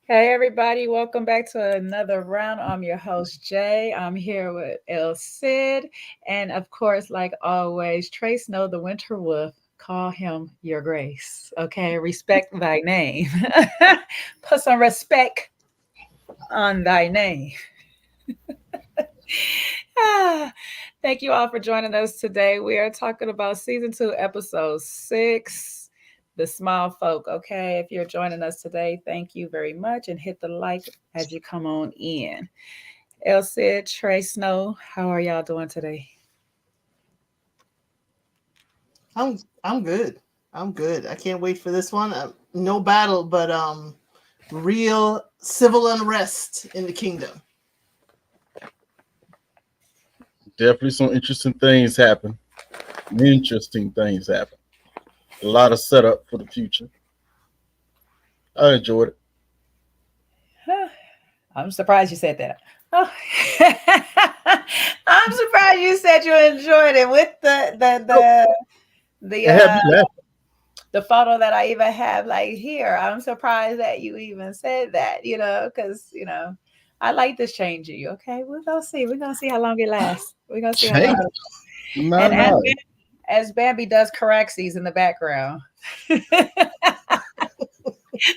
Hey everybody, welcome back to another round. I'm your host Jay. I'm here with El Cid, and of course, like always, Trace Snow, the Winter Wolf. Call him Your Grace. Okay, respect thy name. Put some respect on thy name. Ah, thank you all for joining us today. We are talking about season 2, episode 6, The Small Folk. Okay, if you're joining us today, thank you very much and hit the like as you come on in. El Cid, Trey Snow, how are y'all doing today? I'm good. I'm good. I can't wait for this one. No battle, but real civil unrest in the kingdom. Definitely some interesting things happen. Interesting things happen. A lot of setup for the future. I enjoyed it. Huh, I'm surprised you said that. Oh. I'm surprised you said you enjoyed it with Oh, the it had me laughing. the photo that I even have like here. I'm surprised that you even said that, because I like this change of you. Okay, we're gonna see. We're gonna see how long it lasts. We're gonna see how long. Change. No, And no. as Bambi does Caraxes in the background,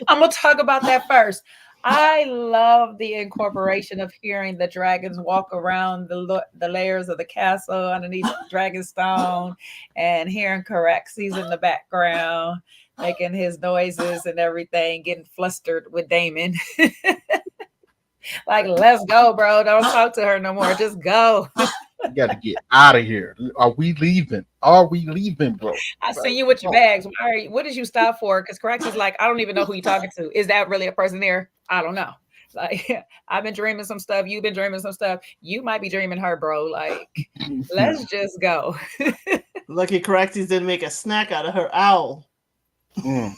I'm gonna talk about that first. I love the incorporation of hearing the dragons walk around the layers of the castle underneath Dragonstone, and hearing Caraxes in the background making his noises and everything, getting flustered with Damon. Like, let's go, bro. Don't talk to her no more. Just go. You got to get out of here. Are we leaving? Are we leaving, bro? I seen Right? you with your Oh, bags. What did you stop for? Because Caraxes is like, I don't even know who you're talking to. Is that really a person there? I don't know. Like, I've been dreaming some stuff. You've been dreaming some stuff. You might be dreaming her, bro. Like, let's just go. Lucky Caractères didn't make a snack out of her owl. mm.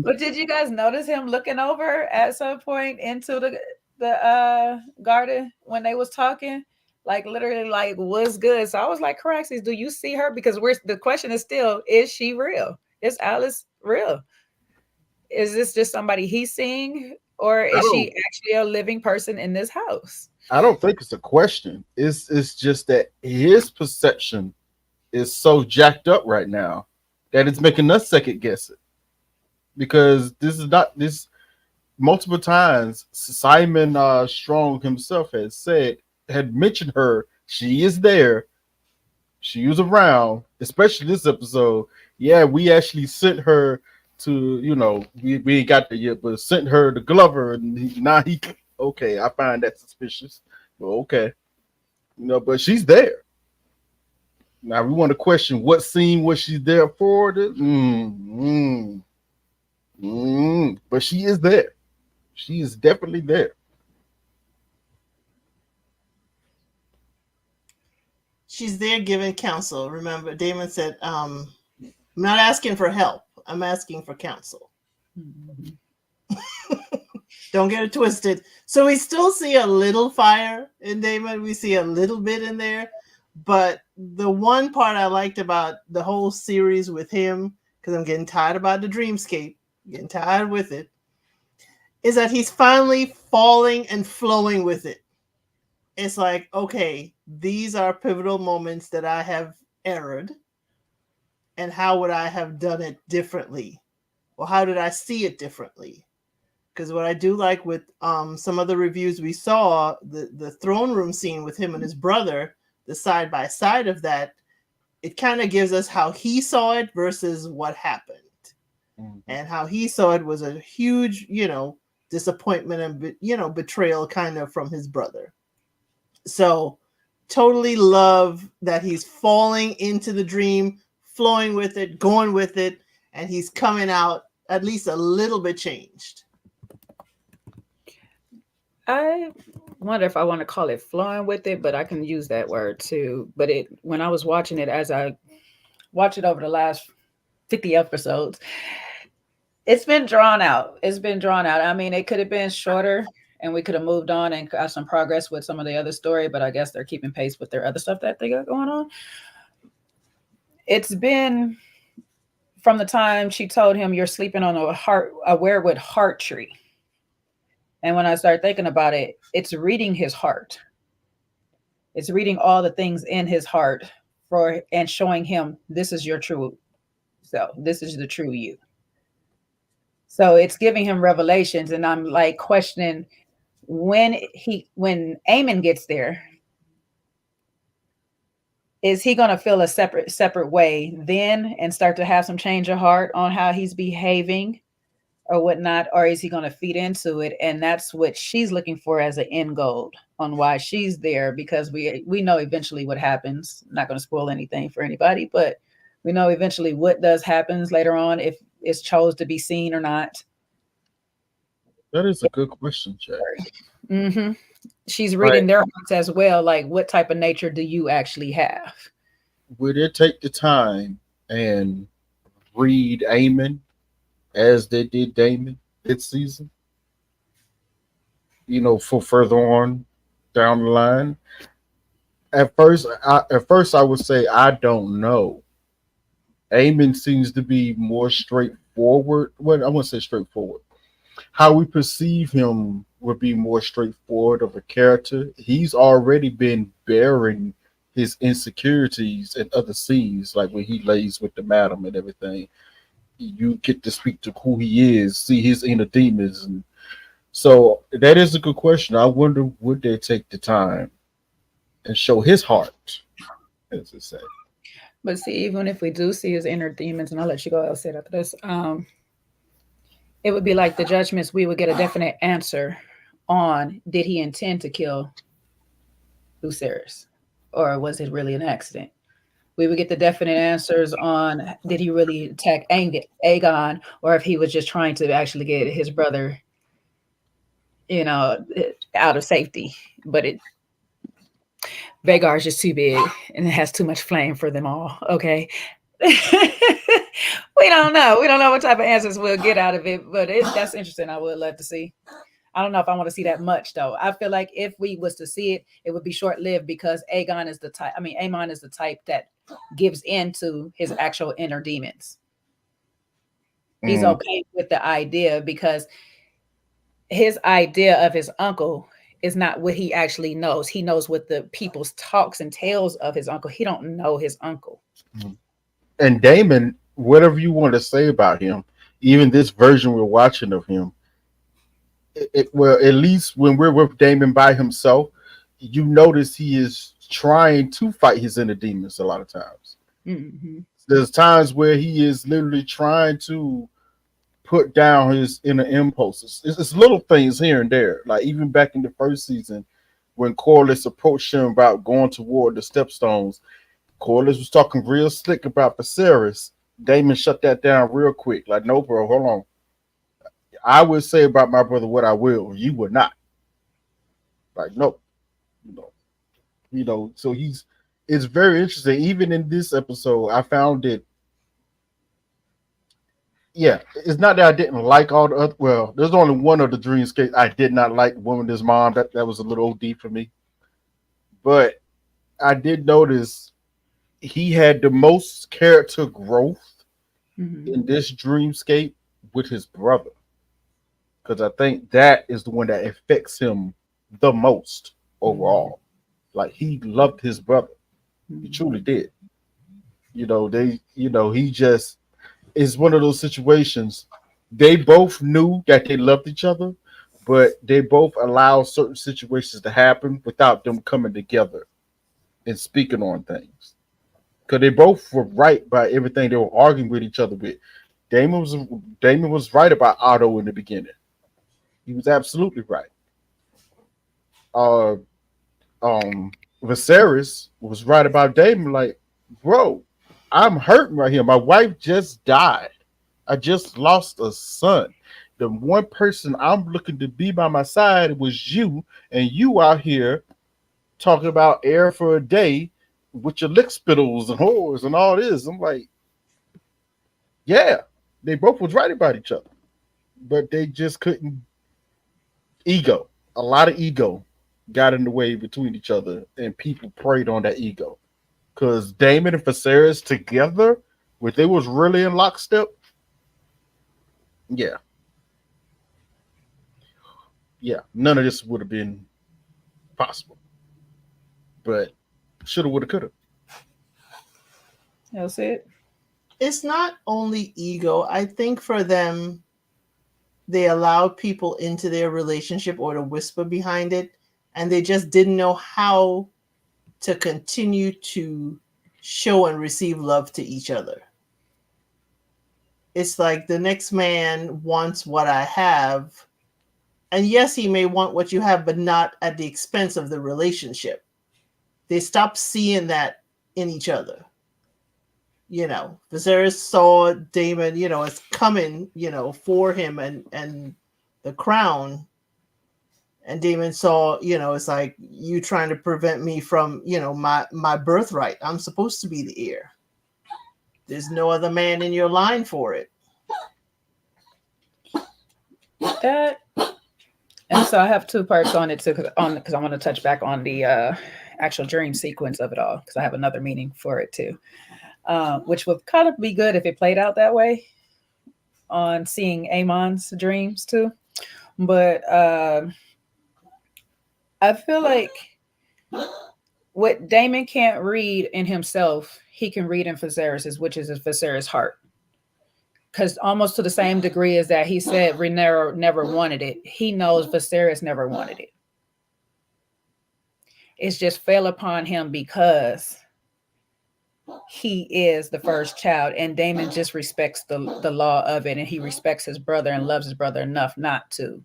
But did you guys notice him looking over at some point into the garden when they was talking? Like literally, like what's good? So I was like, Caraxes, do you see her? Because the question is still, is she real? Is Alice real? Is this just somebody he's seeing, or I is don't. she actually a living person in this house? I don't think it's a question. It's just that his perception is so jacked up right now that it's making us second guess it because this is not this multiple times Simon Strong himself had mentioned her. She is there. She was around, especially this episode. Yeah, we actually sent her to, we ain't got there yet, but sent her to Glover, and now he okay. I find that suspicious. Well, okay, but she's there. Now we want to question what scene was she there for? But she is there. She is definitely there. She's there giving counsel. Remember, Damon said, I'm not asking for help. I'm asking for counsel. Mhm. Don't get it twisted. So we still see a little fire in Damon. We see a little bit in there. But the one part I liked about the whole series with him, because I'm getting tired about the dreamscape, getting tired with it, is that he's finally falling and flowing with it. It's like, okay, these are pivotal moments that I have erred, and how would I have done it differently? Or how did I see it differently? Because what I do like with some of the reviews we saw, the throne room scene with him and his brother, the side by side of that, it kind of gives us how he saw it versus what happened. Mhm. And how he saw it was a huge, disappointment and, betrayal kind of from his brother. So totally love that he's falling into the dream, flowing with it, going with it, and he's coming out at least a little bit changed. I wonder if I want to call it flowing with it, but I can use that word too. But when I was watching it, as I watched it over the last 50 episodes, it's been drawn out. It's been drawn out. I mean, it could have been shorter and we could have moved on and got some progress with some of the other story, but I guess they're keeping pace with their other stuff that they got going on. It's been from the time she told him you're sleeping on a werewood heart tree. And when I start thinking about it, it's reading his heart. It's reading all the things in his heart for and showing him this is your true self. This is the true you. So it's giving him revelations, and I'm like questioning when Eamon gets there, is he going to feel a separate way then and start to have some change of heart on how he's behaving or whatnot, or is he going to feed into it? And that's what she's looking for as an end goal on why she's there, because we know eventually what happens. I'm not going to spoil anything for anybody, but we know eventually what does happens later on, if it's chose to be seen or not. That is a good question, Jay. Mm-hmm. She's Like, reading their hearts as well. Like, what type of nature do you actually have? would it take the time and read Eamon as they did Damon this season? For further on down the line. At first, I would say I don't know. Eamon seems to be more straightforward. Well, I wouldn't say straightforward. How we perceive him would be more straightforward of a character. He's already been bearing his insecurities in other scenes, like when he lays with the madam and everything. You get to speak to who he is, see his inner demons, and so that is a good question. I wonder would they take the time and show his heart, as it say. But see, even if we do see his inner demons, and I'll let you go, I'll say it after this. It would be like the judgments. We would get a definite answer on: did he intend to kill Lucerys, or was it really an accident? We would get the definite answers on: did he really attack Aegon, or if he was just trying to actually get his brother, out of safety. But Vagar is just too big and it has too much flame for them all. Okay. We don't know. We don't know what type of answers we'll get out of it, but that's interesting. I would love to see. I don't know if I want to see that much though. I feel like if we was to see it, it would be short lived, because Aegon is the type. I mean, Aemon is the type that gives in to his actual inner demons. He's Mm. okay with the idea, because his idea of his uncle is not what he actually knows. He knows what the people's talks and tales of his uncle. He don't know his uncle. And Damon, whatever you want to say about him, even this version we're watching of him, well, at least when we're with Damon by himself, you notice he is trying to fight his inner demons a lot of times. Mm-hmm. There's times where he is literally trying to put down his inner impulses. It's little things here and there. Like even back in the first season, when Corlys approached him about going toward the Stepstones, Corlys was talking real slick about Viserys. Damon shut that down real quick. Like, no, bro, hold on. I would say about my brother what I will. You would not. Like, no. So it's very interesting. Even in this episode, I found it. Yeah, it's not that I didn't like all the other. Well, there's only one of the Dreamscape I did not like. Woman, his mom. That was a little OD for me. But I did notice he had the most character growth in this Dreamscape with his brother, because I think that is the one that affects him the most overall. Like he loved his brother. He truly did. He just is one of those situations. They both knew that they loved each other, but they both allowed certain situations to happen without them coming together and speaking on things. Because they both were right by everything they were arguing with each other with. Damon was right about Otto in the beginning. He was absolutely right. Uh, Viserys was right about Damon. Like, bro, I'm hurting right here. My wife just died. I just lost a son. The one person I'm looking to be by my side was you, and you out here talking about air for a day with your lick spittles and whores and all this. I'm like, yeah, they both was right about each other, but they just couldn't. Ego, a lot of ego got in the way between each other, and people preyed on that ego. Because Damon and Viserys together, when they was really in lockstep, yeah. yeah, none of this would have been possible. But shoulda, woulda, coulda. That's it. It's not only ego. I think for them, they allowed people into their relationship or to whisper behind it, and they just didn't know how to continue to show and receive love to each other. It's like the next man wants what I have. And yes, he may want what you have, but not at the expense of the relationship. They stopped seeing that in each other. Viserys saw Daemon, as coming, for him and the crown. And Daemon saw, it's like you trying to prevent me from, my birthright. I'm supposed to be the heir. There's no other man in your line for it. That, and so I have two parts on it too, because I want to touch back on the actual dream sequence of it all, because I have another meaning for it too, which would kind of be good if it played out that way on seeing Aemon's dreams too. But I feel like what Daemon can't read in himself, he can read in Viserys', which is Viserys' heart. Because almost to the same degree as that he said Rhaenyra never wanted it, he knows Viserys never wanted it. It's just fell upon him because he is the first child, and Daemon just respects the law of it, and he respects his brother and loves his brother enough not to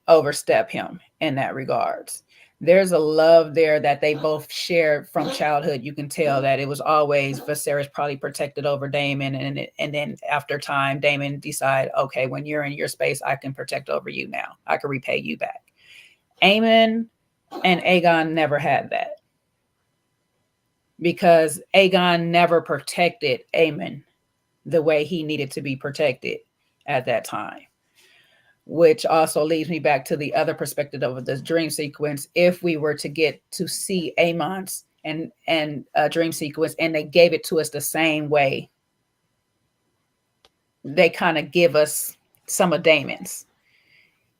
overstep him in that regards. There's a love there that they both shared from childhood. You can tell that it was always Viserys probably protected over Daemon, and then after time, Daemon decide, okay, when you're in your space, I can protect over you now. I can repay you back. Aemon and Aegon never had that because Aegon never protected Aemon the way he needed to be protected at that time. Which also leads me back to the other perspective of this dream sequence. If we were to get to see Aemon's and dream sequence, and they gave it to us the same way, they kind of give us some of Daemon's,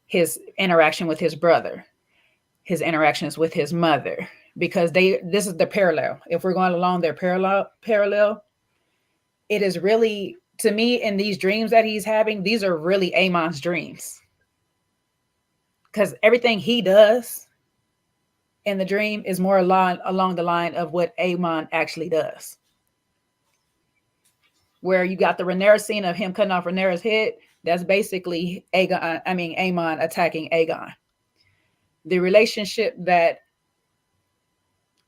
his interaction with his brother, his interactions with his mother, because this is the parallel. If we're going along their parallel, it is really, to me, in these dreams that he's having, these are really Aemon's dreams. Because everything he does in the dream is more along the line of what Aemon actually does. Where you got the Rhaenyra scene of him cutting off Rhaenyra's head, that's basically Aemon attacking Aegon. The relationship that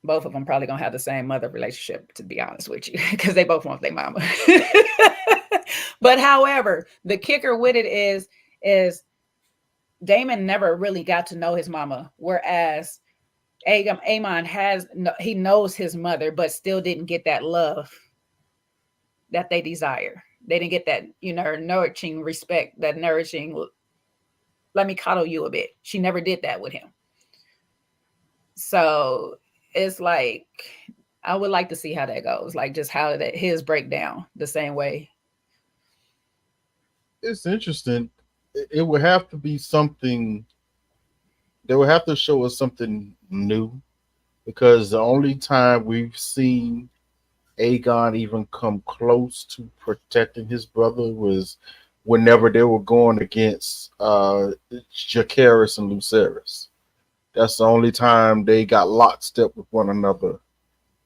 both of them probably gonna have the same mother relationship, to be honest with you, because they both want their mama. But however, the kicker with it is Daemon never really got to know his mama, whereas Aemon he knows his mother, but still didn't get that love that they desire. They didn't get that, nourishing respect, that nourishing, let me coddle you a bit. She never did that with him. So it's like, I would like to see how that goes, like just how his breakdown the same way. It's interesting. It would have to be something. They would have to show us something new, because the only time we've seen Aegon even come close to protecting his brother was whenever they were going against Jacaerys and Lucerys. That's the only time they got lockstep with one another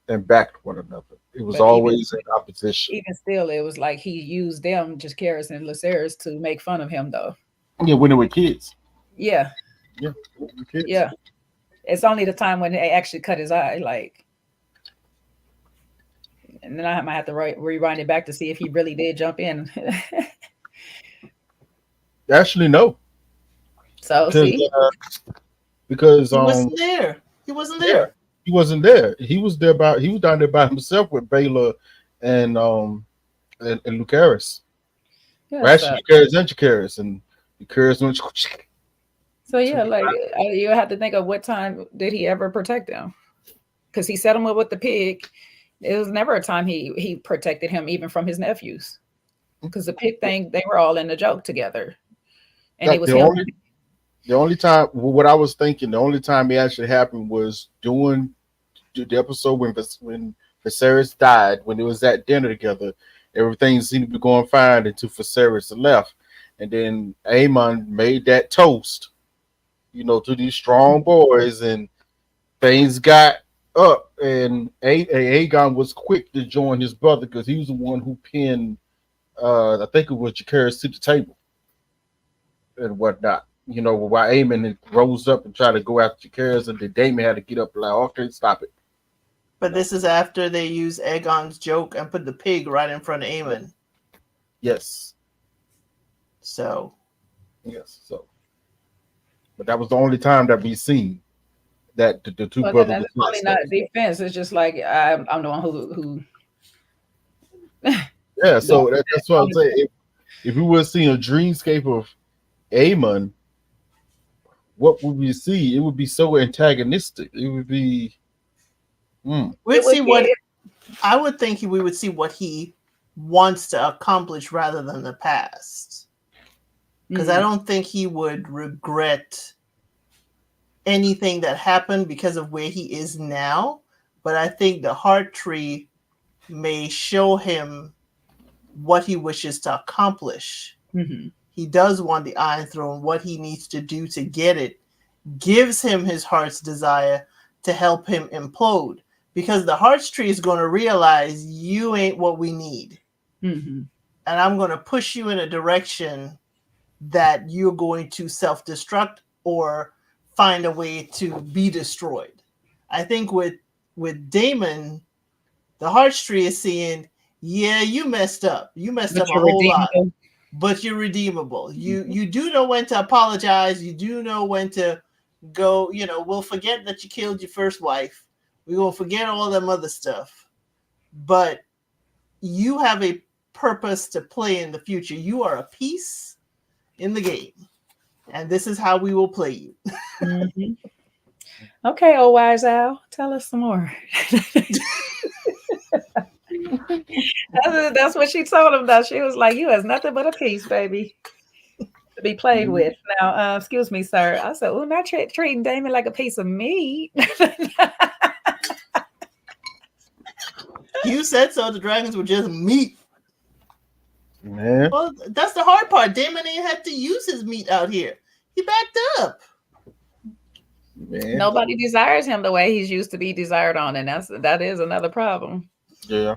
and backed one another. It was always in opposition. Even still, it was like he used them, Jacaerys and Lucerys, to make fun of him, though. Yeah, when they were kids. Yeah. Yeah. Kids. Yeah. It's only the time when they actually cut his eye, like. And then I might have to rewind it back to see if he really did jump in. Actually, no. So see, because he wasn't there. He wasn't there. Yeah, he wasn't there. He was there he was down there by himself with Baylor and Lucerys. Yeah, actually, Lucerys and Jacaerys, and Lucerys went. So yeah, like you have to think of what time did he ever protect him? Because he set him up with the pig. It was never a time he protected him even from his nephews. Because the pig thing, they were all in the joke together. And it was him. The only time, what I was thinking, the only time it actually happened was during the episode when Viserys died, when it was at dinner together. Everything seemed to be going fine until Viserys left, and then Aemon made that toast, to these strong boys, and things got up, and Aegon was quick to join his brother because he was the one who pinned, I think it was Jacaerys to the table and whatnot. While Aemon rose up and tried to go after Jacaerys, and then Daemon had to get up and like, okay, stop it. But this is after they use Aegon's joke and put the pig right in front of Aemon. Yes. So. Yes. So. But that was the only time that we seen that the two Well, brothers. that's probably not defense. It's just like I'm the one who. Yeah. So that's what I'm saying. If we would see a dreamscape of Aemon, what would we see? It would be so antagonistic. It would be. We'd see what I would think we would see what he wants to accomplish rather than the past. Because I don't think he would regret anything that happened because of where he is now. But I think the heart tree may show him what he wishes to accomplish. Mm-hmm. He does want the Iron Throne. What he needs to do to get it gives him his heart's desire to help him implode. Because the heart's tree is going to realize you ain't what we need. Mm-hmm. And I'm going to push you in a direction that you're going to self-destruct or find a way to be destroyed. I think with Daemon, the heart's tree is saying, yeah, you messed up. You messed up a whole lot. But you're redeemable. You do know when to apologize. You do know when to go, we'll forget that you killed your first wife. We're going to forget all them other stuff. But you have a purpose to play in the future. You are a piece in the game. And this is how we will play you. Mm-hmm. Okay, old wise owl, tell us some more. That's what she told him, though. She was like, you has nothing but a piece, baby, to be played with. Now, excuse me, sir. I said, oh, not treating Daemon like a piece of meat. You said so. The dragons were just meat. Man. Well, that's the hard part. Daemon ain't had to use his meat out here. He backed up. Man. Nobody desires him the way he's used to be desired on, and that is another problem. Yeah.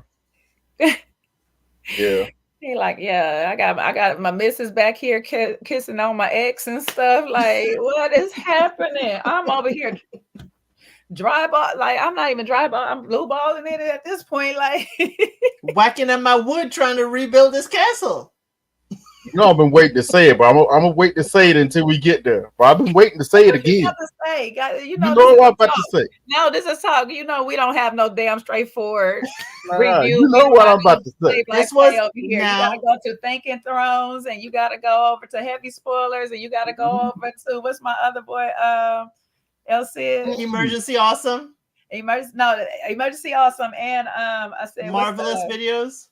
Yeah. He like, yeah, I got my missus back here kissing on my ex and stuff. Like, what is happening? I'm over here dry ball, like I'm not even dry ball. I'm blue balling it at this point, like whacking at my wood trying to rebuild this castle. I've been waiting to say it, but I'm gonna wait to say it until we get there. But I've been waiting to say it again. You know what I'm about to say. No, this is talk. We don't have no damn straightforward review. You know what I'm about to say. This was over here. Now, you gotta go to Thinking Thrones, and you gotta go over to Heavy Spoilers, and you gotta go over to what's my other boy, LC Emergency Awesome. Emergency Awesome, and I said Marvelous Videos.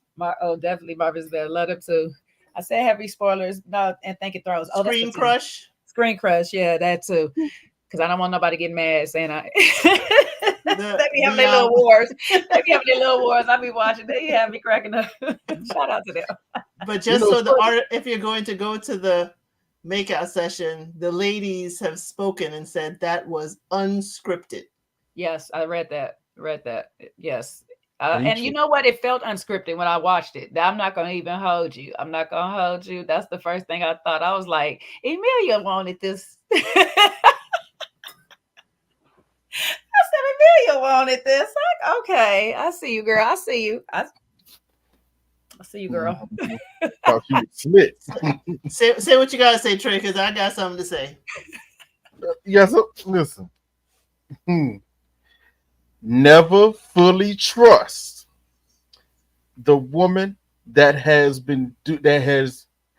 Definitely Marvelous Videos. Love them too. I said Heavy Spoilers, and Thinking Thrones. Screen Crush. Screen Crush, yeah, that too. Because I don't want nobody getting mad saying they be having their little wars. They be having their little wars. I be watching. They have me cracking up. Shout out to them. But just so the art, if you're going to go to the makeout session, the ladies have spoken and said that was unscripted. Yes, I read that. Yes. And you know what? It felt unscripted when I watched it. I'm not going to even hold you. That's the first thing I thought. I was like, Emilia wanted this. I said, Emilia wanted this. Like, okay, I see you, girl. I see you. I see you, girl. Thought you would split. Say what you gotta say, Trey, because I got something to say. Yes, listen. Never fully trust the woman that has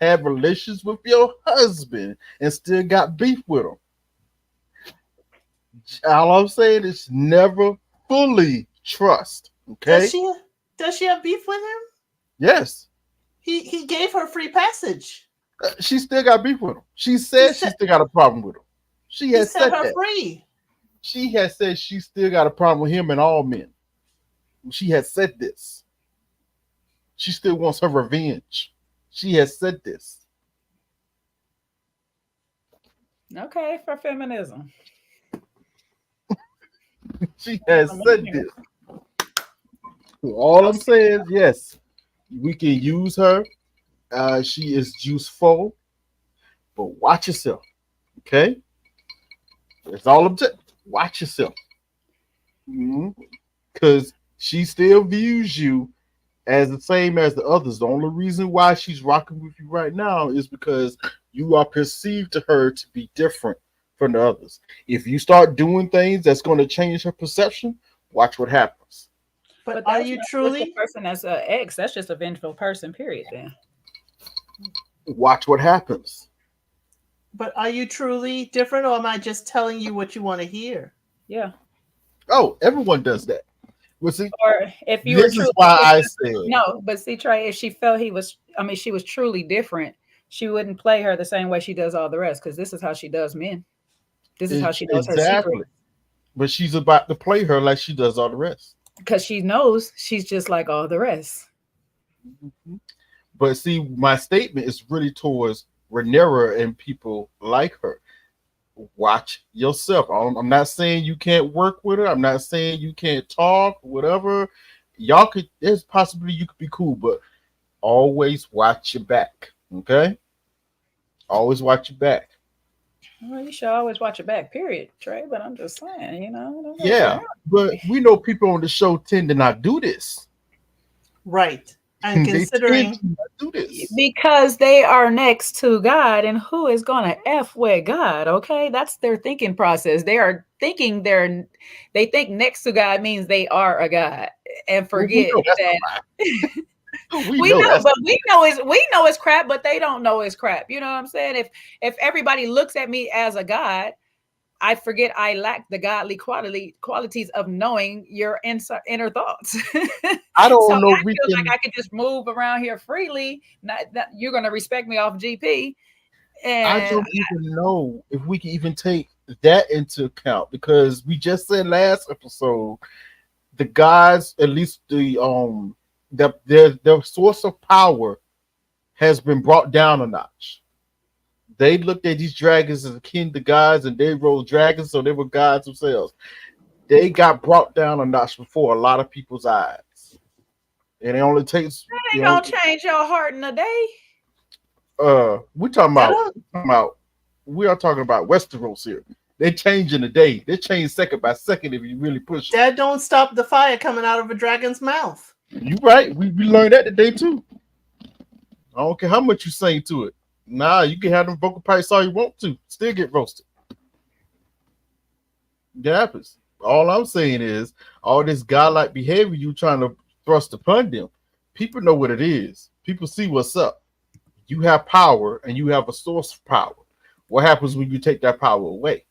had relations with your husband and still got beef with him. All I'm saying is never fully trust. Okay. Does she have beef with him? Yes. He gave her free passage. She still got beef with him. She said she still got a problem with him. She He has set said her that. free. She has said she still got a problem with him and all men. She has said this. She still wants her revenge. She has said this. Okay, for feminism. She has I'm said here. this. All I'll I'm see. saying is yes, we can use her. She is useful, but watch yourself. Okay, that's all I'm saying. Watch yourself, because she still views you as the same as the others. The only reason why she's rocking with you right now is because you are perceived to her to be different from the others. If you start doing things that's going to change her perception, watch what happens. But But are that's you not with the truly? person that's an ex. That's just a vengeful person, period. Then. Watch what happens. But are you truly different, or am I just telling you what you want to hear? Yeah. Oh, everyone does that. Well, see, Or if you were this is truly, why if I you, said no, but see, Trey, if she felt he was, I mean, she was truly different, she wouldn't play her the same way she does all the rest. Because this is how she does men. This is how she knows her secret. exactly. But she's about to play her like she does all the rest. Because she knows she's just like all the rest. Mhm. But see, my statement is really towards Rhaenyra and people like her. Watch yourself. I'm not saying you can't work with her. I'm not saying you can't talk, whatever. Y'all could, there's possibly you could be cool, but always watch your back. Okay? Always watch your back. Well, you should always watch your back, period, Trey. But I'm just saying, don't go Yeah. for But we know people on the show tend to not do this. Right. And They tend considering to not do this. because they are next to God, and who is gonna F with God? Okay, that's their thinking process. They are thinking they think next to God means they are a God, and Well, we forget know that's that. a lie. We We know know, that's but we know it's crap, but they don't know it's crap. You know what I'm saying? If everybody looks at me as a God, I forget I lack the godly qualities of knowing your inner thoughts. I So don't know I if we feel like can. I could just move around here freely. Not that you're going to respect me off GP. I And don't even know if we can even take that into account because we just said last episode the gods, at least their source of power has been brought down a notch. They looked at these dragons as akin to gods, and they rode dragons, so they were gods themselves. They got brought down a notch before a lot of people's eyes, and it only takes that ain't going to change your heart in a day. we're talking that about we are talking about Westeros here. They change in a day. They change second by second if you really push it. that don't stop the fire coming out of a dragon's mouth. You right. We learned that today too. I don't care how much you sing to it. Nah, you can have them vocal pipes all you want to. Still get roasted. It happens. All I'm saying is all this godlike behavior you trying to thrust upon them. People know what it is. People see what's up. You have power and you have a source of power. What happens when you take that power away?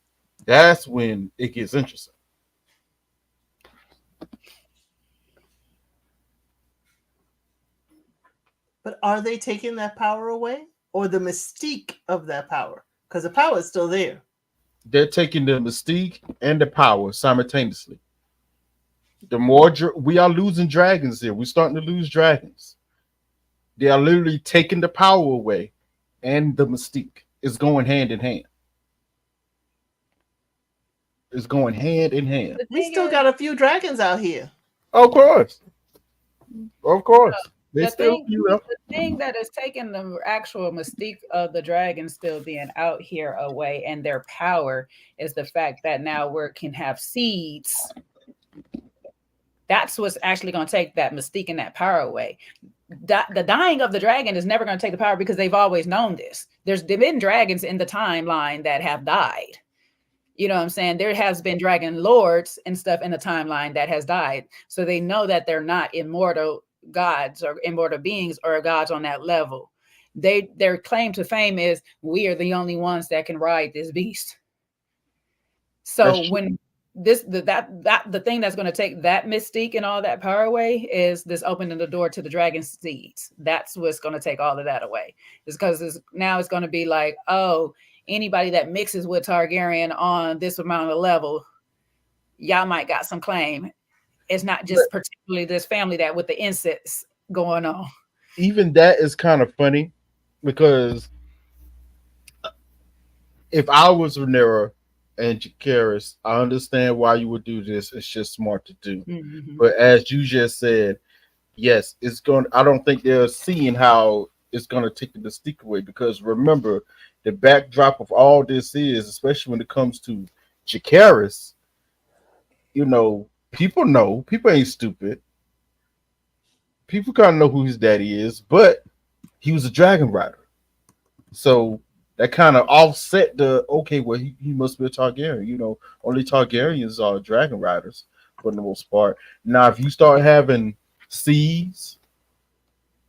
That's when it gets interesting. But are they taking that power away? Or the mystique of that power? Because the power is still there. They're taking the mystique and the power simultaneously. The more we are losing dragons here, we're starting to lose dragons. They are literally taking the power away, and the mystique is going hand in hand. It's going hand in hand. The We thing still is, got a few dragons out here. Of course, of course, they the still thing, you know. the thing that is taking the actual mystique of the dragon still being out here away and their power is the fact that now we can have seeds. That's what's actually going to take that mystique and that power away. The dying of the dragon is never going to take the power because they've always known this. There's been dragons in the timeline that have died. You know what I'm saying? There has been dragon lords and stuff in the timeline that has died. So they know that they're not immortal gods or immortal beings or gods on that level. Their claim to fame is we are the only ones that can ride this beast. So when the thing that's going to take that mystique and all that power away is this opening the door to the dragon seeds. That's what's going to take all of that away. It's because now it's going to be like, oh, anybody that mixes with Targaryen on this amount of level, y'all might got some claim. It's not just particularly this family that with the incest going on. Even that is kind of funny because if I was Rhaenyra and Jacaerys, I understand why you would do this. It's just smart to do. Mm-hmm. But as you just said, yes, it's going. I don't think they're seeing how it's going to take the mystique away because remember, the backdrop of all this is, especially when it comes to Jacaerys, people ain't stupid. People kind of know who his daddy is, but he was a dragon rider. So that kind of offset well, he must be a Targaryen. Only Targaryens are dragon riders for the most part. Now, if you start having seas,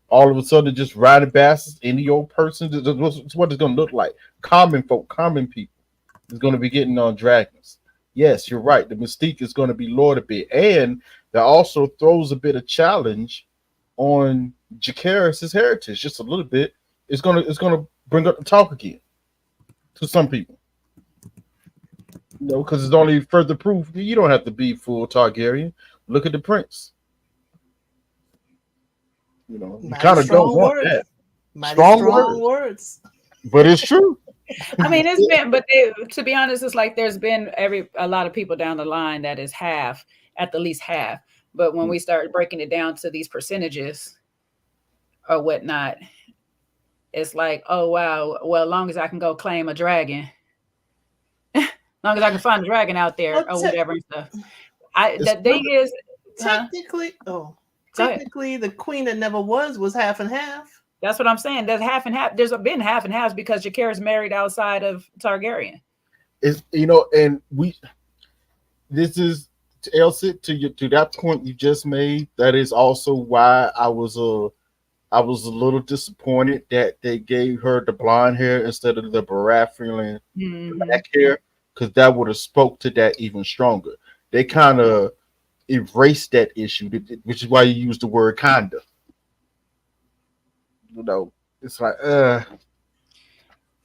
all of a sudden just riding bastards, any old person, that's what it's going to look like. Common folk, common people is going to be getting on dragons. Yes, you're right. The mystique is going to be lowered a bit. And that also throws a bit of challenge on Jacaerys' heritage, just a little bit. It's gonna bring up the talk again to some people. Because it's only further proof you don't have to be full Targaryen. Look at the prince. You kind of don't want that. Strong words. But it's true. I mean, it's been, but to be honest, it's like there's been a lot of people down the line that is half, at the least half. But when we start breaking it down to these percentages or whatnot, it's like, oh wow, well, as long as I can go claim a dragon, as long as I can find a dragon out there or whatever and stuff. The thing is, technically, the queen that never was half and half. That's what I'm saying. There's half and half. There's been half and half because Jacaerys married outside of Targaryen. And this is Elsie to that point you just made. That is also why I was a little disappointed that they gave her the blonde hair instead of the Baratheon black hair, because that would have spoke to that even stronger. They kind of erased that issue, which is why you use the word kinda. It's like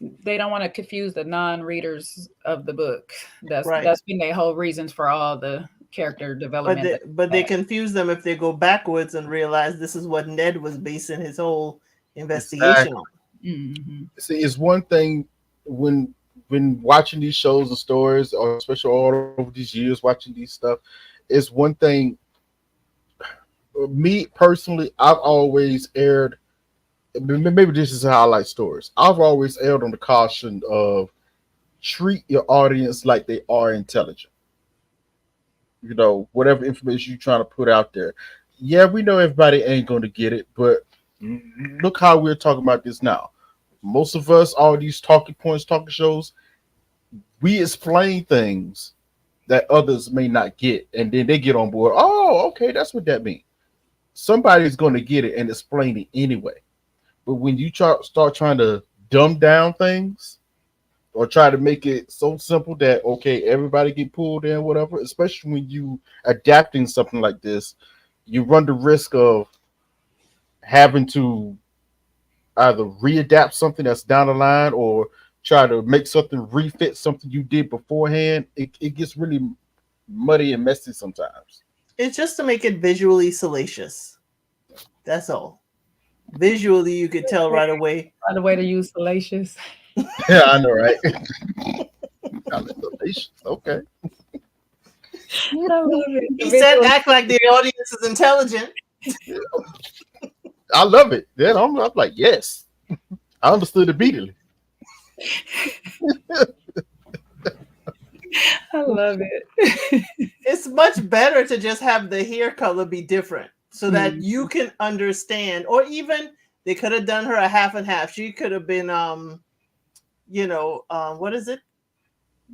they don't want to confuse the non-readers of the book. That's been their whole reasons for all the character development. But they confuse them if they go backwards and realize this is what Ned was basing his whole investigation on. Mm-hmm. See, it's one thing when watching these shows and stories, or especially all over these years watching these stuff, it's one thing. Me personally, I've always erred. Maybe this is how I like stories. I've always erred on the caution of treat your audience like they are intelligent. Whatever information you're trying to put out there. Yeah, we know everybody ain't going to get it, but look how we're talking about this now. Most of us, all these talking points, talking shows, we explain things that others may not get, and then they get on board. Oh, okay, that's what that means. Somebody's going to get it and explain it anyway. But when you start trying to dumb down things or try to make it so simple that, okay, everybody get pulled in, whatever, especially when you adapting something like this, you run the risk of having to either readapt something that's down the line or try to make something refit something you did beforehand. It gets really muddy and messy sometimes. It's just to make it visually salacious. That's all. Visually, you could tell right away. By the way to use salacious. Yeah, I know, right? Salacious. Okay. I love it. He said act like the audience is intelligent. Yeah. I love it. Then I'm like, yes. I understood immediately. I love it. It's much better to just have the hair color be different so that you can understand, or even they could have done her a half and half. She could have been, what is it?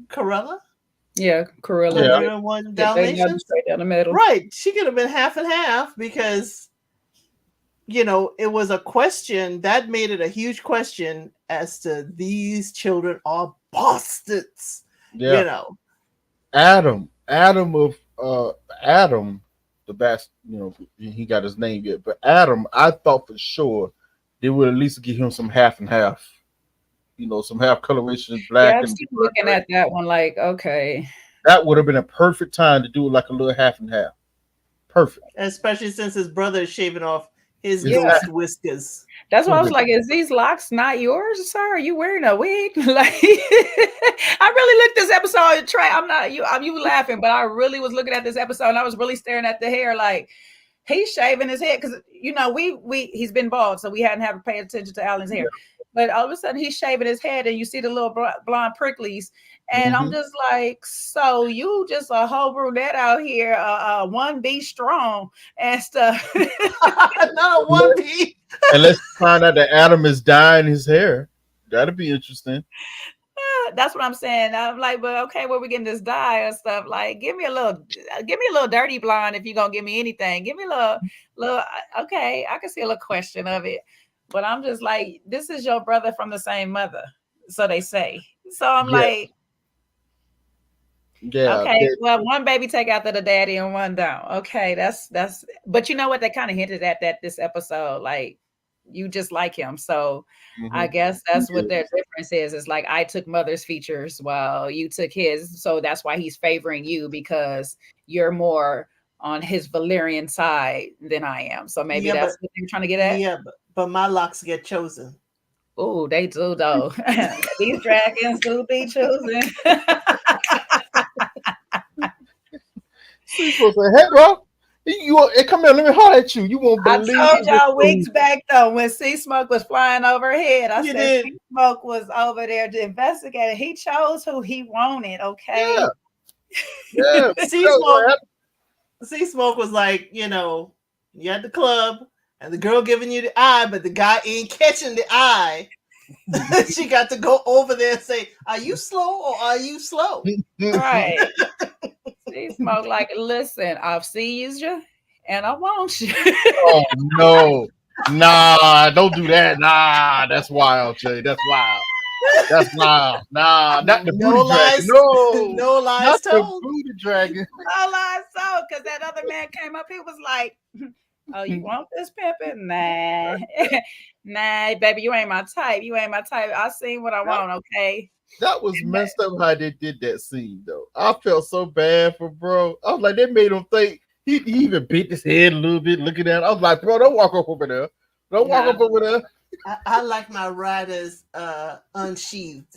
Corella? Yeah, Corella. Yeah. One Dalmatians? Straight down the middle. Right. She could have been half and half because, it was a question that made it a huge question as to these children are bastards. Yeah. Adam the best, he got his name yet, but Adam, I thought for sure they would at least give him some half and half some half coloration, Yeah, black I'm and still looking at that one like, okay. that would have been a perfect time to do it like a little half and half. Perfect. Especially since his brother is shaving off his Yeah. ghost whiskers. That's why I was like, is these locks not yours, sir? Are you wearing a wig? Like, I really looked this episode. Trey, I'm you laughing, but I really was looking at this episode and I was really staring at the hair like he's shaving his head because he's been bald, so we hadn't had to pay attention to Alan's hair. But all of a sudden he's shaving his head and you see the little blonde pricklies. And I'm just like, so you just a whole brunette out here, one be strong and stuff. Not a 1B. And let's find out that Adam is dyeing his hair. That'd be interesting. That's what I'm saying. I'm like, but okay, where we getting this dye and stuff? Like, give me a little dirty blonde if you're gonna give me anything. Give me a little. Okay, I can see a little question of it, but I'm just like, this is your brother from the same mother, so they say. So I'm like, yeah. Okay, well, one baby take after the daddy and one don't. Okay, that's. But you know what? They kind of hinted at that this episode, like you just like him. So I guess that's what their difference is. It's like I took mother's features while you took his. So that's why he's favoring you because you're more on his Valerian side than I am. So maybe that's what you're trying to get at. Yeah, but my locks get chosen. Oh, they do though. These dragons do be chosen. She's supposed to say, hey, bro. Come here, let me holler at you. You won't believe I told y'all weeks back though when Sea Smoke was flying overhead. I said Sea Smoke was over there to investigate. He chose who he wanted. Okay. Yeah. Sea Smoke was like, you at the club and the girl giving you the eye, but the guy ain't catching the eye. She got to go over there and say, "Are you slow or are you slow?" Right. Sea Smoke like, listen, I've seized you and I want you. Oh no. Nah, don't do that. Nah, that's wild, Jay. That's wild. That's wild. Nah, not the booty lies. dragon. No lies not told. The booty dragon. No lies told, because that other man came up, he was like, oh, you want this pimpin'? Nah. Nah, baby, you ain't my type. You ain't my type. I seen what I want, okay? That was messed up how they did that scene, though. I felt so bad for bro. I was like, they made him think he even beat his head a little bit looking at it. I was like, bro, don't walk up over there. Don't walk up over there. I like my riders unsheathed.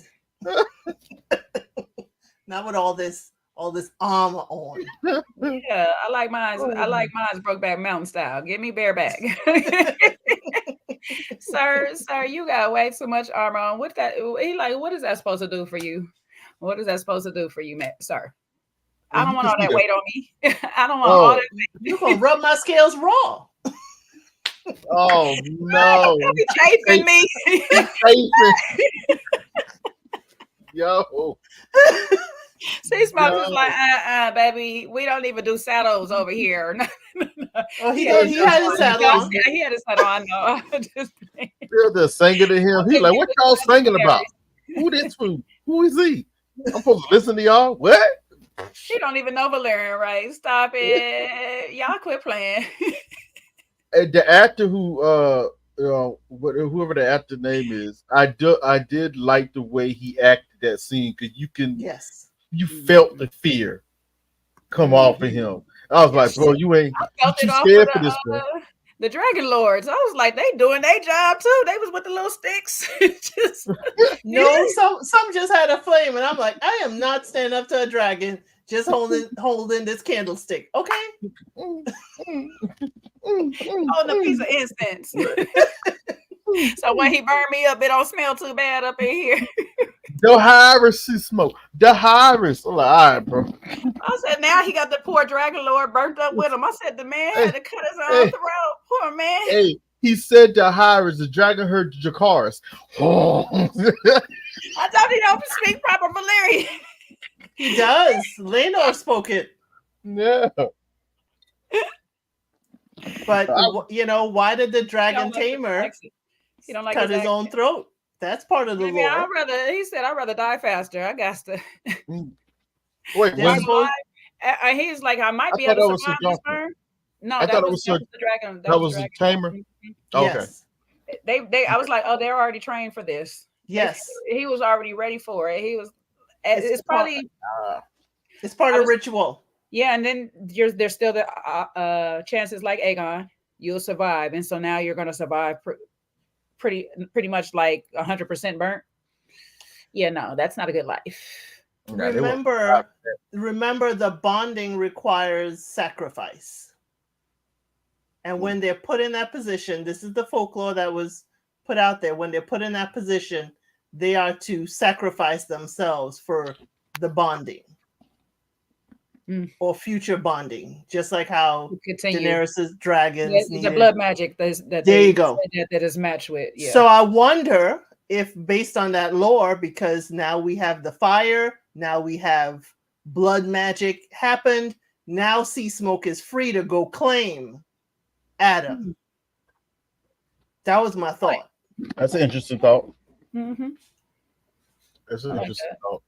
Not with all this armor on. Yeah, I like mine. I like mine's Brokeback Mountain style. Give me bareback. Sir, you got way too much armor on. What that? He like, what is that supposed to do for you? What is that supposed to do for you, man, sir? I don't want all that weight on me. I don't want all that weight. You're gonna rub my scales raw. Oh no! You chafing me? Yo. Sea Smoke was like, baby, we don't even do saddles over here. Oh, he had his saddle on. Yeah, he had his saddle on. I know. They're the singing to him. He like, what y'all singing about? Who this fool? Who is he? I'm supposed to listen to y'all? What? He don't even know Valerian, right? Stop it. Y'all quit playing. The actor who whoever the actor name is, I did like the way he acted that scene because you felt the fear come off of him. I was like, bro, you ain't scared for this, bro. The Dragon Lords. I was like, they doing their job too. They was with the little sticks. Some just had a flame, and I'm like, I am not standing up to a dragon. Just holding this candlestick, okay? Holding a piece of incense. So when he burned me up, it don't smell too bad up in here. The Harris smoke. The Harris. I'm like, all right, bro. I said, now he got the poor Dragon Lord burnt up with him. I said, the man had to cut his own throat. Poor man. Hey, he said the Harris, the dragon heard Jakaris. Oh. I thought he don't speak proper Valerian. He does. Lenor spoke it. Yeah. But why did the dragon tamer cut his own throat? That's part of the lore. He said, I'd rather die faster. I got to. Wait, he's like, I might be able to survive this burn. No, that was the dragon. That was the tamer. Yes. Okay. I was like, oh, they're already trained for this. Yes, he was already ready for it. He was. It's It's probably it's part I of was ritual. yeah, and then there's still the chances like Aegon, you'll survive, and so now you're gonna survive pretty much like 100% burnt. Yeah, no, that's not a good life. Nah, they won't. Remember, the bonding requires sacrifice. And when they're put in that position, this is the folklore that was put out there. When they're put in that position, they are to sacrifice themselves for the bonding or future bonding, just like how Daenerys' dragons the blood magic that there you go. That is matched with. Yeah. So I wonder if, based on that lore, because now we have the fire, now we have blood magic happened, now Sea Smoke is free to go claim Adam. That was my thought. That's an interesting thought. Mm-hmm. That's an interesting thought.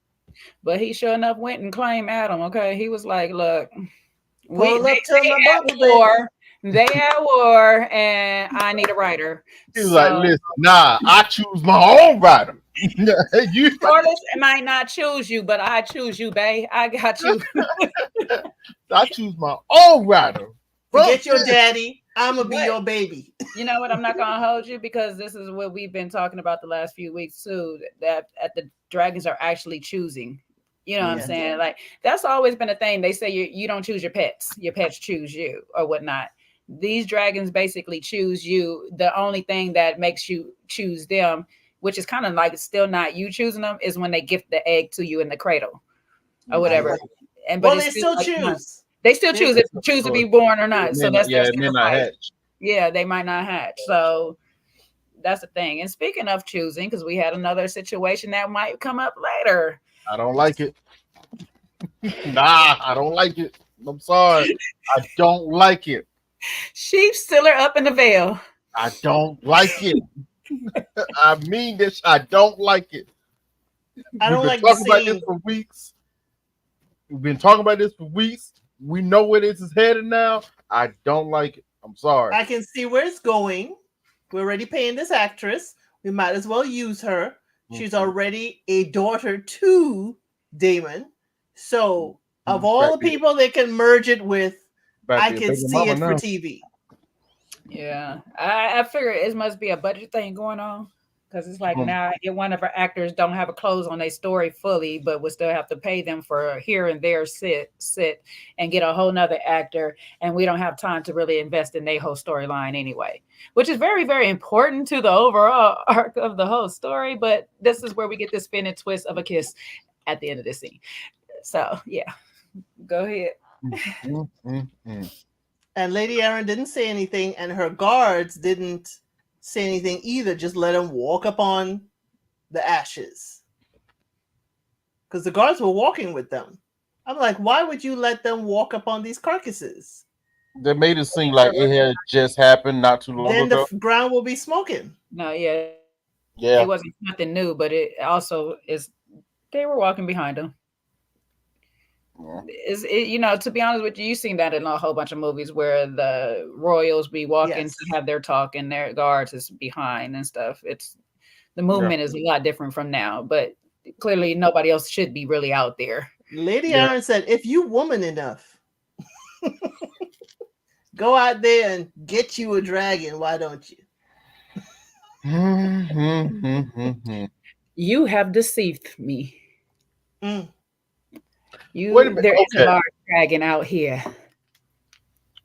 But he sure enough went and claimed Adam. Okay, he was like, "Look, they at war, and I need a writer." He was like, "Listen, nah, I choose my own writer. Corliss might not choose you, but I choose you, babe. I got you. I choose my own writer. Forget your daddy. I'm gonna be your baby." You know what? I'm not gonna hold you, because this is what we've been talking about the last few weeks too. That the dragons are actually choosing. You know what I'm saying? Like, that's always been a thing. They say you don't choose your pets choose you or whatnot. These dragons basically choose you. The only thing that makes you choose them, which is kind of like still not you choosing them, is when they gift the egg to you in the cradle or whatever. But they still choose. They still choose to be born or not. So that's they may not hatch. Yeah, they might not hatch. So that's the thing. And speaking of choosing, because we had another situation that might come up later. I don't like it. Nah, I don't like it. I'm sorry. I don't like it. Sheep still are up in the veil. I don't like it. I mean this. I don't like it. I don't like talking about this for weeks. We've been talking about this for weeks. We know where this is headed now. I don't like it. I'm sorry. I can see where it's going. We're already paying this actress. We might as well use her. She's already a daughter to Damon. So, of all the people they can merge it with, I can see it for TV. Yeah, I figure it must be a budget thing going on, because it's like now one of our actors don't have a close on their story fully, but we still have to pay them for here and there sit and get a whole nother actor, and we don't have time to really invest in their whole storyline anyway, which is very, very important to the overall arc of the whole story. But this is where we get the spin and twist of a kiss at the end of this scene. So yeah, go ahead. And Lady Aaron didn't say anything, and her guards didn't say anything either. Just let him walk up on the ashes, because the guards were walking with them. I'm like, why would you let them walk up on these carcasses? They made it seem like it had just happened not too long ago. Then the ground will be smoking. No, yeah, it wasn't nothing new, but it also is. They were walking behind them. Is it, to be honest with you, you've seen that in a whole bunch of movies where the royals be walking to have their talk and their guards is behind and stuff. It's the movement is a lot different from now, but clearly nobody else should be really out there. Lady Aaron said, if you woman enough, go out there and get you a dragon. Why don't you? You have deceived me. Wait a minute. There is a large dragon out here.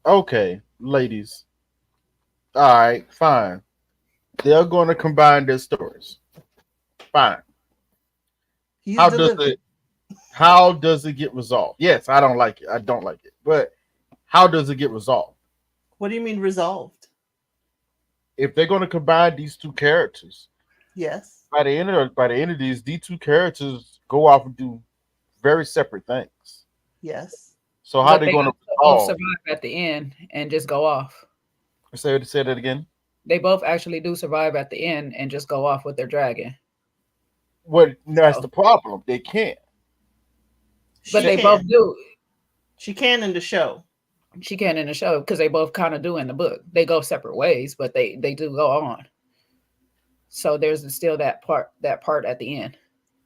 Okay, ladies. All right, fine. They're going to combine their stories. Fine. How does it get resolved? Yes, I don't like it. I don't like it. But how does it get resolved? What do you mean resolved? If they're going to combine these two characters, yes. By the end of these two characters go off and do very separate things. Yes. So how are they going to survive at the end and just go off? Say that again. They both actually do survive at the end and just go off with their dragon. That's the problem. They can't. But they both do. She can in the show. She can in the show because they both kind of do in the book. They go separate ways, but they do go on. So there's still that part at the end.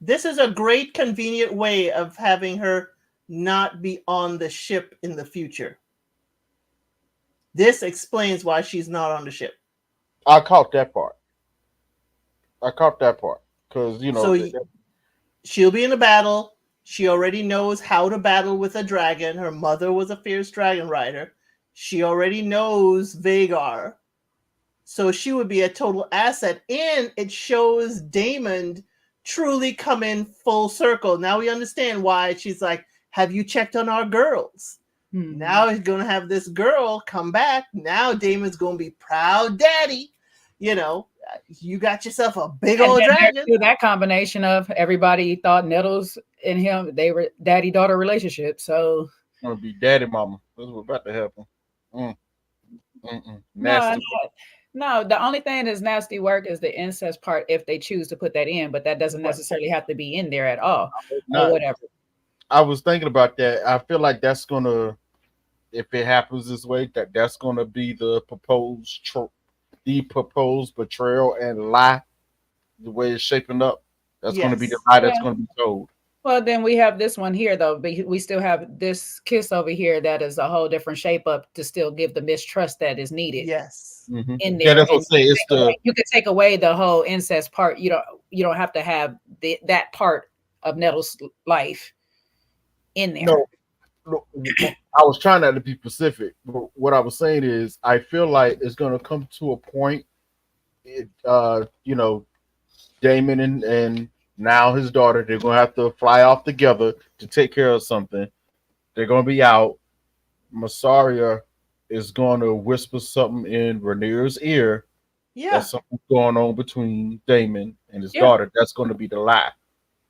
This is a great convenient way of having her not be on the ship in the future. This explains why she's not on the ship. I caught that part. I caught that part because So she'll be in a battle. She already knows how to battle with a dragon. Her mother was a fierce dragon rider. She already knows Vagar. So she would be a total asset. And it shows Damon truly come in full circle. Now we understand why she's like, have you checked on our girls? Hmm. Now he's going to have this girl come back. Now Damon's going to be proud daddy. You know, you got yourself a big And old then dragon. there's that combination of everybody thought Nettles and him, they were daddy-daughter relationship. So gonna be daddy mama. That's what's about to happen. no, Nasty. no, the only thing that's nasty work is the incest part if they choose to put that in, but that doesn't necessarily have to be in there at all or Not, whatever. I was thinking about that. I feel like that's gonna, if it happens this way, that's gonna be the proposed betrayal and lie. The way it's shaping up, that's gonna be the Yes. lie that's Yeah. gonna be told. Well, then we have this one here, though. But we still have this kiss over here that is a whole different shape up to still give the mistrust that is needed Yes. Mhm. in Yeah, there. that's what I'm And saying. It's the you can take away the whole incest part. You don't have to have that part of Nettle's life in there. no. I was trying not to be specific, but what I was saying is, I feel like it's gonna come to a point. Damon and now his daughter, they're gonna have to fly off together to take care of something. They're gonna be out. Massaria is gonna whisper something in Rhaenyra's ear. Yeah. That's something going on between Damon and his Yeah. daughter. That's gonna be the lie.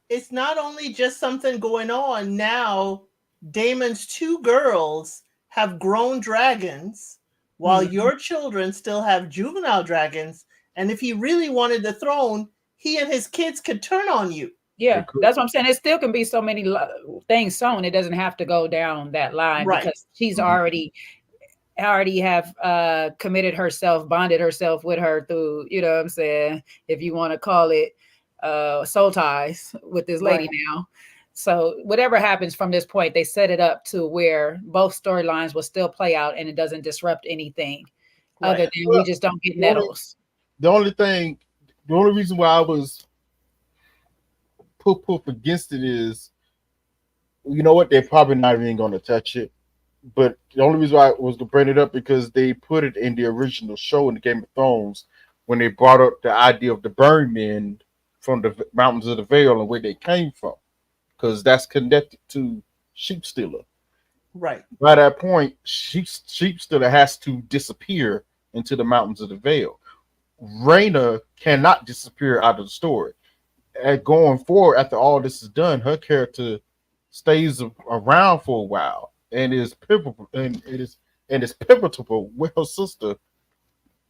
It's not only just something going on. Now, Damon's two girls have grown dragons, while your children still have juvenile dragons. And if he really wanted the throne, he and his kids could turn on you. Yeah, that's what I'm saying. It still can be so many things sewn. It doesn't have to go down that line Right. because she's Mhm. already have committed herself, bonded herself with her through, you know what I'm saying, if you want to call it soul ties with this lady Right. now. So whatever happens from this point, they set it up to where both storylines will still play out and it doesn't disrupt anything other Right. than we just don't get Nettles. The only reason why I was poof against it is, you know what? They're probably not even going to touch it. But the only reason why I was going to bring it up because they put it in the original show in the Game of Thrones when they brought up the idea of the burn men from the mountains of the Vale and where they came from, because that's connected to Sheep Stealer. Right. By that point, Sheep Stealer has to disappear into the mountains of the Vale. Rhaena cannot disappear out of the story. And going forward, after all this is done, her character stays around for a while and is pivotal with her sister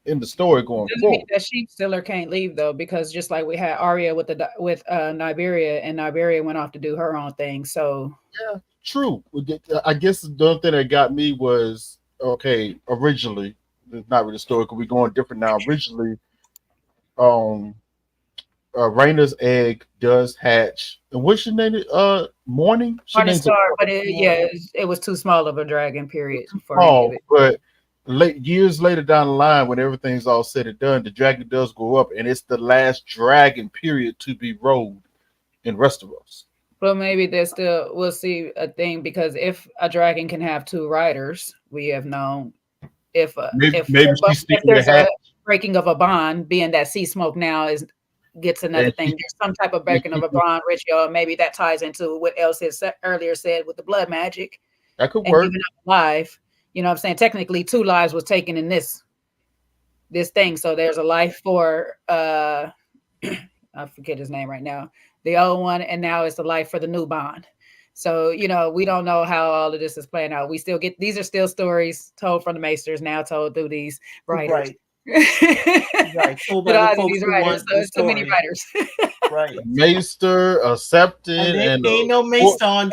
in the story going Doesn't mean forward. that Sheep Stiller can't leave though, because just like we had Arya with Niberia, and Niberia went off to do her own thing. So Yeah, true. I guess the only thing that got me was, okay, originally, it's not really story because we're going different now. Originally, Raina's egg does hatch. And what's your name? Morning? She Morning names it Star, but it was too small of a dragon period for any small, of it. but years later down the line, when everything's all said and done, the dragon does go up, and it's the last dragon period to be rode in Westeros. But maybe we'll see a thing, because if a dragon can have two riders, we have known if Maybe if she's sticking there's the hat. a breaking of a bond, being that Sea Smoke now gets another And thing. she- There's some type of breaking of a bond ritual, and maybe that ties into what else is earlier said with the blood magic That could and work. giving up a life. You know what I'm saying? Technically, 2 lives was taken in this thing. So there's a life for I forget his name right now, the old one, and now it's the life for the new bond. So, we don't know how all of this is playing out. We still get, these are still stories told from the Maesters, now told through these writers. Right. Told by the folks these who writers. want So the it's too many story. writers. Right. Maester, a Septon, And there ain't no maester on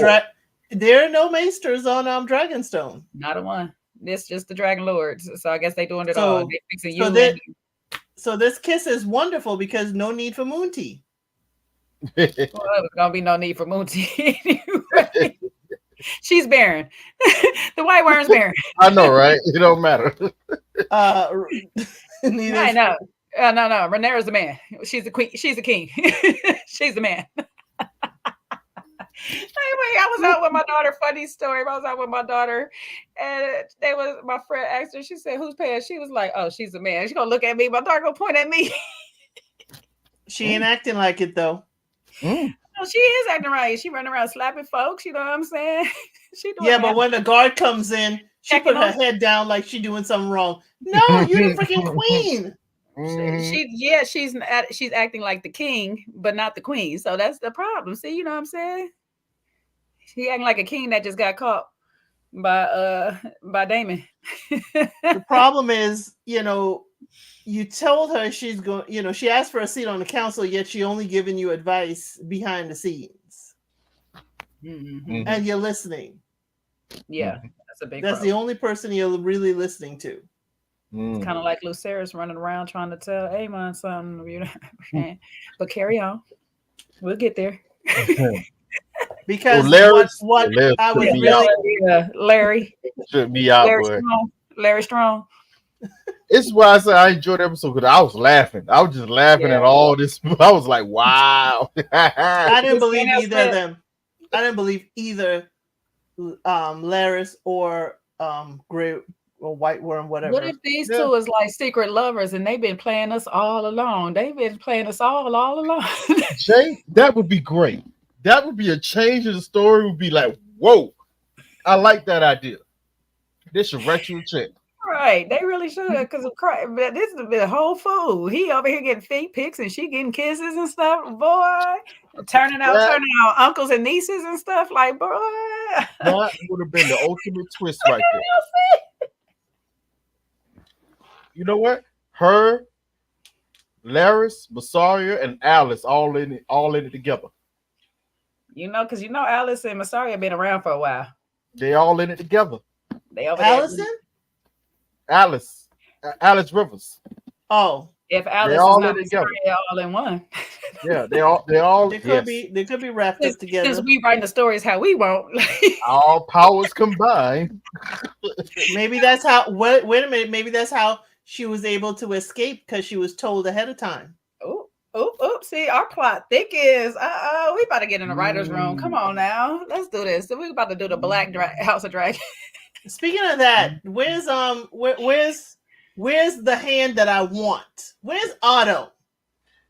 there are no maesters on Dragonstone. Not a one. This just the Dragon Lords. So I guess they doing it all. They fixing you then, and So this kiss is wonderful because no need for moon tea. Well, there's gonna be no need for moon tea anyway. She's barren. The white worm's barren. I know, right? It don't matter. Neither I know. No. Rhaenyra's the man. She's the queen. She's the king. She's the man. Anyway, I was out with my daughter. Funny story. I was out with my daughter, and my friend asked her. She said, "Who's paying?" She was like, "Oh, she's the man." She's gonna look at me. My daughter gonna point at me. She ain't acting like it though. No, she is acting right. She running around slapping folks. You know what I'm saying? She doing Yeah, but when the guard comes in, she put her head down like she doing something wrong. No, you're the freaking queen. She's acting like the king, but not the queen. So that's the problem. See, you know what I'm saying? She acting like a king that just got caught by Damon. The problem is, you told her she's going, she asked for a seat on the council, yet she only giving you advice behind the scenes. Mm-hmm. And you're listening. Yeah, that's a big That's problem. the only person you're really listening to. It's kind of like Lucerys running around trying to tell Aemon something, but carry on. We'll get there. Because what I was really Larry should be out, Larry Strong. It's why I said I enjoyed the episode because I was laughing. I was just laughing at all this. I was like, wow. I didn't believe either of them. I didn't believe either Larys or Grey or White Worm, whatever. What if these two is like secret lovers and they've been playing us all along? They've been playing us all along. Jay, that would be great. That would be a change in the story. Would be like, whoa, I like that idea. They should write you a check. Right, they really should, because this has been a whole fool. He over here getting feet pics and she getting kisses and stuff, boy. Turning out uncles and nieces and stuff, like, boy. That would have been the ultimate twist right there. You know what? Her, Larys, Mysaria, and Alice all in it together. Because Alice and Mysaria have been around for a while. They all in it together. They over Allison? Alice Rivers. Oh, if Alice is not Mysaria, all in one. Yeah, they all. They could be wrapped up together. Since we writing the stories how we want. All powers combined. Maybe that's how. Wait a minute. Maybe that's how she was able to escape because she was told ahead of time. Oh, see, our plot thickens. We about to get in the writer's room. Come on now. Let's do this. So we're about to do the Black House of Dragon. Speaking of that, where's the hand that I want? Where's Otto?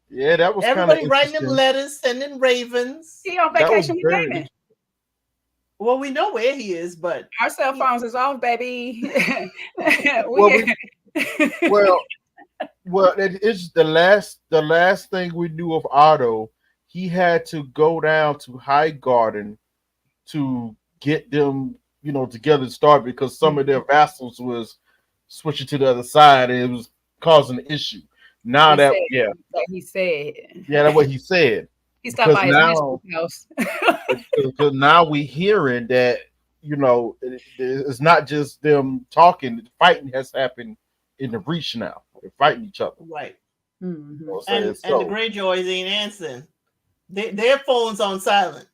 Yeah, that was everybody writing them letters, sending ravens. He on vacation with Damon. Well, we know where he is, but our cell phones is off, baby. Well, it's the last thing we knew of Otto. He had to go down to High Garden to get them, together to start because some of their vassals was switching to the other side and it was causing an issue. Now that's what he said. He stopped by his house. Because now we hearing that it's not just them talking. Fighting has happened in the Reach now. They're fighting each other. Right. Mm-hmm. And the Greyjoys ain't answering. Their phone's on silent.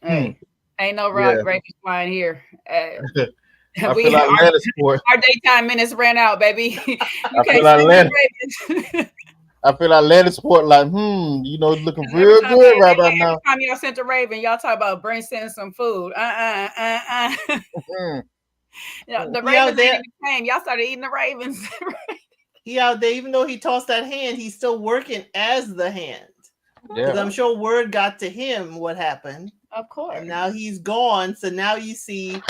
Hey, ain't no rock ravens flying here. I feel like our daytime minutes ran out, baby. I feel like Lannisport, looking real good right about now. Every time y'all sent a raven, y'all talk about sending some food. The ravens came. Y'all started eating the ravens. He out there, even though he tossed that hand, he's still working as the hand. Because I'm sure word got to him what happened. Of course. And now he's gone. So now you see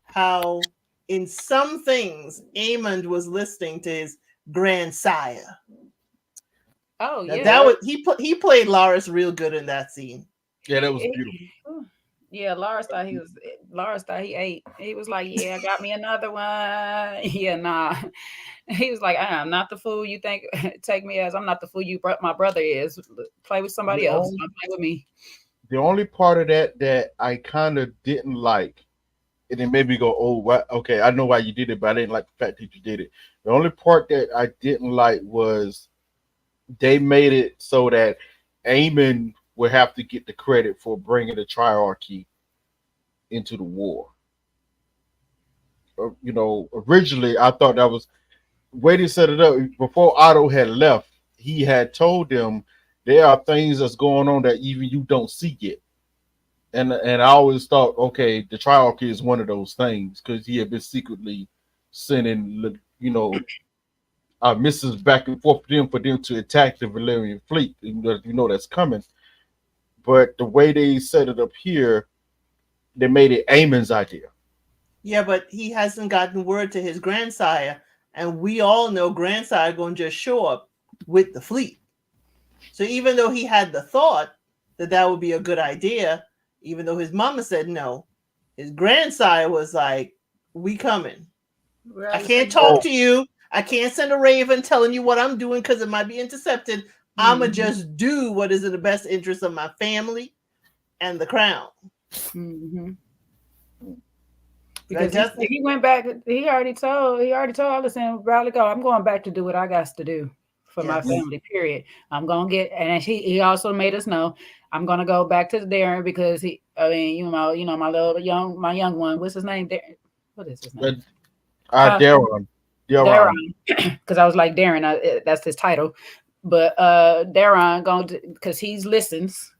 how in some things Aemond was listening to his grandsire. Oh, yeah. That was he played Larys real good in that scene. Yeah, that was beautiful. Yeah, Larys thought he ate. He was like, yeah, got me another one. Yeah, nah. He was like, I'm not the fool you think take me as. I'm not the fool my brother is. Play with somebody else. Don't play with me. The only part of that I kind of didn't like, and it made me go, oh, okay, I know why you did it, but I didn't like the fact that you did it. The only part that I didn't like was they made it so that Aemon would have to get the credit for bringing the triarchy into the war. Originally I thought that was way they set it up. Before Otto had left, he had told them there are things that's going on that even you don't see yet. And I always thought, okay, the triarchy is one of those things because he had been secretly sending, missiles back and forth for them to attack the Valyrian fleet. That's coming. But the way they set it up here, they made it Aemon's idea. Yeah, but he hasn't gotten word to his grandsire, and we all know grandsire going to just show up with the fleet. So even though he had the thought that would be a good idea, even though his mama said no, his grandsire was like, "We coming. I can't talk to you. I can't send a raven telling you what I'm doing because it might be intercepted. I'ma just do what is in the best interest of my family and the crown." Because he went back. He already told Alicent, "Bradley, go. I'm going back to do what I got to do for my family. Period. I'm gonna get." And he also made us know, "I'm gonna go back to Darren because my young one. What's his name? What is his name? Darren. Because I was like Darren. That's his title. But Darren going to, because he listens,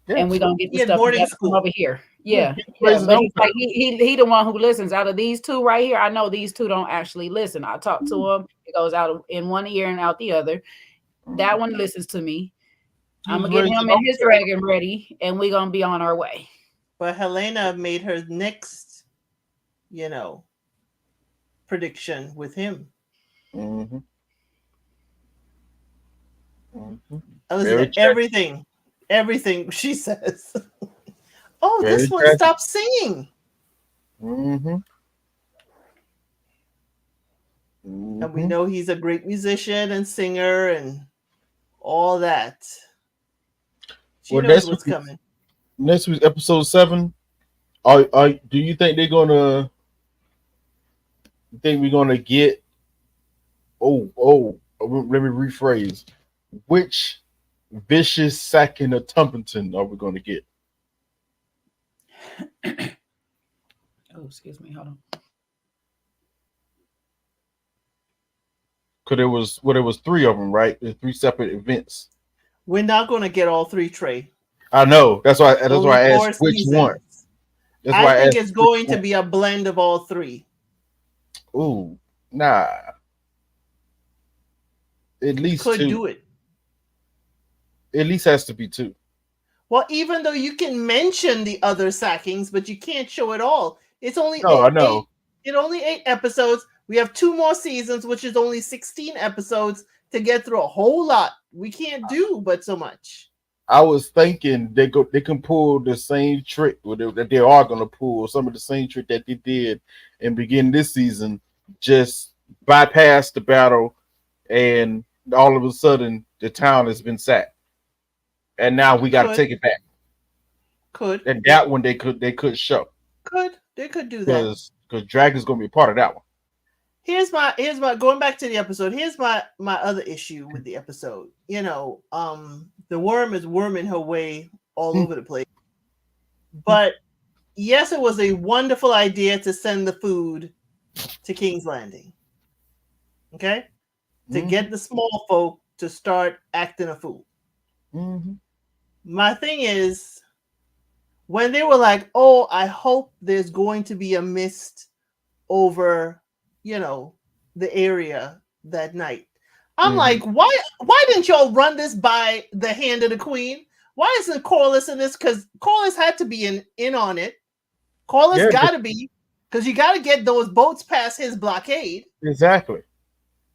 and we're gonna get the stuff from over here. Yeah. But he's like, he the one who listens. Out of these two right here, I know these two don't actually listen. I talk to him. It goes out in one ear and out the other. That one listens to me. I'm gonna get him and his dragon ready, and we're gonna be on our way. But Helena made her next, prediction with him. Everything she says. Oh, this one stopped singing. And we know he's a great musician and singer and all that. She knows what's coming. Next week, episode 7. Do you think they're gonna? Think we're gonna get? Let me rephrase. Which vicious sacking of Tumpleton are we gonna get? Oh, excuse me. Hold on. Because it was 3 of them, right? There's 3 separate events. We're not going to get all 3, Trey. I know. That's why I asked which one. I think it's going to be a blend of all 3. Ooh, nah. At least could 2. Do it. At least has to be 2. Well, even though you can mention the other sackings, but you can't show it all. It's only I know. It's only 8 episodes. We have 2 more seasons, which is only 16 episodes to get through a whole lot. We can't do but so much. I was thinking they can pull the same trick that they are going to pull some of the same trick that they did and begin this season. Just bypass the battle, and all of a sudden the town has been sacked. And now we got to take it back. And that one they could show. They could do that because Dragon's gonna be a part of that one. Here's my going back to the episode. Here's my other issue with the episode. The worm is worming her way all over the place. But yes, it was a wonderful idea to send the food to King's Landing. Okay, to get the small folk to start acting a fool. My thing is, when they were like, "Oh, I hope there's going to be a mist over, the area that night." I'm like, why didn't y'all run this by the hand of the queen? Why isn't Corlys in this? Because Corlys had to be in on it. Corlys got to be, because you got to get those boats past his blockade. Exactly.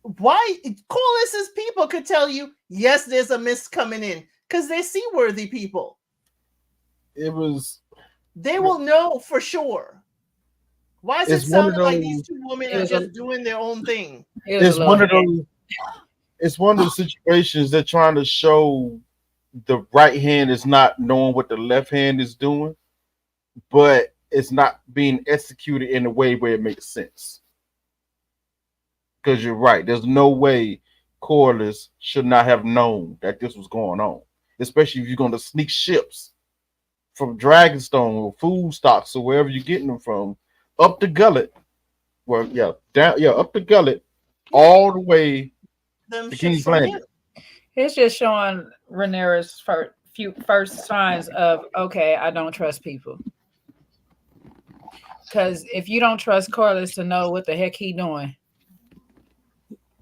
Why Corlys's people could tell you, yes, there's a mist coming in, because they're seaworthy people. They will know for sure. Why is it sounding like these 2 women are just doing their own thing? It's one of those situations they're trying to show the right hand is not knowing what the left hand is doing, but it's not being executed in a way where it makes sense. Because you're right. There's no way Corliss should not have known that this was going on, especially if you're going to sneak ships from Dragonstone or food stocks or wherever you're getting them from up the gullet. Well, yeah, down, yeah, up the gullet, all the way Them to ships King's from Landing. him. It's just showing Rhaenyra's first signs of, okay, I don't trust people. Because if you don't trust Corliss to know what the heck he doing,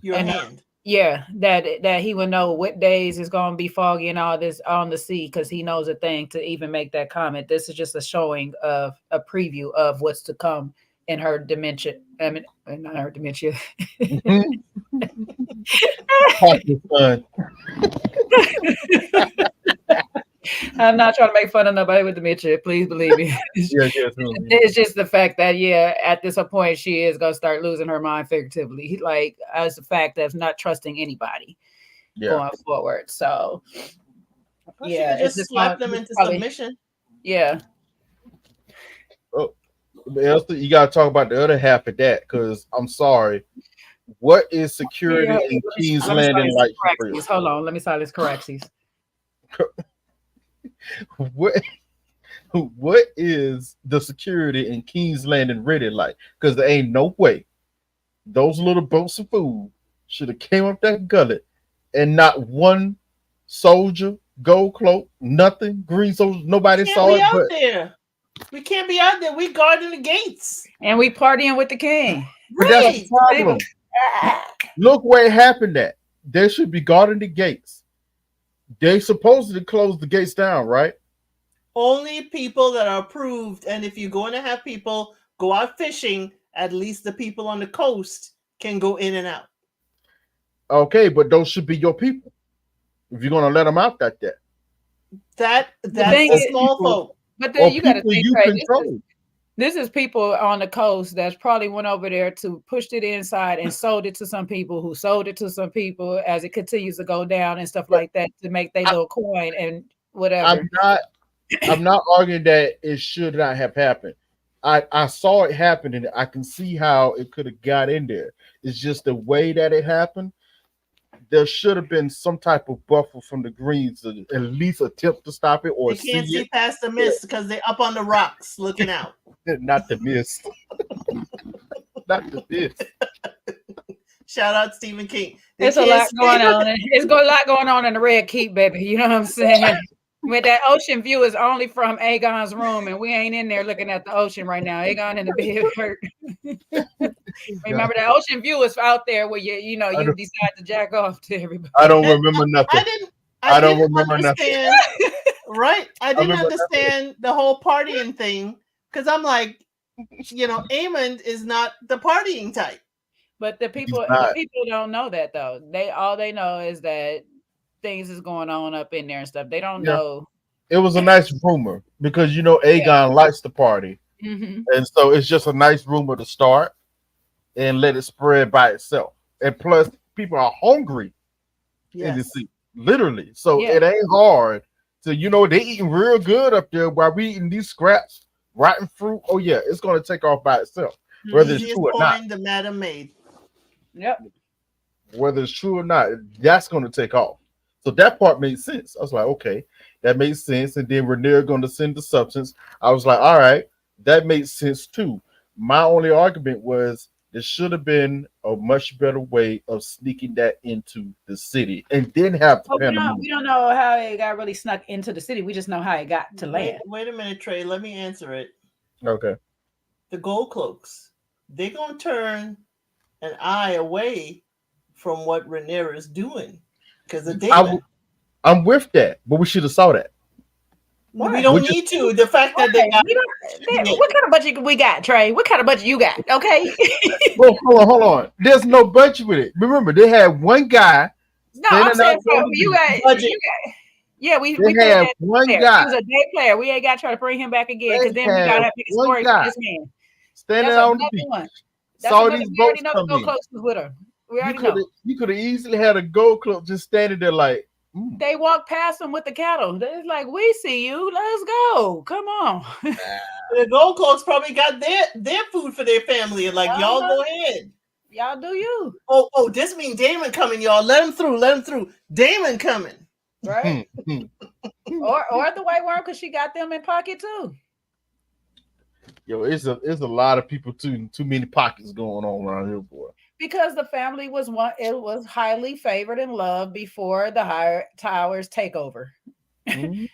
Your and hand. yeah, that he would know what days is going to be foggy and all this on the sea, because he knows a thing to even make that comment. This is just a showing of a preview of what's to come in her dementia. I mean, not her dementia. Son. I'm not trying to make fun of nobody with dementia. Please believe me. It's just the fact that, yeah, at this point, she is going to start losing her mind figuratively. Like, as the fact of not trusting anybody going forward. So, Well, yeah. she could just slap them into submission. Yeah. Oh, you got to talk about the other half of that, because I'm sorry. What is security in King's Landing like? Hold on. Let me silence Caraxes. What is the security in King's Landing really like? Because there ain't no way those little boats of food should have came up that gullet and not one soldier, gold cloak, nothing, green soldier, nobody saw it. Out there. We can't be out there. We guarding the gates. And we partying with the king. But that's the problem. Look where it happened at. They should be guarding the gates. They supposedly close the gates down, right? Only people that are approved. And if you're going to have people go out fishing, at least the people on the coast can go in and out. Okay, but those should be your people. If you're going to let them out that day. That's a small folk. But then you got to think, this is people on the coast that's probably went over there to push it inside and sold it to some people who sold it to some people as it continues to go down and stuff like that to make their little coin and whatever. I'm not arguing that it should not have happened. I saw it happen and I can see how it could have got in there. It's just the way that it happened. There should have been some type of buffer from the Greens to at least attempt to stop it, or they can't see past the mist because they're up on the rocks looking out. Not the mist. Not the mist. Shout out Stephen King. There's a lot going on. It's got a lot going on in the Red Keep, baby. You know what I'm saying? With that ocean view is only from Aegon's room, and we ain't in there looking at the ocean right now. Aegon in the bed hurt. Remember that ocean view is out there where you decide to jack off to everybody. I don't remember nothing. I don't remember nothing. Right? I didn't understand the whole partying thing because I'm like, Aemond is not the partying type. But the people don't know that though. All they know is that things is going on up in there and stuff. They don't know. It was a nice rumor because Aegon likes to party, and so it's just a nice rumor to start and let it spread by itself. And plus, people are hungry in the sea, literally. So it ain't hard to they eating real good up there while we eating these scraps, rotten fruit. Oh yeah, it's going to take off by itself, whether it's true or not. The Madam Maid. Yep. Whether it's true or not, that's going to take off. So that part made sense. I was like, okay, that makes sense. And then Rhaenyra going to send the substance. I was like, all right, that makes sense too. My only argument was there should have been a much better way of sneaking that into the city and then have the pandemonium. We don't know how it got really snuck into the city. We just know how it got to land. Wait a minute, Trey. Let me answer it. Okay. The gold cloaks, they're going to turn an eye away from what Rhaenyra is doing. Because I'm with that, but we should have saw that. We don't need to. The fact that they got what kind of budget we got, Trey? What kind of budget you got? Okay. Well, hold on. There's no budget with it. Remember, they had one guy. No, I'm saying you got budget. Yeah, we had one guy. He was a day player. We ain't got to try to bring him back again because then we got to pick a story for this man. Standing on the beach. Saw these boats come in. Close with her. We already know. You could have easily had a gold cloak just standing there like. They walked past them with the cattle. They're like, we see you. Let's go. Come on. The gold cloaks probably got their food for their family and y'all go ahead. Y'all do you. Oh, this mean Damon coming, y'all. Let him through. Let him through. Damon coming. Right? or the white worm, because she got them in pocket too. Yo, it's a lot of people too many pockets going on around here, boy. Because the family was it was highly favored and loved before the higher towers takeover. Mhm.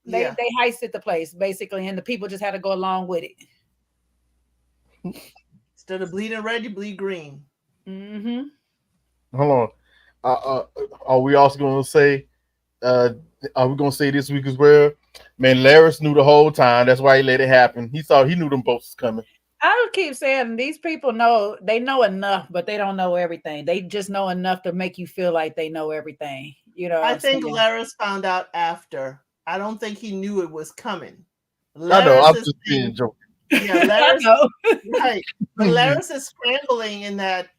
They heisted the place basically, and the people just had to go along with it. Instead of bleeding red, you bleed green. Mm-hmm. Hold on. Are we also going to say? Are we going to say this week as well? Man, Laris knew the whole time. That's why he let it happen. He knew them boats was coming. I would keep saying these people know enough, but they don't know everything. They just know enough to make you feel like they know everything. You know, I think Laris found out after. I don't think he knew it was coming. I know. I'm just being joking. Yeah, Laris. Right, but Laris is scrambling in that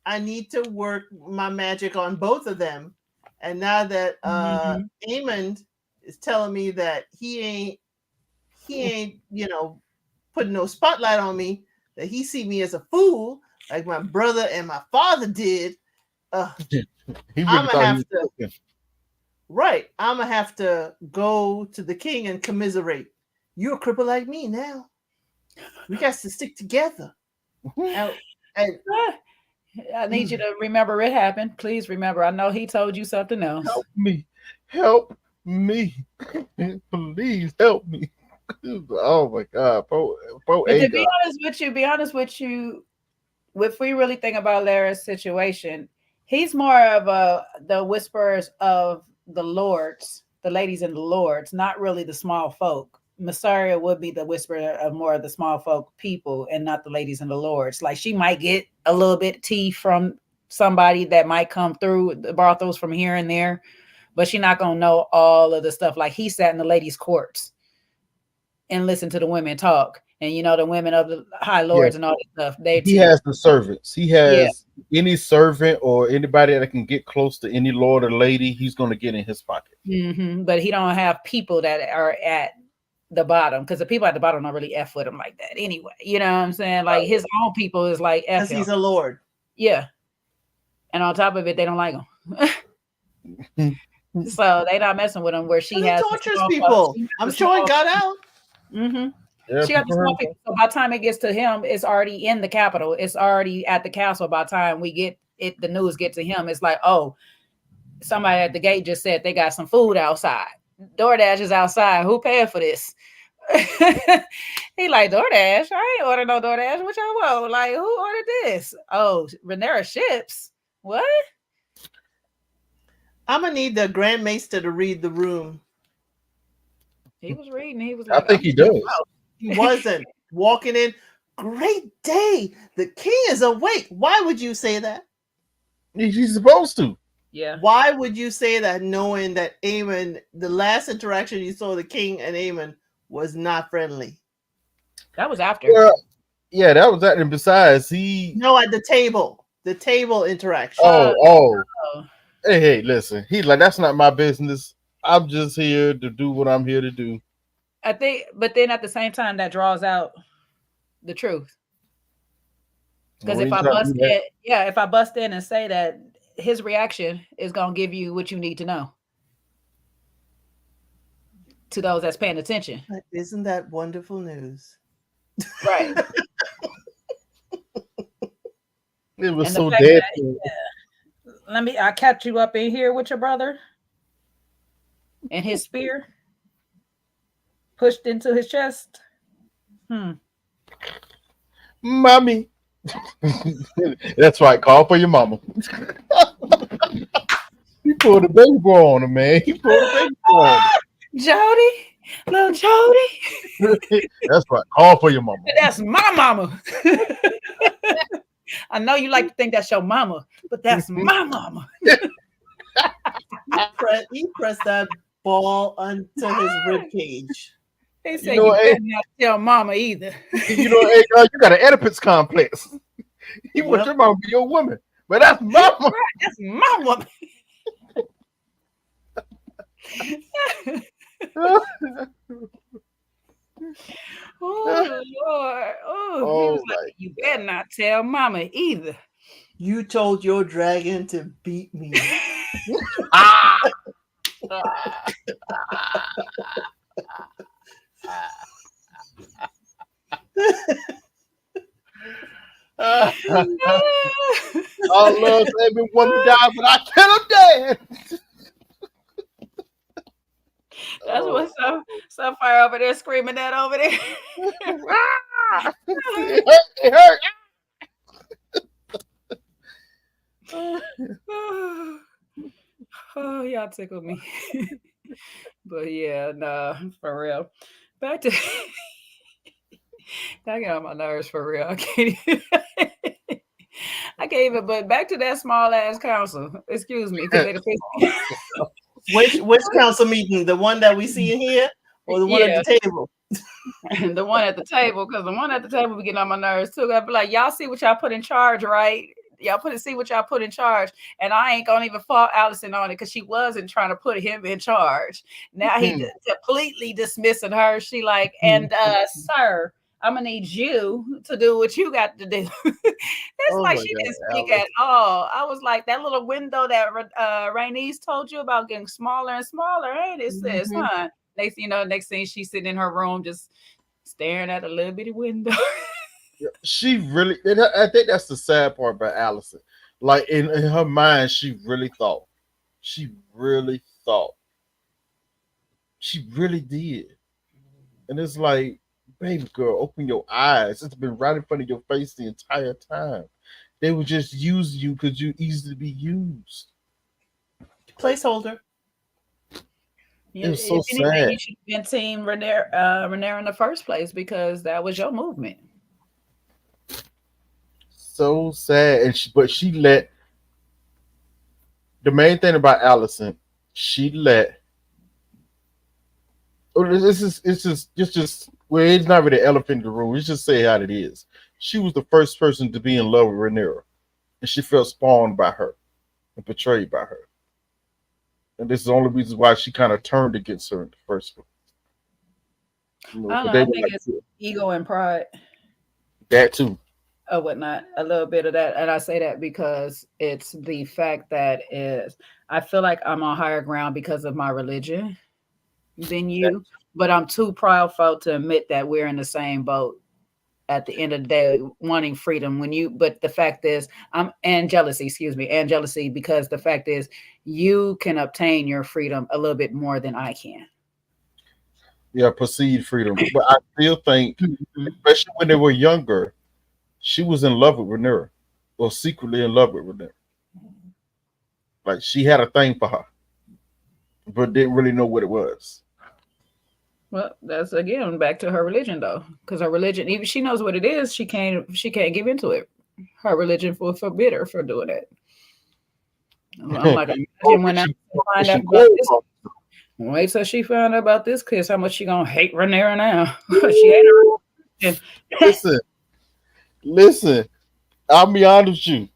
I need to work my magic on both of them, and now that Aemond is telling me that he ain't putting no spotlight on me, that he see me as a fool like my brother and my father did. He really I'm gonna thought I'm gonna have to go to the king and commiserate. You're a cripple like me now. We got to stick together. And I need you to remember it happened. Please remember. I know he told you something else. Help me. Please help me. Oh my God. But to be honest with you, if we really think about Lara's situation, he's more of the whisperers of the lords, the ladies and the lords, not really the small folk. Massaria would be the whisperer of more of the small folk people and not the ladies and the lords. Like she might get a little bit of tea from somebody that might come through the brothels from here and there, but she's not gonna know all of the stuff. Like he sat in the ladies' courts and listened to the women talk. And the women of the high lords and all that stuff. He has the servants. He has any servant or anybody that can get close to any lord or lady, he's gonna get in his pocket. Mm-hmm. But he don't have people that are at the bottom, because the people at the bottom don't really F with him like that anyway. You know what I'm saying? Like his own people is like F because he's a lord. Yeah. And on top of it, they don't like him. So they not messing with him where she has tortures people. I'm sure it got out. Mm-hmm. Yeah, she got the small people. So by the time it gets to him, it's already in the capital. It's already at the castle. By the time we get it, the news get to him. It's like, oh, somebody at the gate just said they got some food outside. DoorDash is outside. Who paying for this? He like, DoorDash? I ain't ordered no DoorDash. What y'all want? Like, who ordered this? Oh, Renera ships. What? I'm gonna need the Grand Maester to read the room. He was reading. He was like, I think he does. He wasn't walking in. Great day. The king is awake. Why would you say that? He's supposed to. Yeah. Why would you say that, knowing that Aemon, the last interaction you saw the king and Aemon was not friendly? That was after. Yeah, that was that. And besides, at the table interaction. Oh. Hey, listen. He's like, that's not my business. I'm just here to do what I'm here to do. I think, but then at the same time, that draws out the truth. Because if I bust in and say that, his reaction is going to give you what you need to know to those that's paying attention. Isn't that wonderful news? Right. It was so dead. I'll catch you up in here with your brother and his spear pushed into his chest. Mommy. That's right. Call for your mama. He pulled a baby boy on him, man. Jody, little Jody. That's right. Call for your mama. That's my mama. I know you like to think that's your mama, but that's my mama. He pressed that ball onto his ribcage. They say you better not tell mama either. You got an Oedipus complex. You want your mama to be your woman, but that's my mama. That's my woman. Oh Lord! Oh, he was like, you better not tell mama either. You told your dragon to beat me. Ah! I love every woman die, but I kill them dead. That's what Sapphire over there screaming that over there. Ah! It hurt. It hurt. Oh, y'all tickle me. But yeah, nah, for real. Back to I get on my nerves for real. I can't even, I can't even, but back to that small ass council. Excuse me, because they the Which council meeting? The one that we see in here, or the one at the table? the one at the table, because the one at the table be getting on my nerves too. I'd be like, y'all see what y'all put in charge, right? See what y'all put in charge, and I ain't gonna even fault Allison on it because she wasn't trying to put him in charge. Now he completely dismissing her. She like, and sir, I'm gonna need you to do what you got to do. It's like she didn't speak at all. I was like, that little window that Rainey's told you about getting smaller and smaller, ain't it, sis? Huh? Next thing she's sitting in her room just staring at a little bitty window. She really, and I think that's the sad part about Allison. Like in her mind, she really thought. She really did. And it's like, baby girl, open your eyes. It's been right in front of your face the entire time. They would just use you because you easily be used. Placeholder. It was so sad. You should have been Team Rhaenyra in the first place because that was your movement. So sad, but she let the main thing about Allison. She let. It's just well, it's not really an elephant in the room. Let's just say how it is. She was the first person to be in love with Rhaenyra, and she felt spawned by her and betrayed by her. And this is the only reason why she kind of turned against her in the first place. I think it's ego and pride. That too. Or whatnot, a little bit of that. And I say that because it's the fact that I feel like I'm on higher ground because of my religion than you, but I'm too proudful to admit that we're in the same boat at the end of the day, wanting freedom but the fact is and jealousy, because the fact is you can obtain your freedom a little bit more than I can. Yeah, perceived freedom. But I still think, especially when they were younger, she was in love with Rhaenyra, or secretly in love with Rhaenyra. Like she had a thing for her, but didn't really know what it was. Well, that's again back to her religion, though, because her religion, even she knows what it is, she can't give into it. Her religion will forbid her from doing it. I'm like, imagine when I find out about this. Wait till she found out about this kiss. How much she gonna hate Rhaenyra now? She hated her. Listen. I'll be honest with you.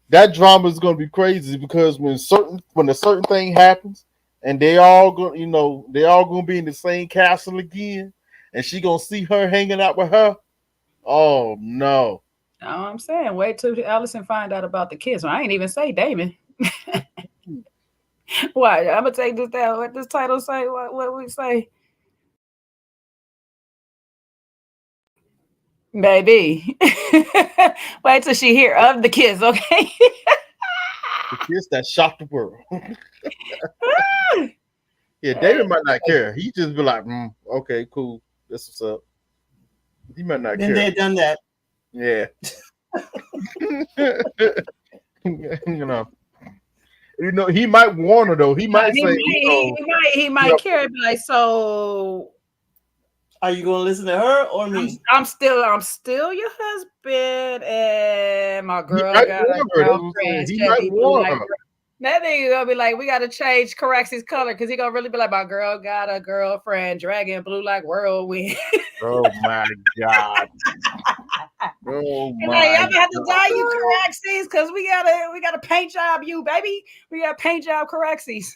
That drama is gonna be crazy because when a certain thing happens, and they all gonna be in the same castle again, and she gonna see her hanging out with her. Oh no! No, I'm saying wait till Allison find out about the kiss. I ain't even say Damon. Why? I'm gonna take this down. What this title say? What we say? Baby. Wait till she hear of the kiss, okay? The kiss that shocked the world. Yeah, David might not care. He just be like, okay, cool. That's what's up. He might not care. Then they've done that. Yeah. He might warn her though. He might say, he might care. Be like, so are you gonna listen to her or me? I'm still your husband, and my girl got a girlfriend. He might warn her. That nigga gonna be like, we gotta change Carax's color because he gonna really be like, my girl got a girlfriend, dragon blue like whirlwind. Oh my god. Oh my like, y'all have to dye you Caraxes because we gotta paint job you, baby. We gotta paint job Caraxes.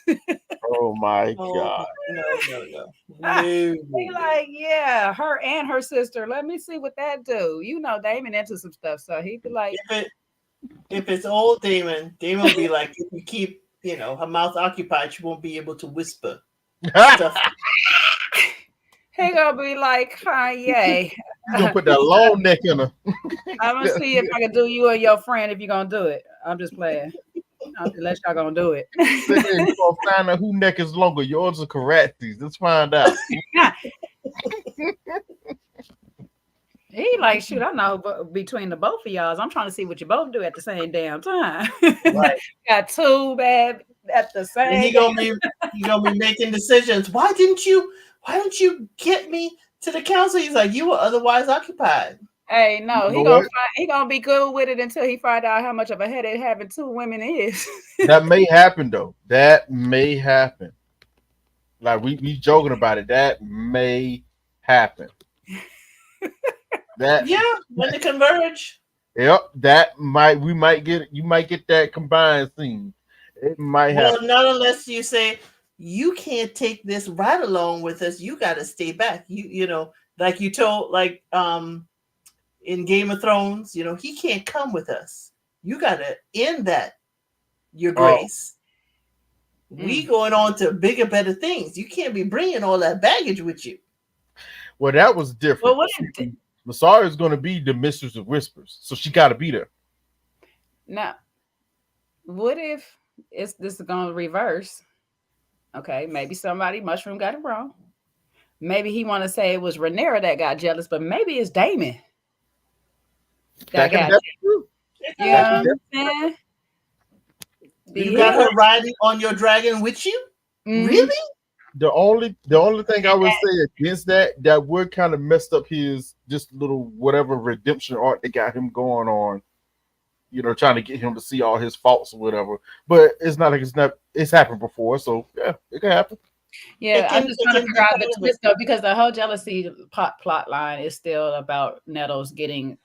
Oh my god. No. Like, yeah, her and her sister. Let me see what that do. Damon into some stuff, so he'd be like, If it's old Damon, Damon will be like, if you keep, her mouth occupied, she won't be able to whisper stuff. He gonna be like Kanye. You gonna put that long neck in her. I'm gonna see if I can do you and your friend if you're gonna do it. I'm just playing. Unless y'all gonna do it. Sit there, you gonna find out who neck is longer, yours or Karate's. Let's find out. He like, shoot, I know between the both of y'all, I'm trying to see what you both do at the same damn time. Right. Got two bad at the same. And he gonna be making decisions. Why don't you get me to the council? He's like, you were otherwise occupied. Hey, no, You know he gonna be good with it until he find out how much of a headache having two women is. That may happen though. That may happen. Like we joking about it. That may happen. That when they converge. Yep, you might get that combined scene. It might happen. Well, not unless you say you can't take this right along with us. You got to stay back. Like you told, in Game of Thrones, he can't come with us. You got to end that, Your Grace. We going on to bigger, better things. You can't be bringing all that baggage with you. Well, that was different. Well, what if Masara is going to be the Mistress of Whispers, so she got to be there. now? What if this is going to reverse? Okay, maybe somebody Mushroom got it wrong. Maybe he want to say it was Rhaenyra that got jealous, but maybe it's Damon that got jealous. You know what I'm saying? You got her riding on your dragon with you? Mm-hmm. Really? The only thing I would say against that would kind of messed up his just little whatever redemption arc that got him going on, trying to get him to see all his faults or whatever. But it's not like it's happened before, so yeah, it can happen. Yeah, I'm just trying to figure out the twist though, because the whole jealousy plot line is still about Nettles getting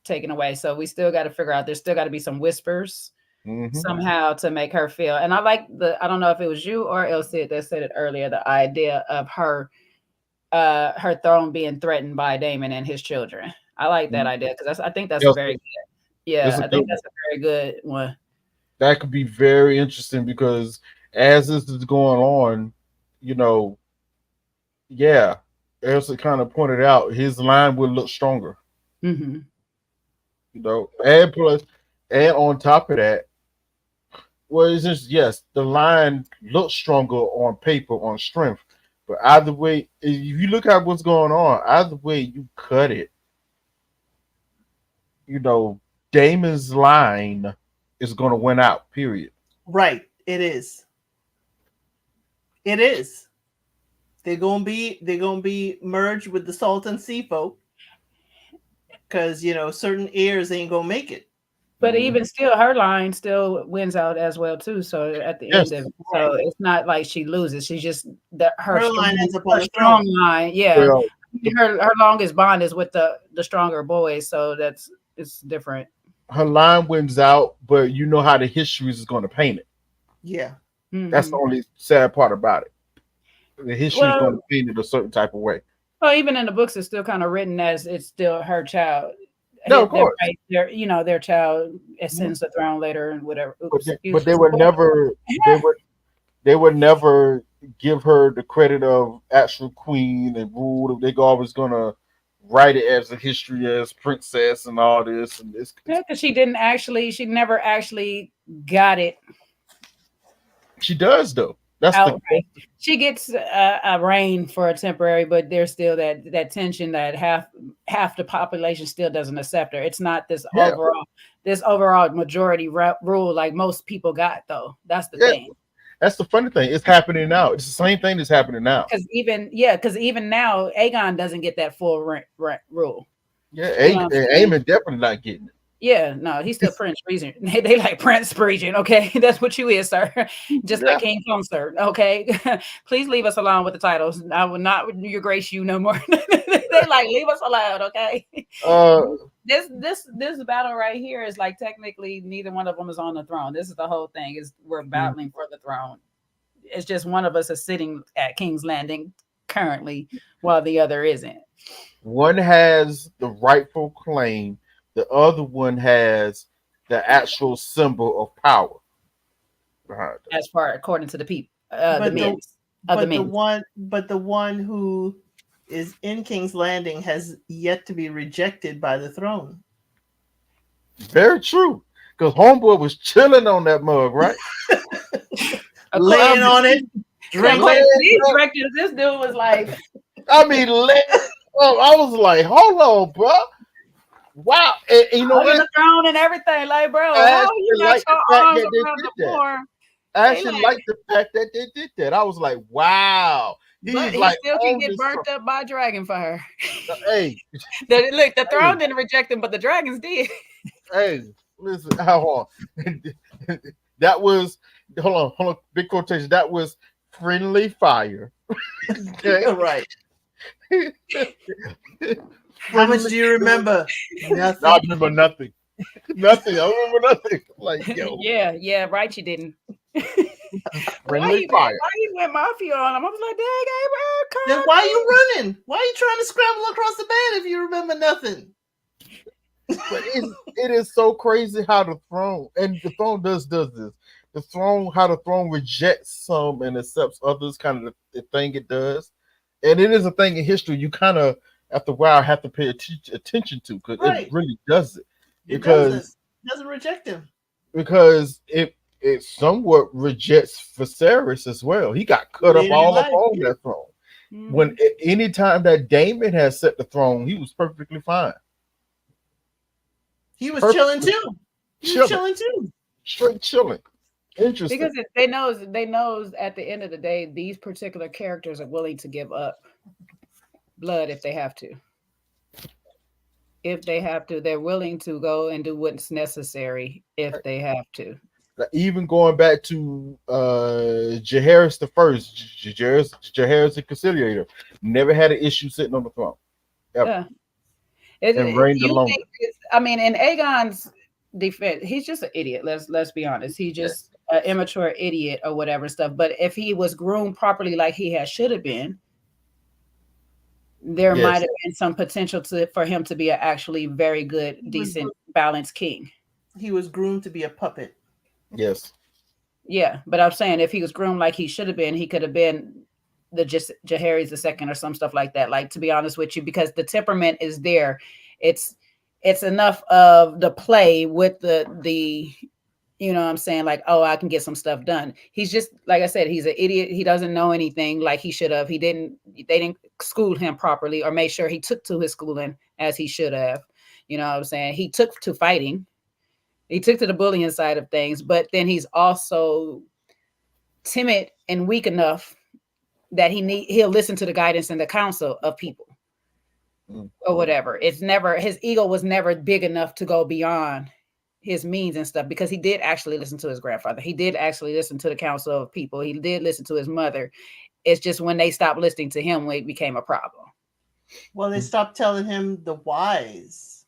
taken away. So we still got to figure out there's still got to be some whispers. Mm-hmm. Somehow to make her feel, and I like I don't know if it was you or Elsie that said it earlier, the idea of her throne being threatened by Damon and his children. I like that idea because I think that's very good. Yeah, I think that's a very good one. That could be very interesting because as this is going on, Elsie kind of pointed out his line will look stronger. Mm-hmm. And on top of that. Well, it's just, yes, the line looks stronger on paper, on strength. But either way, if you look at what's going on, either way you cut it, Damon's line is going to win out, period. Right. It is. It is. They're gonna be merged with the Salton Sea folk. Because, certain heirs ain't going to make it. But even still, her line still wins out as well too. So at the end of it, so it's not like she loses. She just her line ends up on the strong line. Yeah, well, her longest bond is with the stronger boys. So it's different. Her line wins out, but you know how the history is going to paint it. Yeah, that's the only sad part about it. The history is going to paint it a certain type of way. Well, even in the books, it's still kind of written as it's still her child. No, of course. Their child ascends the throne later and whatever. But they would never, they would never give her the credit of actual queen and rule. They're always gonna write it as a history as princess and all this and this. Yeah, because she never actually got it. She does though. That's she gets a reign for a temporary, but there's still that tension that half the population still doesn't accept her. It's not this overall majority rule like most people got though. That's the thing. That's the funny thing. It's happening now. It's the same thing that's happening now. Because even now, Aegon doesn't get that full rule. Yeah, Aemon definitely not getting it. Yeah, no, he's still Prince Regent. They like Prince Regent, okay? That's what you is, sir. Just like King Consort, okay? Please leave us alone with the titles. I will not your grace you no more. They like leave us alone, okay? This battle right here is like technically neither one of them is on the throne. This is the whole thing. Is we're battling for the throne. It's just one of us is sitting at King's Landing currently, while the other isn't. One has the rightful claim. The other one has the actual symbol of power behind it. As far according to the people, But the the men of the but the men. one who is in King's Landing has yet to be rejected by the throne. Very true. Because Homeboy was chilling on that mug, right? Laying on it, According drinking. to these directors, this dude was like, I mean, I was like, hold on, bro. Wow. And you know hugging what? the throne and everything. Like, bro, I how actually you got like the your fact arms that they around did the that. floor? I They actually like, like the fact that they did that. I was like, wow. but He's he like, still can on get this burnt up by a dragon for her. Hey, Look, the hey, throne didn't reject him, but the dragons did. hey, listen, hold on. That was, hold on, big quotation. That was friendly fire. Okay. Right. How much do you remember? Nothing. No, I remember nothing. Nothing. I remember nothing. Like, yo, yeah, right. You didn't. friendly fire. Why he went mafia on him? I was like, dang, Then Gabriel, why are you running? Why are you trying to scramble across the bed if you remember nothing? But it is so crazy how the throne, and the throne does this. The throne, how the throne rejects some and accepts others, kind of the thing it does. And it is a thing in history you kind of, after a while, have to pay attention to, because Right. it really does it. It doesn't reject him. Because it somewhat rejects Viserys as well. He got cut up Later in all up life, on yeah. that throne. When any time that Damon has set the throne, he was perfectly fine. He was Perfect. chilling too. He Chilling. was chilling too. Straight chilling. Interesting. because they knows at the end of the day, these particular characters are willing to give up blood if they have to. If they have to, they're willing to go and do what's necessary if they have to. Even going back to Jaehaerys the First, Jaehaerys the Conciliator, never had an issue sitting on the throne. Ever. Yeah. And reigned You alone. think I mean, in Aegon's defense, he's just an idiot. Let's be honest. He's just an immature idiot or whatever stuff. But if he was groomed properly, like he should have been, there might have been some potential for him to be an actually very good, decent, balanced king. He was groomed to be a puppet. Yes. Yeah, but I'm saying if he was groomed like he should have been, he could have been the Jaehaerys II or some stuff like that. Like, to be honest with you, because the temperament is there. It's enough of the play with the you know what I'm saying, like, oh, I can get some stuff done. He's just, like I said, he's an idiot. He doesn't know anything like he should have. They didn't school him properly or make sure he took to his schooling as he should have. You know what I'm saying? He took to fighting. He took to the bullying side of things, but then he's also timid and weak enough that he'll listen to the guidance and the counsel of people or whatever. It's never, his ego was never big enough to go beyond his means and stuff, because he did actually listen to his grandfather. He did actually listen to the counsel of people. He did listen to his mother. It's just when they stopped listening to him, when it became a problem. Well, they stopped telling him the whys.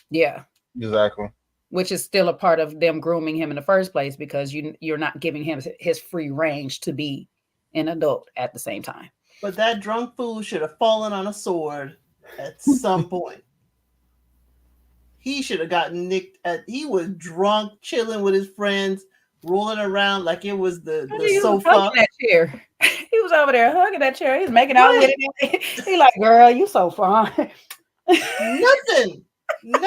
Yeah. Exactly. Which is still a part of them grooming him in the first place, because you're not giving him his free range to be an adult at the same time. But that drunk fool should have fallen on a sword at some point. He should have gotten nicked. He was drunk, chilling with his friends, rolling around like it was the sofa. Hugging that chair. He was over there hugging that chair. He's making out with it. He like, girl, you so fun. Nothing. My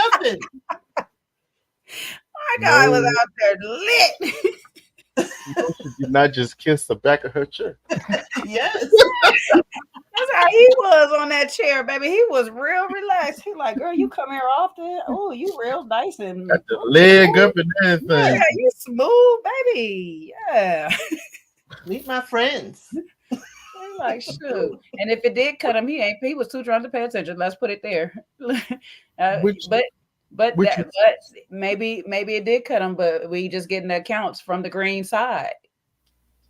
guy was out there lit. She did not just kiss the back of her chair. Yes. That's how he was on that chair, baby. He was real relaxed. He like, girl, you come here often. Oh, you real nice and Got the leg up and everything. yeah, you smooth, baby. Yeah. Meet my friends. He's like, shoot. And if it did cut him, he was too drunk to pay attention. Let's put it there. But maybe it did cut him, but we just getting the accounts from the green side.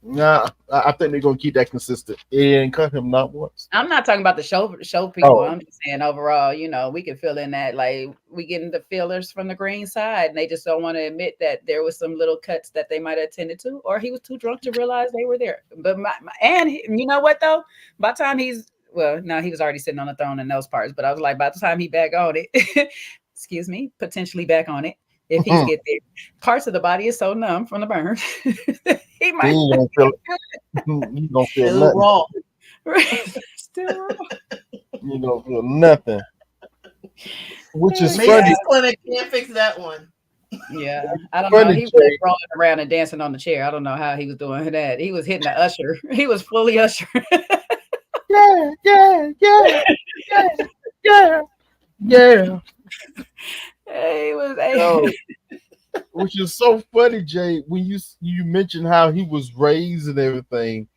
Nah, I think they're gonna keep that consistent. It ain't cut him not once. I'm not talking about the show people. I'm just saying overall, we can fill in that, like, we getting the feelers from the green side, and they just don't want to admit that there was some little cuts that they might have attended to, or he was too drunk to realize they were there. But you know what though? By the time he was already sitting on the throne in those parts. But I was like, by the time he back on it, excuse me, potentially back on it, if he's get there. Parts of the body is so numb from the burn. He He might ain't gonna feel you gonna feel Still nothing. raw. still raw. You gonna feel nothing. Which is Yeah. funny. Macy's Clinic can't fix that one. Yeah, I don't know. Funny, He was Jay. rolling around and dancing on the chair. I don't know how he was doing that. He was hitting the usher. He was fully usher. Yeah, yeah, yeah, yeah, yeah, yeah. He was. Yo, which is so funny, Jay, when you mentioned how he was raised and everything.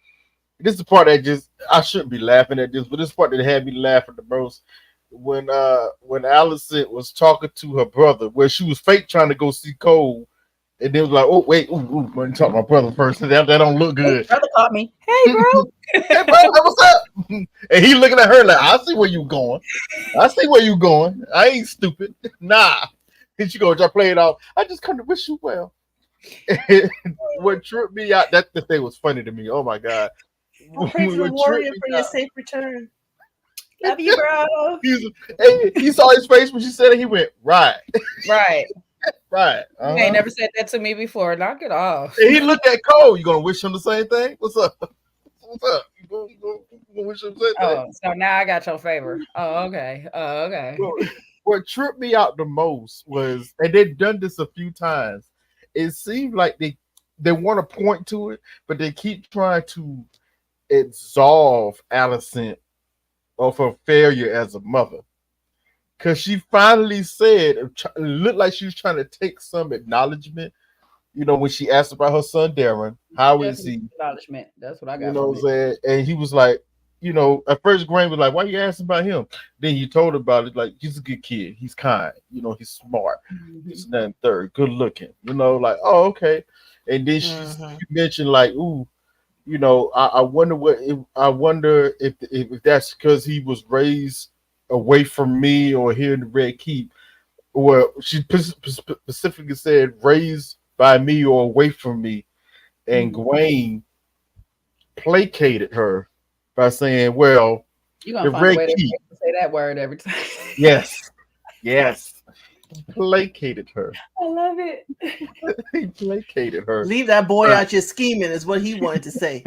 This is the part that just I shouldn't be laughing at this, but this part that had me laughing the most when Allison was talking to her brother, where she was fake trying to go see Cole, and then was like, "Oh wait, let me talk to my brother first. That don't look Hey, good." brother caught me. Hey, bro. Hey, bro, what's up? And he looking at her like, "I see where you going. I see where you going. I ain't stupid. Nah." And she goes, "I play it off. I just come to wish you well." What tripped me out, that the thing was funny to me. Oh my god. I pray to the What warrior tripped me for your out, safe return. Love you, bro. he saw his face when she said it. He went, right, Right. right. You ain't never said that to me before. Knock it off. And he looked at Cole. You gonna wish him the same thing? What's up? What's up? You gonna wish him the same thing? Oh, so now I got your favor. Oh, okay. Oh, okay. Well, what tripped me out the most was, and they've done this a few times. It seems like they want to point to it, but they keep trying to absolve Allison of her failure as a mother. Because she finally said, it looked like she was trying to take some acknowledgement. You know, when she asked about her son Darren, how is he? Acknowledgement. That's what I You got know from what I'm saying? And he was like, you know, at first Graham was like, why you asking about him? Then you told her about it, like, he's a good kid, he's kind, you know, he's smart, he's that and third, good looking, you know, like, oh, okay. And then she mentioned, like, ooh, you know, I wonder if that's because he was raised away from me or here in the Red Keep. Or she specifically said raised by me or away from me. And Gawain placated her by saying, well, you're gonna the find a Red way to Keep. say that word every time. Yes. Yes. Placated her. I love it. He placated her. Leave that boy out your scheming is what he wanted to say.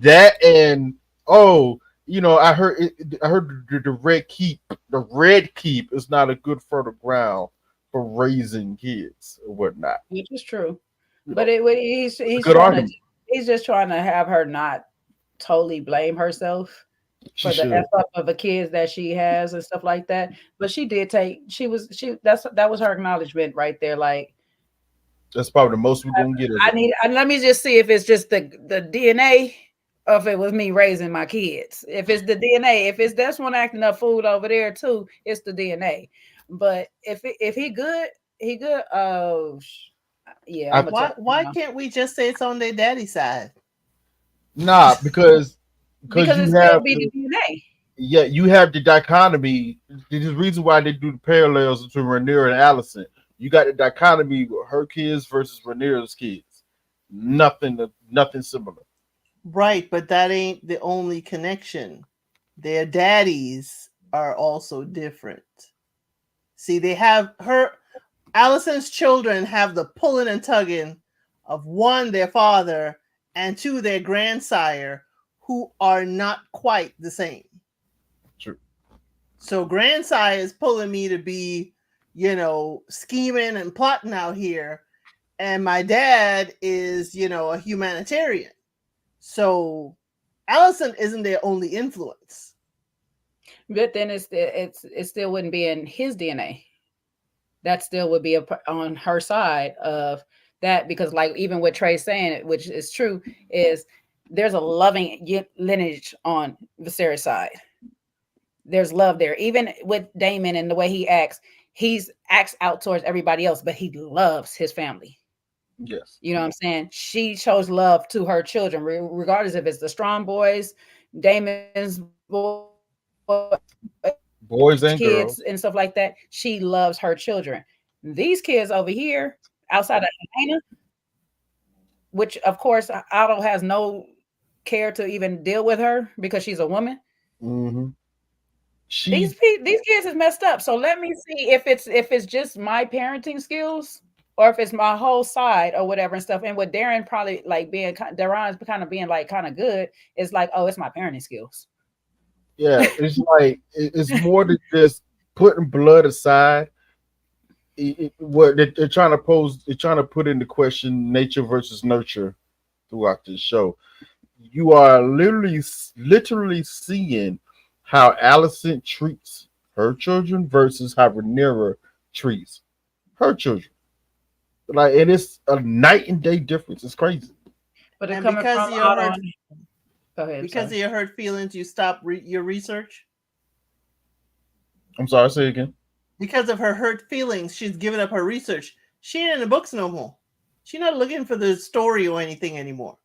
That and oh, you know, I heard the Red Keep. The Red Keep is not a good fertile ground for raising kids or whatnot. Which is true. You But know, he's good trying argument. to he's just trying to have her not totally blame herself She for the should. F up of the kids that she has and stuff like that. But she did that was her acknowledgement right there. Like, That's probably the most we're gonna get. let me just see if it's just the DNA or if it was me raising my kids. If it's the DNA, if it's this one acting up food over there too, it's the DNA. But if he good, he good. Oh, yeah. I'm gonna Why can't we just say it's on their daddy side? Nah, because because you it have still be the DNA. yeah, you have the dichotomy. There's a reason why they do the parallels between Rhaenyra and Allison. You got the dichotomy with her kids versus Rhaenyra's kids. Nothing similar. Right, but that ain't the only connection. Their daddies are also different. See, they have Allison's children have the pulling and tugging of one, their father, and two, their grandsire, who are not quite the same. True. So grandsire is pulling me to be, scheming and plotting out here. And my dad is, a humanitarian. So Allison isn't their only influence. But then it still wouldn't be in his DNA. That still would be on her side of that, because like even what Trey's saying, which is true, is there's a loving lineage on Viserys' side. There's love there. Even with Daemon and the way he acts out towards everybody else, but he loves his family. Yes. You know what I'm saying? She shows love to her children, regardless if it's the strong boys, Daemon's boys and kids girls and stuff like that. She loves her children. These kids over here, outside of Helena, which of course Otto has no care to even deal with her because she's a woman. Mm-hmm. She These kids is messed up. So let me see if it's just my parenting skills or if it's my whole side or whatever and stuff. And with Darren probably like being Darren's kind of being like kind of good, it's like, oh, it's my parenting skills. yeah, it's like it's more than just putting blood aside. What they're trying to pose, they're trying to put into question nature versus nurture throughout this show. You are literally seeing how Allison treats her children versus how Rhaenyra treats her children. Like, and it's a night and day difference. It's crazy. But it And coming because from of your hurt, go ahead. because of your hurt feelings, you stop your research. I'm sorry, say it again. Because of her hurt feelings, she's given up her research. She ain't in the books no more. She's not looking for the story or anything anymore.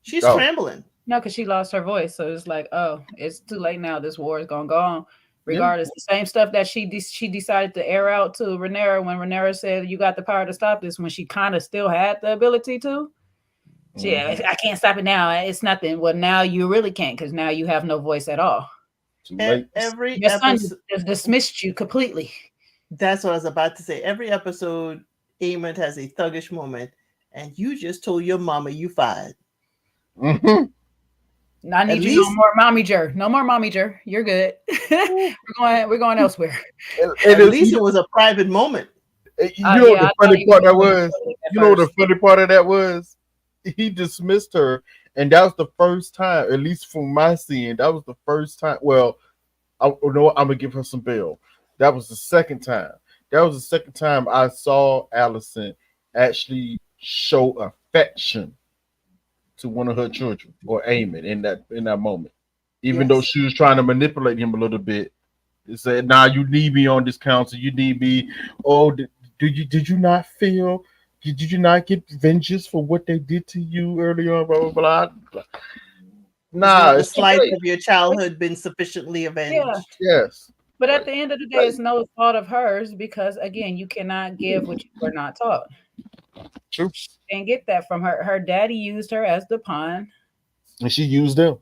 She's scrambling. No, because she lost her voice. So it's like, oh, it's too late now. This war is gonna go on. Regardless, the same stuff that she decided to air out to Rhaenyra when Rhaenyra said, "You got the power to stop this," when she kind of still had the ability to. I can't stop it now. It's nothing. Well, now you really can't because now you have no voice at all. Every Your son episode just dismissed you completely. That's what I was about to say. Every episode, Aemond has a thuggish moment, and you just told your mama you fired. Mm-hmm. I need you no more mommy jer. No more mommy jer. You're good. we're going elsewhere. At least it was a private moment. You know what the funny part that was? You know what the funny part of that was? He dismissed her, and that was the first time, at least from my seeing, that was the first time. Well, I'm gonna give her some bail. That was the second time. That was the second time I saw Allison actually show affection to one of her children or Aemond in that moment. Even though she was trying to manipulate him a little bit. It said, "Nah, you need me on this council. You need me. Oh, did you not feel? Did you not get vengeance for what they did to you earlier on? Blah blah blah." Nah, the slight of your childhood been sufficiently avenged. Yeah. Yes. But at the end of the day, it's no fault of hers because again, you cannot give what you were not taught. True. And get that from her. Her daddy used her as the pawn. And she used them.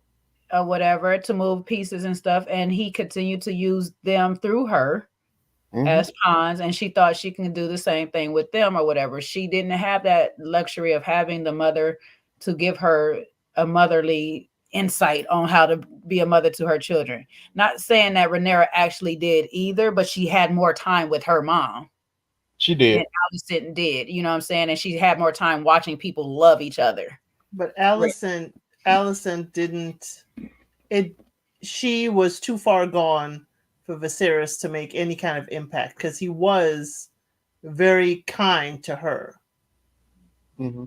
Or whatever to move pieces and stuff. And he continued to use them through her as pawns. And she thought she can do the same thing with them or whatever. She didn't have that luxury of having the mother to give her a motherly insight on how to be a mother to her children. Not saying that Rhaenyra actually did either, but she had more time with her mom. She did. And Allison did, you know what I'm saying? And she had more time watching people love each other. But Allison didn't. She was too far gone for Viserys to make any kind of impact because he was very kind to her. Mm-hmm.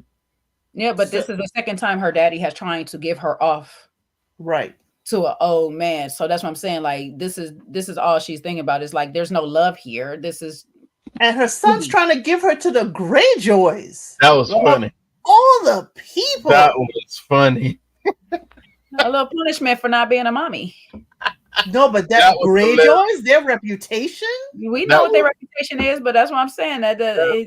Yeah, but this is the second time her daddy has trying to give her off. Right. To an old man. So that's what I'm saying. Like, this is all she's thinking about. It's like, there's no love here. This is. And her son's trying to give her to the Greyjoys. That was funny. All the people. That was funny. A little punishment for not being a mommy. No, but that Greyjoys, their reputation. We know what their reputation is, but that's what I'm saying. That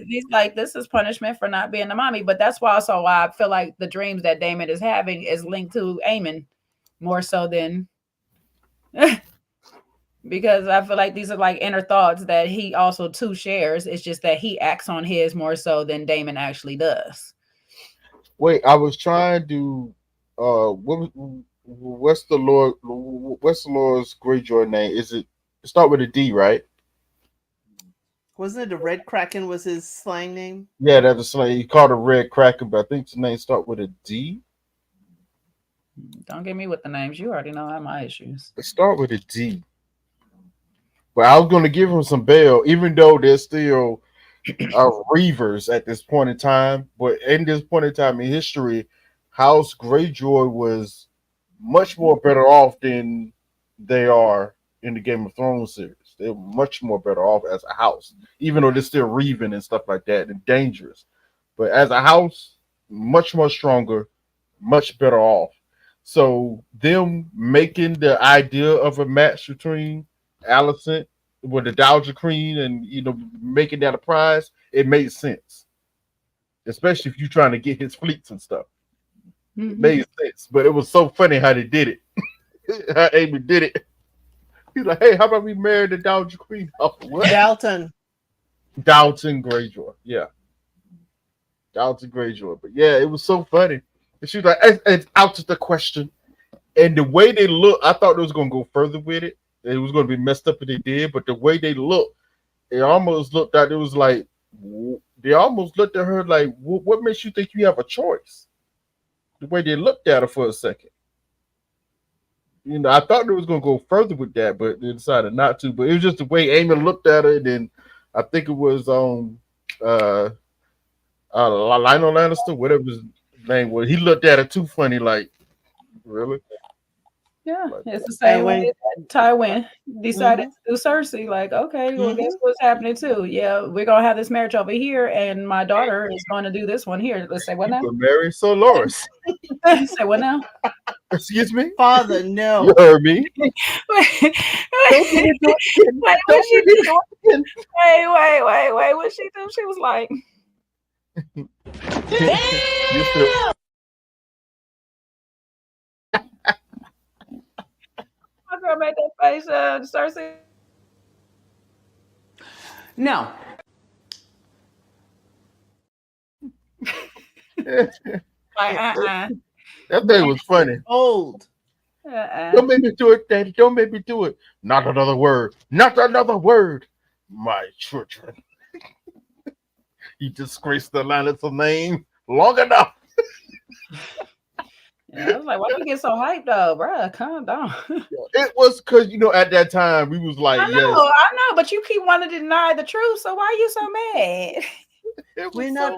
he's like, this is punishment for not being a mommy. But that's why also why I feel like the dreams that Daemon is having is linked to Aemond more so than because I feel like these are like inner thoughts that he also too shares. It's just that he acts on his more so than Daemon actually does. Wait, I was trying to what's the Lord's Greyjoy name? Is it start with a D, right? Wasn't it the Red Kraken was his slang name? Yeah, that's a slang. He called a Red Kraken, but I think his name start with a D. Don't get me with the names. You already know I have my issues. It start with a D. But I was going to give him some bail, even though there's still Reavers at this point in time. But in this point in time in history, House Greyjoy was much more better off than they are in the Game of Thrones series. They're much more better off as a house, even though they're still reaving and stuff like that and dangerous. But as a house, much more stronger, much better off. So them making the idea of a match between Allison with the Dowager Queen and making that a prize, it made sense. Especially if you're trying to get his fleets and stuff. It made sense. But it was so funny how they did it. How Amy did it. He's like, hey, how about we marry the Dowager Queen? Oh, what? Dalton. Dalton Greyjoy. Yeah. Dalton Greyjoy. But yeah, it was so funny. And she was like, it's out of the question. And the way they look, I thought it was going to go further with it. It was going to be messed up if they did. But the way they looked, it almost looked like it was like, they almost looked at her like, what makes you think you have a choice? The way they looked at her for a second. You know, I thought it was going to go further with that, but they decided not to. But it was just the way Amy looked at her. And then I think it was Lionel Lannister, whatever his name was. He looked at her too funny, like, really? Yeah, it's the same way that Tywin decided to do Cersei. Like, okay, well, guess what's happening too? Yeah, we're gonna have this marriage over here, and my daughter is going to do this one here. Let's say what now? Mary Sir Loris. Say what now? Excuse me, Father. No, you heard me. Wait, what she do? Wait, what she do? She was like, You still- my girl made that face, Cersei. No. Like, That thing was funny. old. Don't make me do it, Daddy. Don't make me do it. Not another word. Not another word. My children. You disgraced the Lannister name long enough. Yeah, I was like, why you get so hyped though, bruh? Calm down. It was because, you know, at that time we was like, I know, but you keep wanting to deny the truth. So why are you so mad?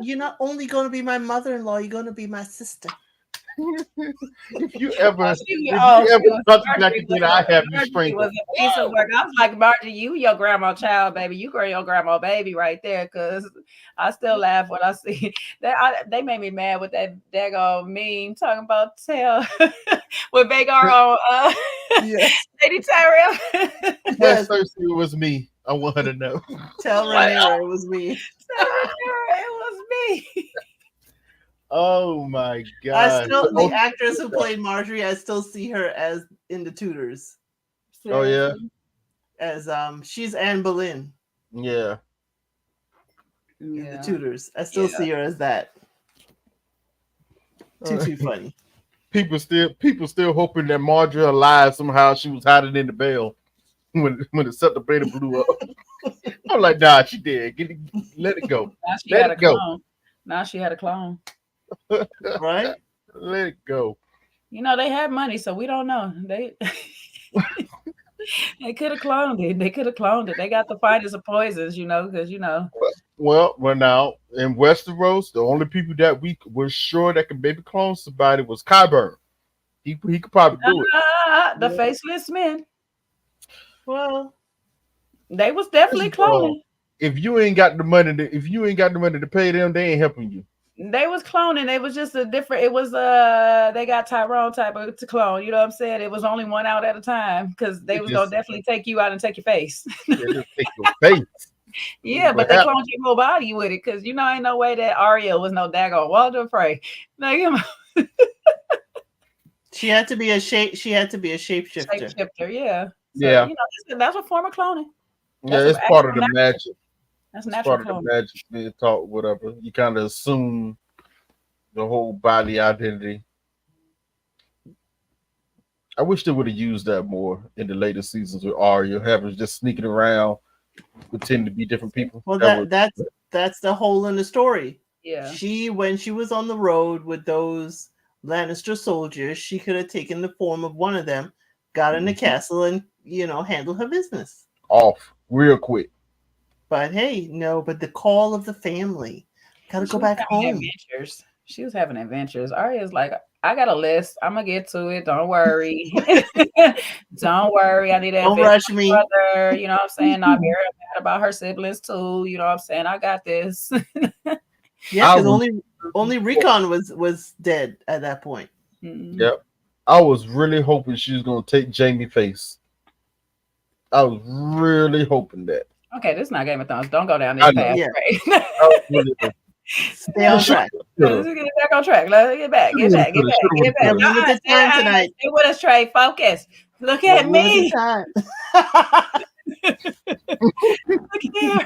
You're not only going to be my mother-in-law. You're going to be my sister. If you ever Marjorie I have you was strangled. a piece of work. I was like, Margie, you your grandma child, baby. You girl your grandma baby right there. Cause I still laugh when I see that. They made me mad with that daggone meme talking about tell with Vagar on Lady Tyrell. Yes, Cersei, it was me. I want her to know. Tell Rhaenyra it was me. Tell Rhaenyra it was me. Oh my god! I still the actress who played Marjorie. I still see her as in the Tudors. Oh yeah, as she's Anne Boleyn. Yeah. In the Tudors. I still see her as that. Too funny. People still hoping that Marjorie alive somehow. She was hiding in the bell when the separator blew up. I'm like, nah, she did. Let it go. Now she had a clone. Now she had a clone. Right? Let it go. You know, they had money, so we don't know. They could have cloned it. They could have cloned it. They got the finest of poisons, you know, because you know. Well, now in Westeros, the only people that we were sure that could maybe clone somebody was Qyburn. He could probably do it. The faceless men. Well, they was definitely cloning. If you ain't got the money to pay them, they ain't helping you. They was cloning. It was just a different. It was they got Tyrone type of to clone. You know what I'm saying? It was only one out at a time because they was gonna definitely take you out and take your face. They just take your face. Yeah, but they cloned your whole body with it because you know ain't no way that Arya was no daggone Walter Frey. Like, she had to be a shapeshifter. Shapeshifter, yeah. So, yeah. You know, that's a form of cloning. Yeah, it's part of the magic. That's natural. Part of the magic being taught, whatever. You kind of assume the whole body identity. I wish they would have used that more in the later seasons with Arya, having just sneaking around, pretending to be different people. Well, that's the whole in the story. Yeah. When she was on the road with those Lannister soldiers, she could have taken the form of one of them, got in the castle, and handled her business. Off real quick. But hey, no, but the call of the family. Gotta go back home. Adventures. She was having adventures. Arya's like, I got a list. I'm gonna get to it. Don't worry. Don't worry. I need to. Don't rush me. Brother. You know what I'm saying? I'm very mad about her siblings too. You know what I'm saying? I got this. Yeah, because only Rickon was dead at that point. Mm-hmm. Yep. I was really hoping she was gonna take Jaime face. I was really hoping that. Okay, this is not Game of Thrones. Don't go down this path. Yeah. Right? Stay on track. Let's get back on track. Let's get back. Get back. Limited time tonight. Stay with us, Trey. Focus. Look at me. Time. Look here.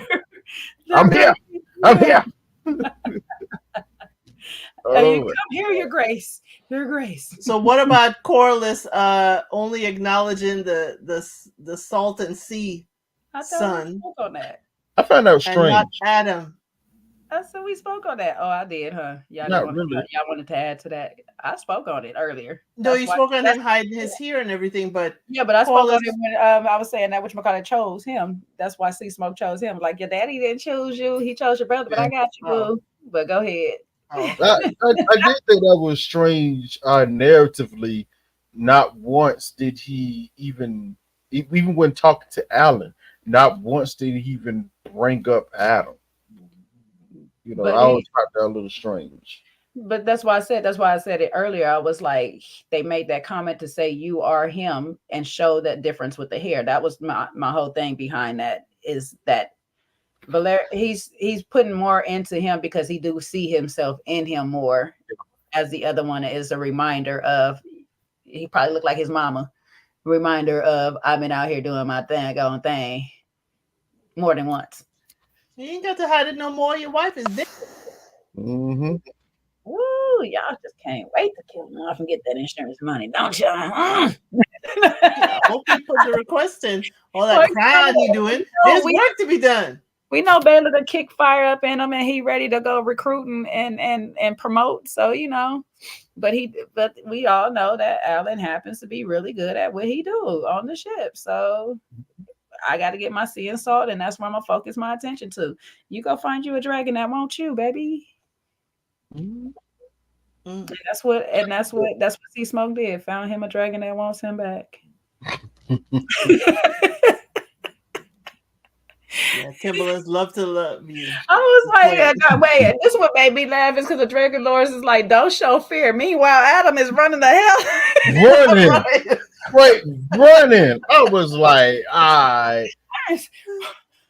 I'm here. I'm here. You Oh, come here, Your Grace. Your Grace. So what about Corliss only acknowledging the salt and sea I thought Son. we spoke on that. I found that and not strange. Adam? I said we spoke on that. Oh, I did, huh? Y'all Not didn't want really. y'all wanted to add to that. I spoke on it earlier. No, That's you why- spoke on that's- him hiding his hair and everything, but Yeah, but I spoke on Corliss- it when I was saying that whatchamacallit chose him. That's why C Smoke chose him. Like your daddy didn't choose you, he chose your brother, but I got you, Oh. boo. But go ahead. oh, I did think that was strange narratively. Not once did he even when talking to Alan, not once did he even bring up Adam. You know, But I always found that a little strange. But that's why I said it earlier. I was like, they made that comment to say you are him and show that difference with the hair. That was my whole thing behind that, is that he's putting more into him because he do see himself in him more, as the other one is a reminder of, he probably looked like his mama, reminder of, I've been out here doing my own thing more than once. you ain't got to hide it no more. Your wife is dead. Mm-hmm. Woo, y'all just can't wait to kill him off and get that insurance money, don't y'all? I hope you put the request in. All that Well, crying you doing. no, There's work to be done. We know Baylor to kick fire up in him, and he ready to go recruiting and promote. So but we all know that Alan happens to be really good at what he do on the ship. So I got to get my sea and salt, and that's where I'm gonna focus my attention to. You go find you a dragon that wants you, baby. Mm. And that's what C Smoke did. Found him a dragon that wants him back. Yeah, Timberlands love to love you. I was like, wait, this is what made me laugh, is because the Dragon Lords is like, don't show fear. Meanwhile, Adam is running the hell. Running. Right, running. I was like,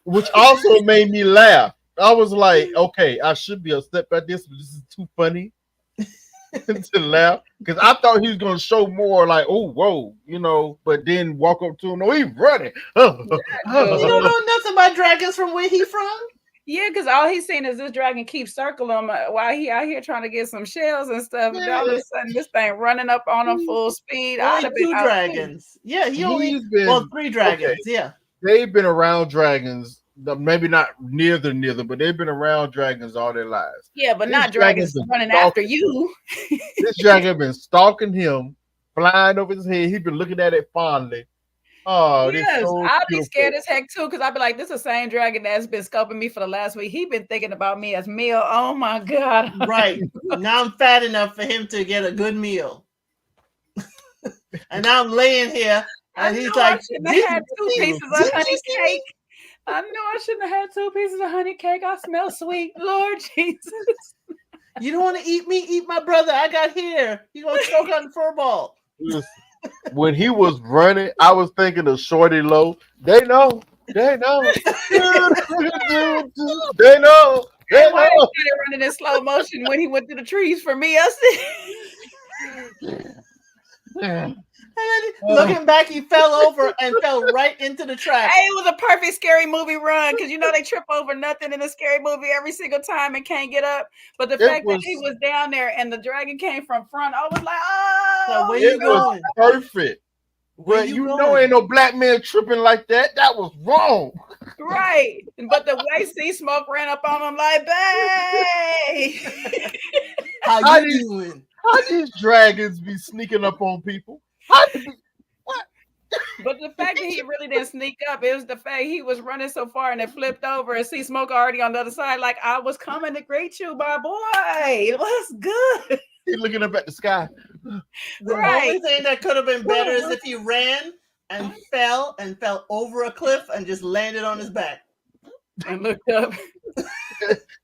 which also made me laugh. I was like, okay, I should be upset by this, but this is too funny to laugh, because I thought he was gonna show more like, oh, whoa, but then walk up to him, no, he's running. You don't know nothing about dragons from where he from? Yeah, because all he's seen is this dragon keep circling him while he out here trying to get some shells and stuff. And all of a sudden, this thing running up on him full speed. Only 2 dragons. Yeah, he only 3 dragons. Okay. Yeah, They've been around dragons, maybe not neither, but they've been around dragons all their lives. Yeah, but not dragons running after you. This dragon been stalking him, flying over his head. He's been looking at it fondly. Oh, yes, so I'd be beautiful. scared as heck too, because I'd be like, this is the same dragon that's been scoping me for the last week. He been thinking about me as meal. Oh my God. right. Now I'm fat enough for him to get a good meal. And now I'm laying here and he's like, I shouldn't have had 2 pieces of honey cake. I know I shouldn't have had 2 pieces of honey cake. I smell sweet. Lord Jesus. you don't want to eat me? Eat my brother. I got hair. You gonna choke on the fur ball. Listen, when he was running, I was thinking of Shorty Low. They know. They know. They know. They Why know. he started running in slow motion when he went through the trees for me? And then looking back, he fell over and fell right into the track. Hey, it was a perfect scary movie run, because they trip over nothing in a scary movie every single time and can't get up. But the fact that he was down there and the dragon came from front, I was like, oh, where you going? Perfect. Well, ain't no black man tripping like that. That was wrong. Right. But the way C Smoke ran up on him like, babe. How you doing? How these dragons be sneaking up on people? What? But the fact that he really didn't sneak up, it was the fact he was running so far and it flipped over and C Smoke already on the other side. Like, I was coming to greet you, my boy. What's good? He's looking up at the sky. The only thing that could have been better is if he ran and fell over a cliff and just landed on his back and looked up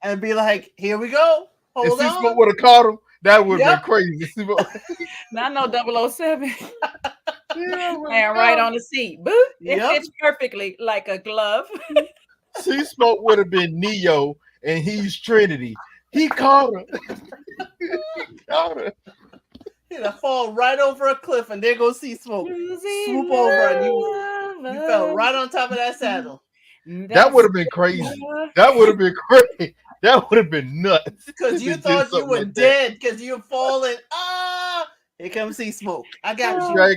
and be like, "Here we go." Hold on. If C-Smoke would have caught him, that would have been crazy. Not no 007. Yeah, and right on the seat. Boop. It fits perfectly like a glove. C-Smoke would have been Neo and he's Trinity. He caught her. He caught her. gonna fall right over a cliff, and there goes Sea Smoke. Swoop over, and you fell right on top of that saddle. That would have been crazy. That would have been crazy. That would have been nuts. Because you thought you were dead because you're falling. Ah, here comes Sea Smoke. I got you.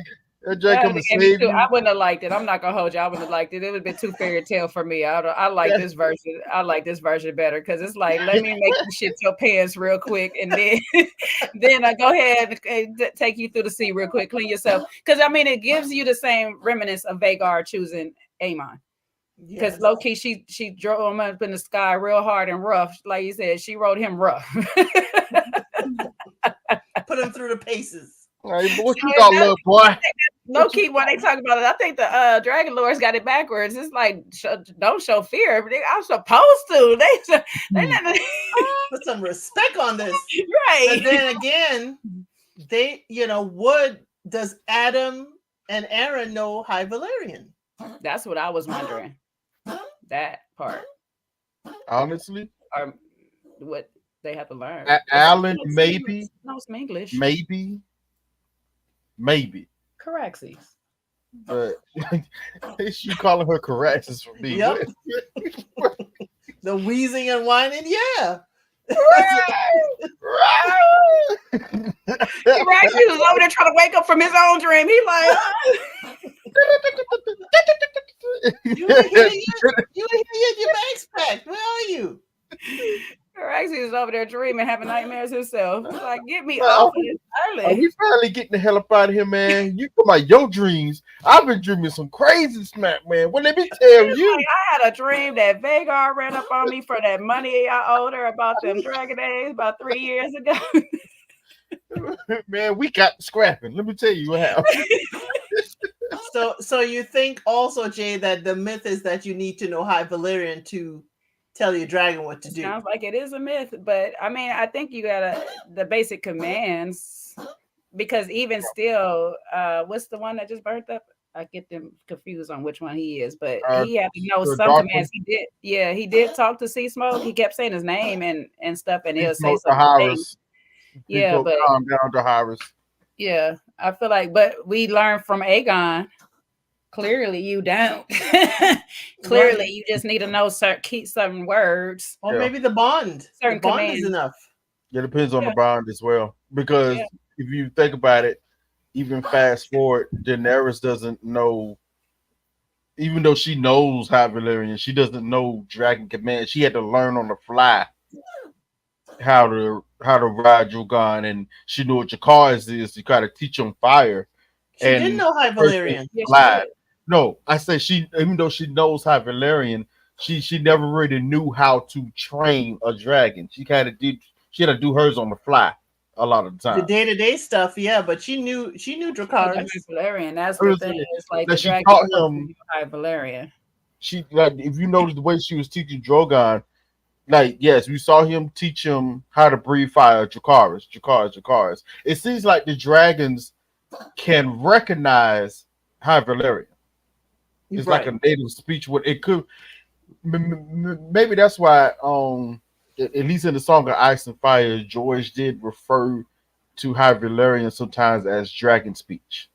Drake come and save you. I wouldn't have liked it. I'm not gonna hold you. I wouldn't have liked it. It would have been too fairy tale for me. I like this version. I like this version better because it's like, let me make you shit your pants real quick, and then I go ahead and take you through the sea real quick, clean yourself. Because I mean, it gives you the same remnants of Vagar choosing Aemon. Because low key, she drove him up in the sky real hard and rough, like you said. She rode him rough. Put him through the paces. Right, what you got, little boy? Low key, when they talk about it, I think the Dragon Lords got it backwards. It's like, don't show fear. I'm supposed to. They put some respect on this, right? And then again, does Adam and Aaron know High Valyrian? That's what I was wondering. That part, honestly, or what they have to learn. Alan, maybe knows some English, maybe. Caraxes. But she calling her Caraxes for me. Yep. The wheezing and whining, yeah. Caraxes was over there trying to wake up from his own dream. He like. You hit your bags packed. Where are you? Caraxes is over there dreaming, having nightmares himself. He's like, get me off of this early. Are we finally getting the hell up out of here, man? You talk about your dreams. I've been dreaming some crazy smack, man. Well, let me tell you. Like, I had a dream that Vagar ran up on me for that money I owed her about them dragon days about 3 years ago. Man, we got scrapping. Let me tell you what happened. So you think also, Jay, that the myth is that you need to know High Valyrian to tell your dragon what to do? Sounds like it is a myth, but I mean, I think you gotta the basic commands, because even still, what's the one that just burnt up? I get them confused on which one he is, but he had to know some commands. He did talk to Sea Smoke. He kept saying his name and stuff, and he'll say something. Yeah, but calm down to Harris. Yeah, I feel like, but we learned from Aegon. Clearly, you don't. Clearly, right. You just need to know keep certain words, or maybe the bond. Certain the bond commands. Is enough. It depends on the bond as well, because if you think about it, even fast forward, Daenerys doesn't know. Even though she knows High Valyrian, she doesn't know Dragon Command. She had to learn on the fly how to ride Drogon, and she knew what Jakars is. You gotta teach them fire. She didn't know High Valyrian. No, I say she, even though she knows High Valyrian, she never really knew how to train a dragon. She had to do hers on the fly a lot of the time. The day-to-day stuff, yeah, but she knew Dracarys. Valyrian. That's the thing. It's like the she dragon taught him High Valyrian. She, like, if you notice the way she was teaching Drogon, like, yes, we saw him teach him how to breathe fire. Jakars. It seems like the dragons can recognize High Valyrian. It's like a native speech. What it could, maybe that's why, at least in the song of Ice and Fire, George did refer to High Valyrian sometimes as dragon speech.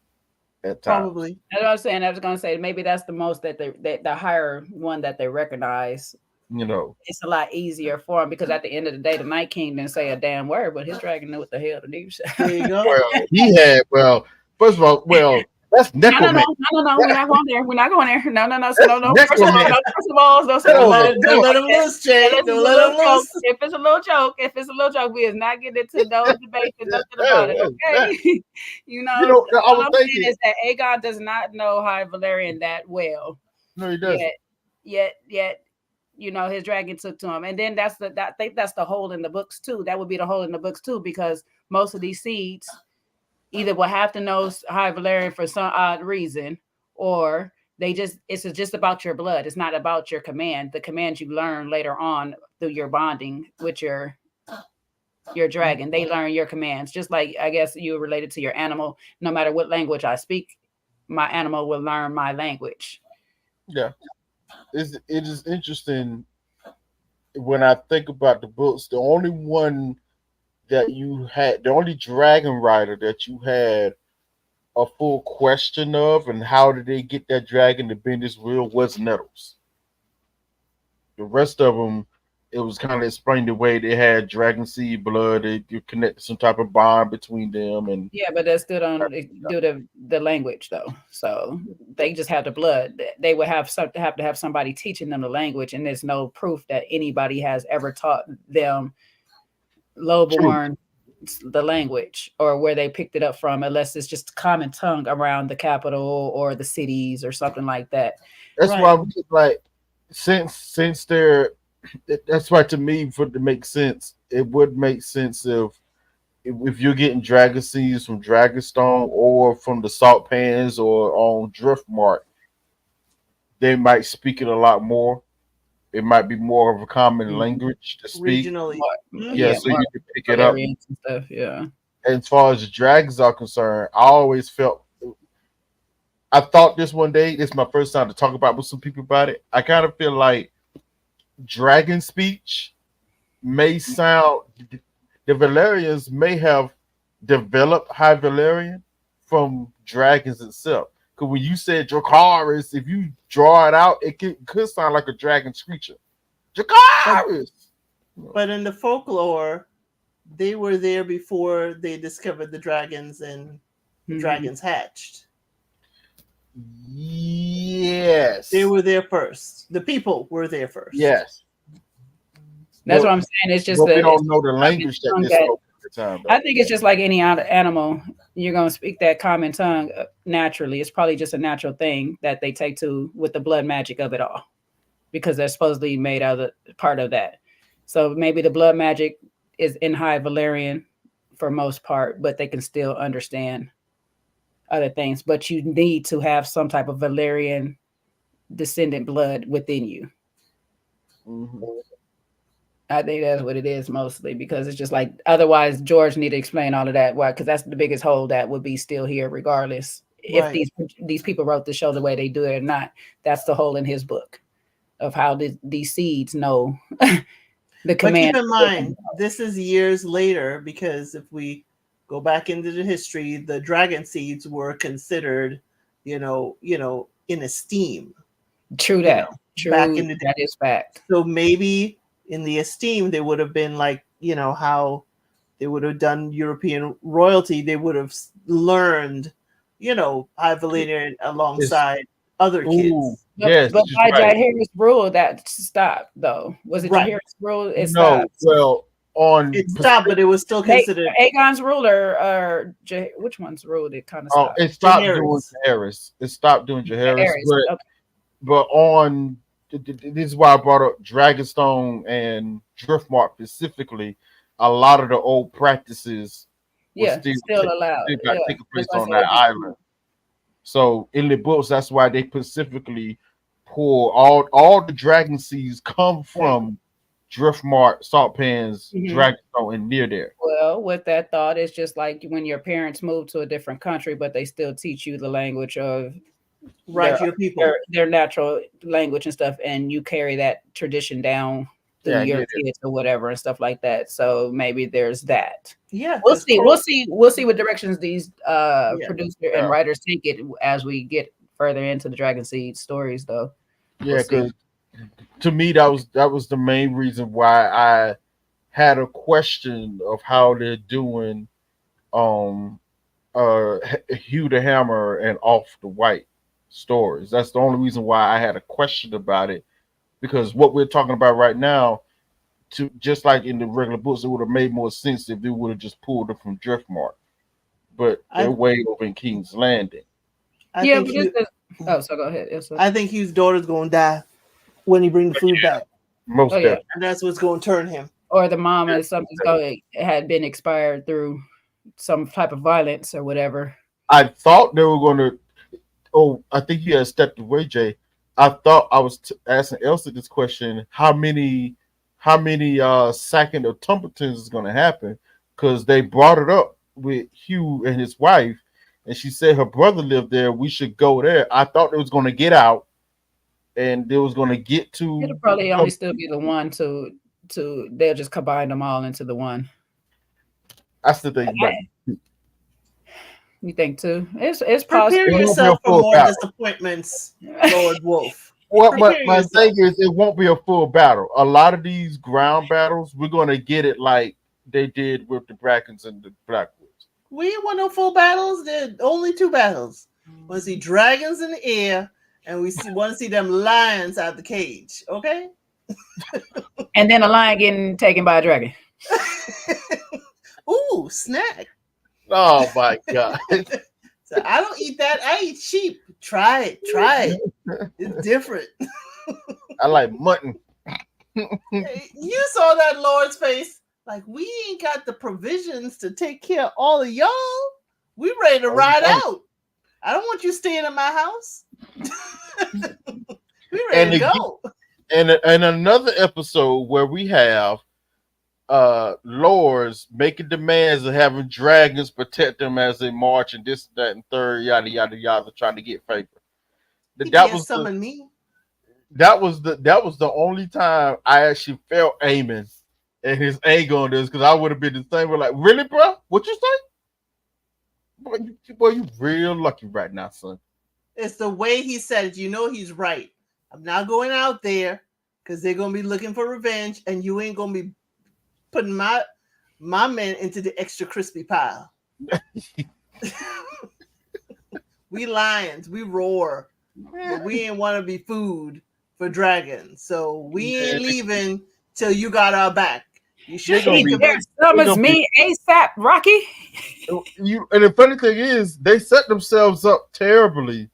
At times. Probably. That's what I'm saying. I was going to say maybe that's the most that the higher one that they recognize. You know, it's a lot easier for him because at the end of the day, the Night King didn't say a damn word, but his dragon knew what the hell to do. There you go. Well, he had. Well, first of all, that's necromancy. No. We're not going there. No. First of all, don't let him loose, Jay. Don't let him loose. If it's a little joke, we is not getting into those debates and nothing about it. Okay, you know all I'm saying is that Aegon does not know High Valyrian that well. No, he doesn't. Yet. You know, his dragon took to him, and then I think that's the hole in the books too. That would be the hole in the books too, because most of these seeds either will have to know High Valyrian for some odd reason, or it's just about your blood. It's not about your command. The command you learn later on through your bonding with your dragon. They learn your commands, just like I guess you related to your animal. No matter what language I speak, my animal will learn my language. Yeah. It is interesting when I think about the books. The only one that you had the only dragon rider that you had a full question of, and how did they get that dragon to bend his will, was Nettles. The rest of them, it was kind of explained the way they had dragon seed blood. They connected some type of bond between them, and Yeah, but that still don't do the language though. So they just have the blood. They would have to have somebody teaching them the language, and there's no proof that anybody has ever taught them true. lowborn the language or where they picked it up from, unless it's just common tongue around the capital or the cities or something like that. That's why Right. I'm just like, since they're, that's why to me, for it to make sense, it would make sense if you're getting dragon seeds from Dragonstone or from the Salt Pans or on Driftmark, they might speak it a lot more. It might be more of a common Mhm. language to speak. Regionally. Yeah, Yeah, so Mhm. you can pick it up. Valerians and stuff. Yeah. As far as the dragons are concerned, I always felt, I thought this one day, this is my first time to talk about with some people about it. I kind of feel like dragon speech may sound, the Valerians may have developed High Valerian from dragons itself. Because when you said Dracarys, if you draw it out, it could sound like a dragon screeching. Dracarys! But in the folklore, they were there before they discovered the dragons and the Mhm. dragons hatched. Yes. They were there first. The people were there first. Yes. That's But- what I'm saying. It's just But we that don't know the language that tongue they that- spoke at the time. I think it's just like any animal. You're gonna speak that common tongue naturally. It's probably just a natural thing that they take to with the blood magic of it all, because they're supposedly made out of part of that. So maybe the blood magic is in High Valerian for most part, but they can still understand other things. But you need to have some type of Valerian descendant blood within you. Mhm. I think that's what it is mostly, because it's just like otherwise George need to explain all of that. Why? Because that's the biggest hole that would be still here regardless if Right. these people wrote the show the way they do it or not. That's the hole in his book of how these seeds know the But command. keep in mind, this is years later, because if we go back into the history, the dragon seeds were considered, in esteem. True you that. know, True. back in the day. That is fact. So maybe in the esteem, they would have been like, how they would have done European royalty. They would have learned, High Valerian alongside other Ooh, kids. yes, But she's by right. Jaehaerys rule, that stopped though. Was it Right. Jaehaerys rule? It No, stopped. well, on It stopped, but it was still considered. Aegon's rule or which one's rule did kind of stop? it stopped doing Jaehaerys. Jaehaerys. It stopped doing Jaehaerys, Aries. Okay. but on this is why I brought up Dragonstone and Driftmark specifically. A lot of the old practices were Yeah, still allowed. still got Yeah. taking place That's on why I that said- island. So in the books, that's why they specifically pull all the dragon seeds come from Driftmark, Salt Pans, Mhm. Dragonstone, and near there. Well, with that thought, it's just like when your parents move to a different country, but they still teach you the language of Right, their, your people. their natural language and stuff, and you carry that tradition down through Yeah, I your get it. kids or whatever and stuff like that. So maybe there's that. Yeah, We'll 'cause see. Cor- We'll see what directions these Yeah. producer Yeah. and writers take it as we get further into the Dragon Seed stories, though. Yeah, We'll see. because to me that was the main reason why I had a question of how they're doing Hugh the Hammer and Off the White stories. That's the only reason why I had a question about it, because what we're talking about right now, to just like in the regular books, it would have made more sense if they would have just pulled it from Driftmark, but I- they're way over in King's Landing. I Yeah, think but Hugh- so go ahead. Yes, sir. I think Hugh's daughter's going to die when he brings the food back, Most Oh, yeah. definitely. and that's what's going to turn him. Or the mom or something had been expired through some type of violence or whatever. I thought they were going to. Oh, I think you had stepped away, Jay. I thought I was asking Elsa this question: how many sacking of Tumbletons is going to happen? Because they brought it up with Hugh and his wife, and she said her brother lived there. We should go there. I thought they was going to get out, and they was going to get to. It'll probably only still be the one to they'll just combine them all into the one. I still think about You think too? It's Prepare possible. It won't be a yourself for full more battle. disappointments, Lord Wolf. What Prepare my yourself. thing is, it won't be a full battle. A lot of these ground battles, we're gonna get it like they did with the Dragons and the Blackwoods. We ain't want no full battles. There are only 2 battles. Want to see dragons in the air, and want to see them lions out the cage. Okay. And then a lion getting taken by a dragon. Ooh, snack. Oh my god! So I don't eat that. I eat sheep. Try it. Try it. It's different. I like mutton. You saw that Lord's face. Like, we ain't got the provisions to take care of all of y'all. We ready to ride out. I don't want you staying in my house. We ready to go. And another episode where we have lords making demands of having dragons protect them as they march and this, that, and third, yada yada yada, trying to get favor. That was summon me. That was the only time I actually felt Aemon and his anger on this, because I would have been the same. We're like, really, bro? What you say? Boy, you real lucky right now, son. It's the way he said it. You know he's right. I'm not going out there because they're gonna be looking for revenge, and you ain't gonna be putting my men into the extra crispy pile. We lions, we roar, but we ain't want to be food for dragons. So we ain't leaving till you got our back. You should summons me ASAP, Rocky. And the funny thing is, they set themselves up terribly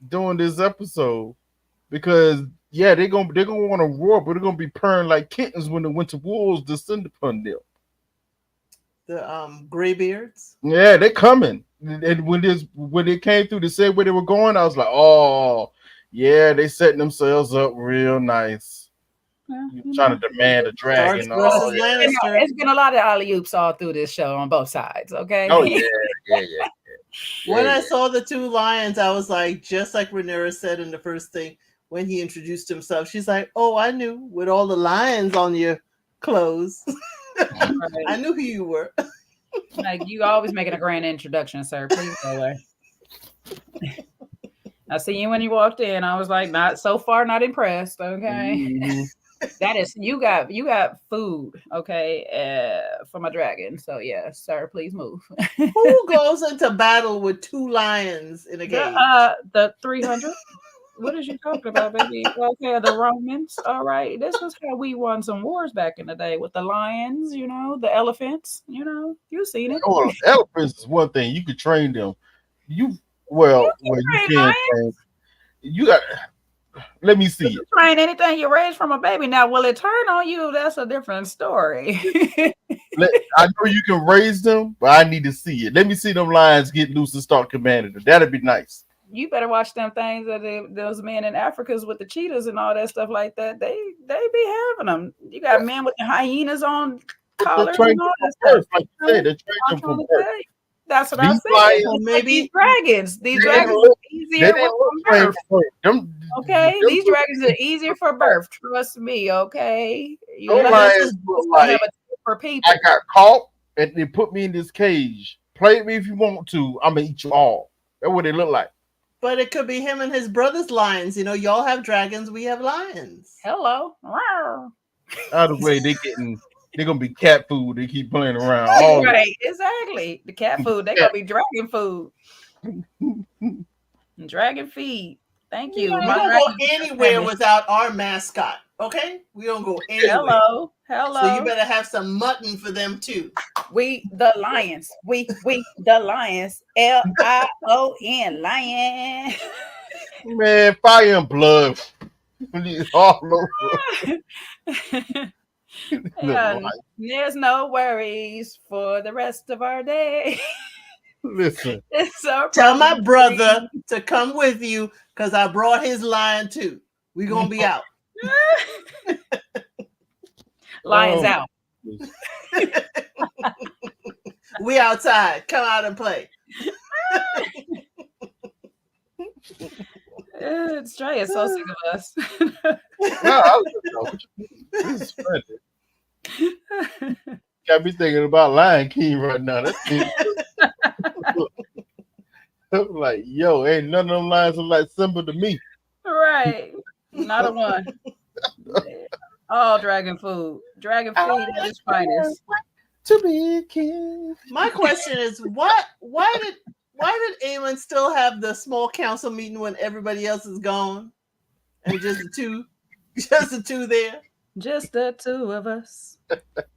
doing this episode, because they're gonna want to roar, but they're gonna be purring like kittens when the winter wolves descend upon them. The graybeards. Yeah, they're coming. And when they came through to say where they were going, I was like, oh yeah, they setting themselves up real nice. Trying to demand a dragon. It's been a lot of alley-oops all through this show on both sides. Okay. Oh yeah. When I saw the 2 lions, I was like, just like Rhaenyra said in the first thing when he introduced himself, she's like, "Oh, I knew with all the lions on your clothes." Right. I knew who you were. Like, you always making a grand introduction, sir. Please go away. I see you when you walked in. I was like, not so far, not impressed. Okay. Mm-hmm. That is, you got food, okay, for my dragon. So yeah, sir, please move. Who goes into battle with 2 lions in a game? The 300. What is you talking about, baby? Okay, the Romans. All right, this is how we won some wars back in the day with the lions. You know, the elephants. You know, you've seen it. Well, elephants is one thing. You could train them. You can train. You got. Let me see it. Train anything you raise from a baby. Now, will it turn on you? That's a different story. I know you can raise them, but I need to see it. Let me see them lions get loose and start commanding them. That'd be nice. You better watch them things that those men in Africa's with the cheetahs and all that stuff like that. They be having them. You got men with the hyenas on collars and all that stuff. Like you said, they're training from birth. That's what I said. So maybe these dragons are easier for birth. Okay, these dragons are easier for birth. Trust me. Okay, for people. I got caught and they put me in this cage. Play me if you want to. I'm gonna eat you all. That's what they look like. But it could be him and his brother's lions. You know, y'all have dragons, we have lions. Hello. Out of the way, they're gonna be cat food. They keep playing around. Right, exactly. The cat food. They're gonna be dragon food. Dragon feed. Thank you. We don't go anywhere without our mascot. Okay, we don't go anywhere. Hello. So you better have some mutton for them too. We the lions. We the lions. LION lion. Man, fire and blood. All over. There's no worries for the rest of our day. Listen, tell my brother to come with you because I brought his lion too. We're gonna be out. Lions out. We outside. Come out and play. Trey is so sick of us. This is funny. got me thinking about Lion King right now. I'm like, yo, ain't none of them lions look like Simba to me. Right. Not a one. All dragon food. Dragon feed at its finest. To be a king. My question is, why did Aemon still have the small council meeting when everybody else is gone, and just the two there? Just the two of us.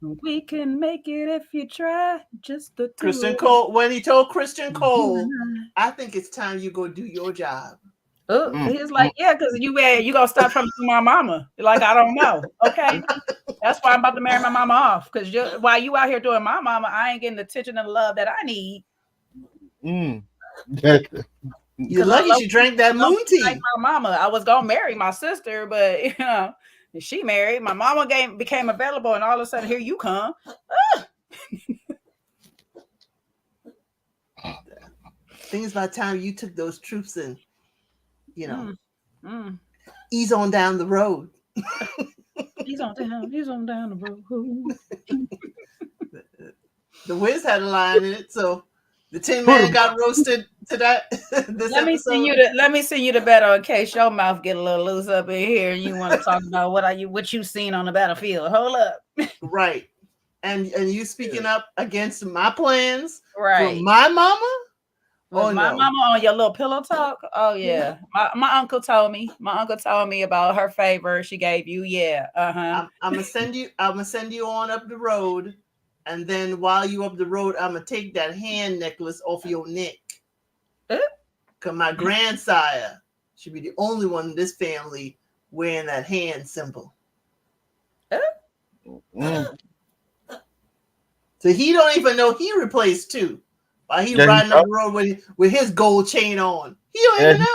We can make it if you try. Just the two. Christian Cole, when he told Christian Cole, I think it's time you go do your job. Oh, he's like, yeah, because you gonna stop trying to do my mama. Like, I don't know. Okay. That's why I'm about to marry my mama off. Because while you out here doing my mama, I ain't getting the attention and the love that I need. You're lucky she drank that moon tea. Like my mama. I was gonna marry my sister, but you know, she married. My mama became available, and all of a sudden, here you come. I think it's about time you took those troops and, you know, ease on down the road. He's on down the road. The Wiz had a line in it, so the Tin Man got roasted to that. Let me send you the battle in case your mouth get a little loose up in here and you want to talk about what you seen on the battlefield. Hold up. Right. And you speaking up against my plans, right? For my mama. My mama on your little pillow talk. Oh yeah, my uncle told me. My uncle told me about her favor she gave you. Yeah, I'm gonna send you on up the road, and then while you up the road, I'm gonna take that hand necklace off your neck. Cause my grandsire should be the only one in this family wearing that hand symbol. So he don't even know he replaced two. While he riding up the road with his gold chain on. He don't even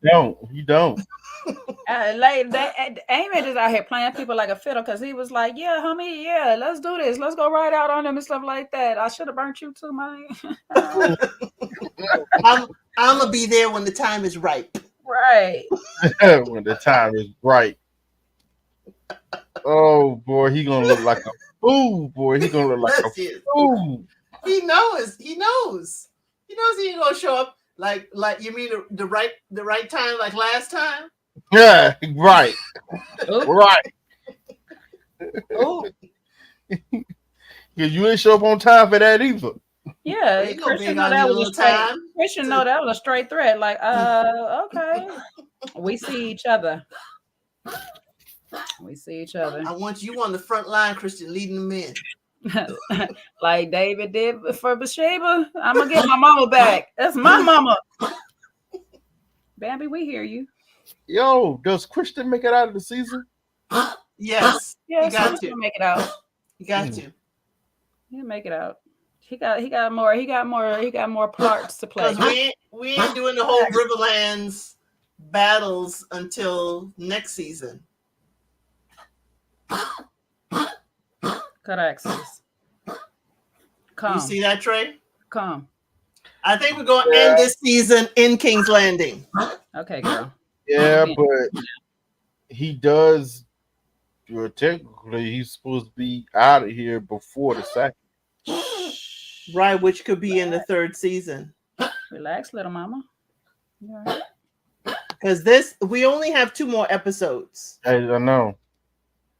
know. He don't. Aemon is out here playing people like a fiddle because he was like, yeah, homie, yeah, let's do this. Let's go ride out on them and stuff like that. I should have burnt you too, man. I'm going to be there when the time is ripe. Right. When the time is right. Oh, boy, he going to look like a fool, boy. He going to look like a fool. He knows. He knows he ain't gonna show up like you mean the right time like last time. Yeah, right. Right. Oh, yeah, you ain't show up on time for that either. Yeah, Christian know that was a straight. Christian know that was a straight threat. Like, okay, we see each other. We see each other. I want you on the front line, Christian, leading the men. Like David did for Bathsheba. I'm gonna get my mama back. That's my mama. Bambi, we hear you. Yo, does Christian make it out of the season? Yes. He got to make it out. He got to. He'll make it out. He got more parts to play. We ain't doing the whole Riverlands battles until next season. Correct. You see that, Trey? Come. I think we're going to end this season in King's Landing. Okay, girl. Yeah, but he does. Technically, he's supposed to be out of here before the second. Right, which could be in the third season. Relax, little mama. Yeah. Because we only have 2 more episodes. I know.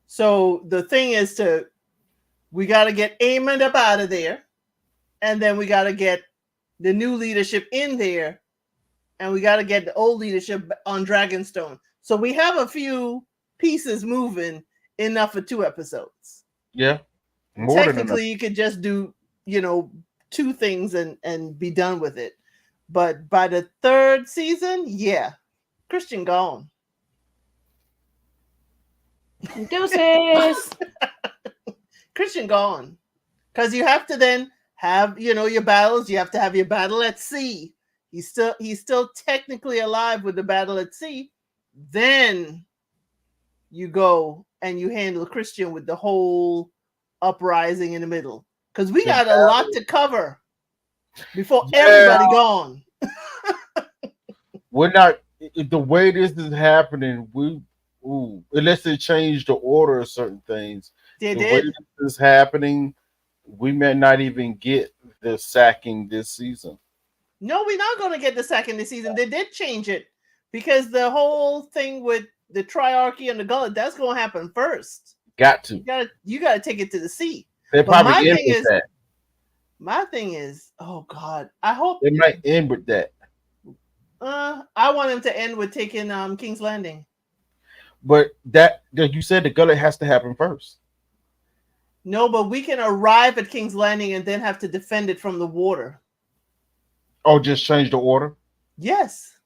So the thing is we got to get Aemon up out of there, and then we got to get the new leadership in there, and we got to get the old leadership on Dragonstone. So we have a few pieces moving enough for 2 episodes. Yeah. Technically, you could just do, 2 things and be done with it. But by the 3rd season, Christian gone. Deuces. Christian gone. Because you have to then have, your battles. You have to have your battle at sea. He's still technically alive with the battle at sea. Then you go and you handle Christian with the whole uprising in the middle. Because we got a lot to cover before everybody gone. We're not, the way this is happening, unless they change the order of certain things. The way this is happening, we may not even get the sacking this season. No, we're not going to get the second this season. They did change it because the whole thing with the triarchy and the gullet, that's going to happen first. Got to. You got to take it to the sea. They But my probably end thing with is, that. my thing is, oh God, I hope They might end with that. I want him to end with taking King's Landing. But that you said the gullet has to happen first. No, but we can arrive at King's Landing and then have to defend it from the water. Oh, just change the order? Yes.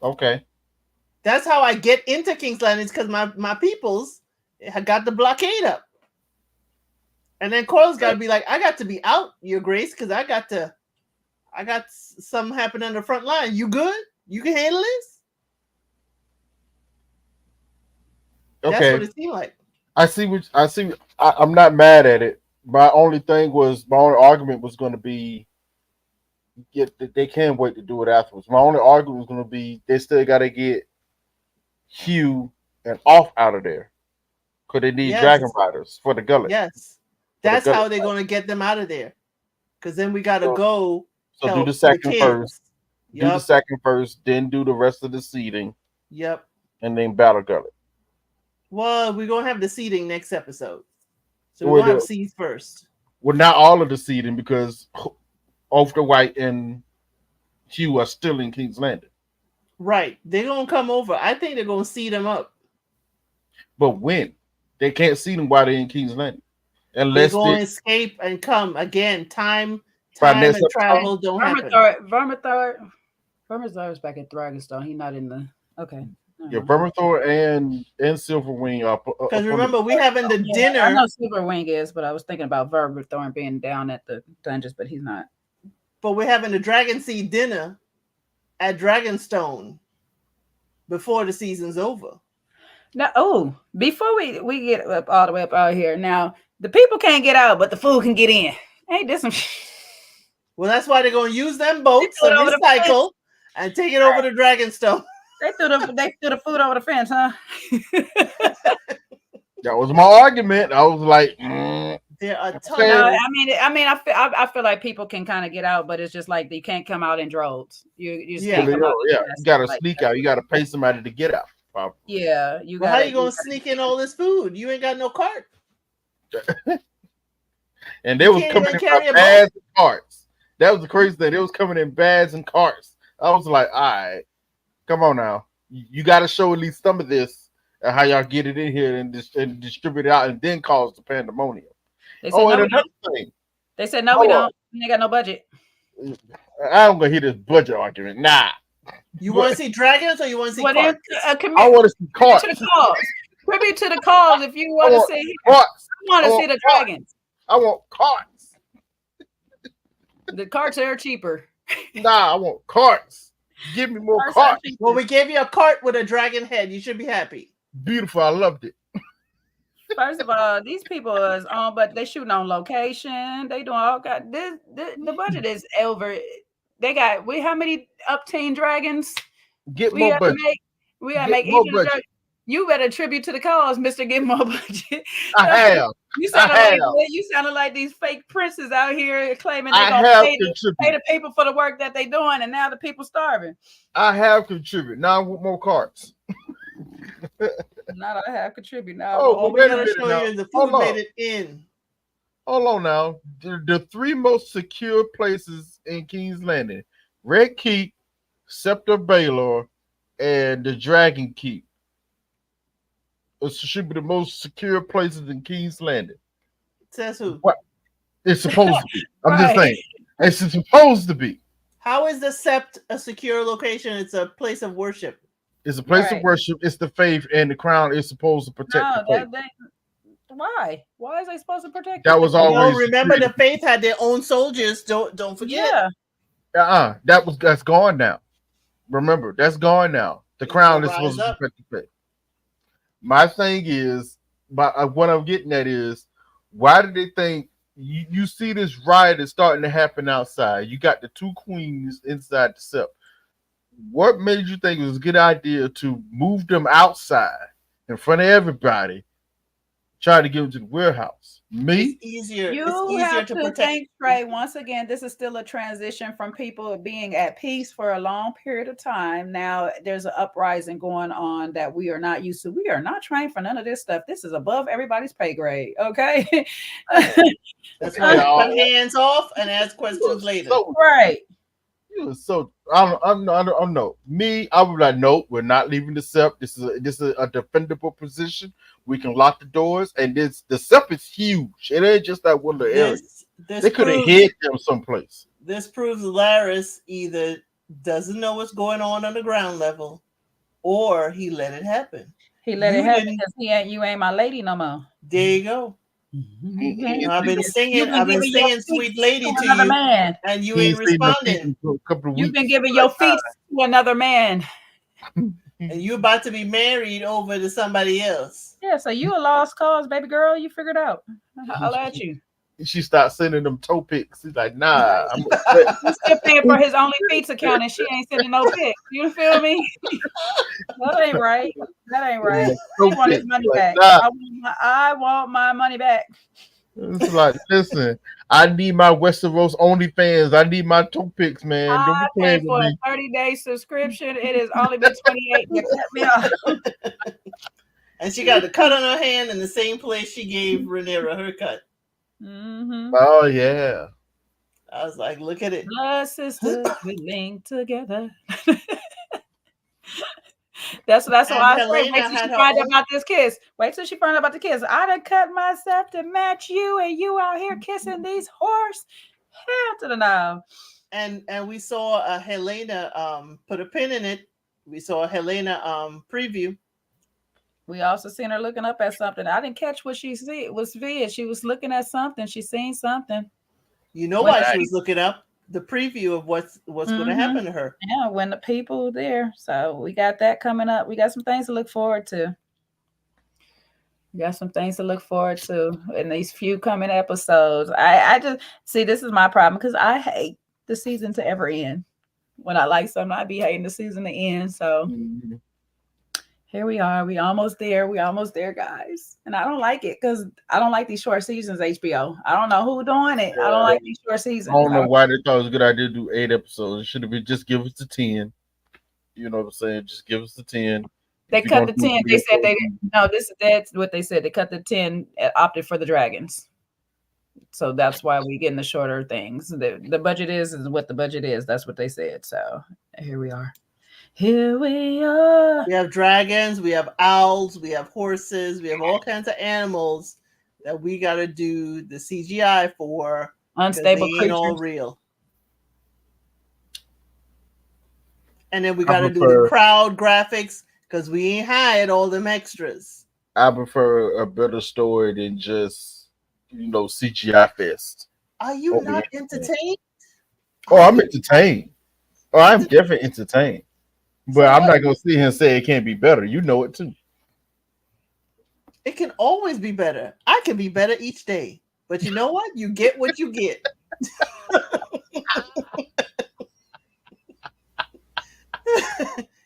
Okay. That's how I get into King's Landing, because my peoples had got the blockade up. And then Coil's got to be like, I got to be out, Your Grace, because I got something happen on the front line. You good? You can handle this? Okay. That's what it seemed like. I'm not mad at it. My only argument was going to be, they can't wait to do it afterwards. My only argument was going to be they still got to get Hugh and Off out of there because they need Dragon Riders for the gullet. Yes, that's how they're going to get them out of there. Because then we got to go. So do the second first. Do the second first, then do the rest of the seeding. Yep. And then battle gullet. Well, we're going to have the seeding next episode. So we'll have seeds first. Well, not all of the seeding, because Off the White and Hugh are still in King's Landing. Right. They're going to come over. I think they're going to seed them up. But when? They can't seed them while they're in King's Landing. Unless they're going to escape and come. Again, time and travel don't happen. Vermithor is back at Dragonstone. He's not in the... Okay. Yeah, Vermithor and Silverwing are... Because remember, we having the dinner... I know Silverwing is, but I was thinking about Vermithor being down at the dungeons, but he's not. But we're having the Dragon Seed dinner at Dragonstone before the season's over. Now, before we get up all the way up out here, now the people can't get out, but the food can get in. Ain't this some? Well, that's why they're going to use them boats and recycle and take it over to Dragonstone. They threw the food over the fence, huh? That was my argument. I was like, there are tons. No, I feel like people can kind of get out, but it's just like you can't come out in droves. You just can't come out. Yeah, you got to sneak out. You got to pay somebody to get out. Probably. Yeah, how you gonna sneak in all this food? You ain't got no cart. And they was coming in bags and carts. That was the crazy thing. They was coming in bags and carts. I was like, all right, come on now. You got to show at least some of this and how y'all get it in here and distribute it out and then cause the pandemonium. And another thing. They said, no, we don't. We ain't got no budget. I'm going to hear this budget argument. Nah. You want to see dragons or you want to see carts? I want to see carts. Tribute to the cause if you want to see carts. I want to see the dragons. I want carts. The carts are cheaper. Nah, I want carts. Give me more carts. Well, we gave you a cart with a dragon head. You should be happy. Beautiful. I loved it. First of all, these people is on, but they shooting on location. They doing all kind. The budget is over. They got how many up-teen dragons? Get more budget. We gotta make each of the. You better tribute to the cause, Mister. Get more budget. I have. You sounded like these fake princes out here claiming they're gonna pay the people for the work that they doing, and now the people starving. I have contributed. Now I want more carts. Not I have contributed. Now we're gonna show you the food made it in. Hold on now. The three most secure places in King's Landing: Red Keep, Scepter Baylor, and the Dragon Keep. It should be the most secure places in King's Landing. Says who? What? It's supposed to be. I'm just saying. It's supposed to be. How is the Sept a secure location? It's a place of worship. It's a place of worship. It's the faith, and the crown is supposed to protect the faith. Why? Why is they supposed to protect? That was always. Remember, the faith had their own soldiers. Don't forget. Yeah. That's gone now. Remember, that's gone now. The crown is supposed to protect the faith. My thing is, what I'm getting at is, why did they think you see this riot is starting to happen outside? You got the two queens inside the cell. What made you think it was a good idea to move them outside in front of everybody trying to give him to the warehouse. Me? It's easier. It's You easier have to to protect. think, Trey. Once again, this is still a transition from people being at peace for a long period of time. Now there's an uprising going on that we are not used to. We are not trained for none of this stuff. This is above everybody's pay grade. Okay. That's why you cut hands off and ask questions later. So, Right. so I'm no me. I would like, no, we're not leaving the SEP. This is a defendable position. We can lock the doors, and the SEP is huge. It ain't just that one little area. They could have hid them someplace. This proves Laris either doesn't know what's going on the ground level, or he let it happen. He let it happen because you ain't my lady no more. There you go. I've been singing "Sweet Lady" to another you, man, and you ain't responding. You've been giving your feet to another man, and you about to be married over to somebody else. Yeah, so you a lost cause, baby girl. You figured out. I'll at you. She starts sending them toe pics. He's like, nah. He's still paying for his OnlyFeeds account, and she ain't sending no pics. You feel me? That ain't right. That ain't right. He want his money back. Nah. I want my money back. It's like, listen, I need my Westeros OnlyFans. I need my toe pics, man. I paid for a 30-day subscription. It has only been 28. You cut me off. And she got the cut on her hand in the same place she gave Rhaenyra her cut. Mm-hmm. Oh yeah. I was like, look at it. Blood sisters, we link together. That's what I said. Wait till she find out about this kiss. Wait till she find out about the kiss. I done cut myself to match you, and you out here kissing these horse. Hell to the no. And we saw a Helena put a pin in it. We saw a Helena preview. We also seen her looking up at something. I didn't catch what she see. It was vid. She was looking at something. She seen something. You know why she was looking up? The preview of what's going to happen to her. Yeah, when the people were there. So we got that coming up. We got some things to look forward to. We got some things to look forward to in these few coming episodes. I just see, this is my problem because I hate the season to ever end. When I like something, I be hating the season to end. So here we are. We almost there. We almost there, guys. And I don't like it because I don't like these short seasons, HBO. I don't know who's doing it. I don't like these short seasons. I don't know why they thought it was a good idea to do 8 episodes. It should have been just give us the 10. You know what I'm saying? Just give us the 10. They cut the 10. They said that's what they said. They cut the 10 and opted for the dragons. So that's why we're getting the shorter things. The budget is what the budget is. That's what they said. So here we are. Here we are. We have dragons, we have owls, we have horses, we have all kinds of animals that we got to do the CGI for. Unstable creatures. All real. And then we got to do the crowd graphics because we ain't hired all them extras. I prefer a better story than just, CGI fest. Are you not entertained? Oh, I'm entertained. Oh, I'm definitely entertained. But I'm not going to sit here and say it can't be better. You know it too. It can always be better. I can be better each day. But you know what? You get what you get.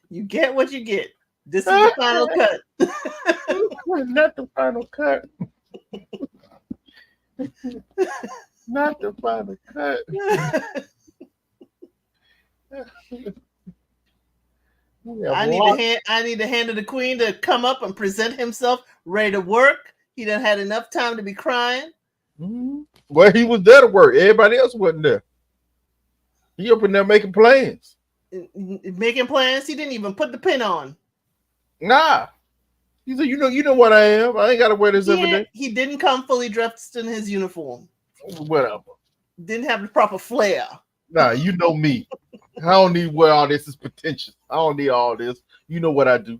You get what you get. This is the final cut. Not the final cut. Not the final cut. I need the hand of the queen to come up and present himself ready to work. He done had enough time to be crying. Mm-hmm. Well, he was there to work. Everybody else wasn't there. He up in there making plans. Making plans? He didn't even put the pin on. Nah. He said, you know what I am. I ain't got to wear this every day. He didn't come fully dressed in his uniform. Whatever. Didn't have the proper flair. Nah, you know me. I don't need where all this is pretentious. I don't need all this. You know what I do.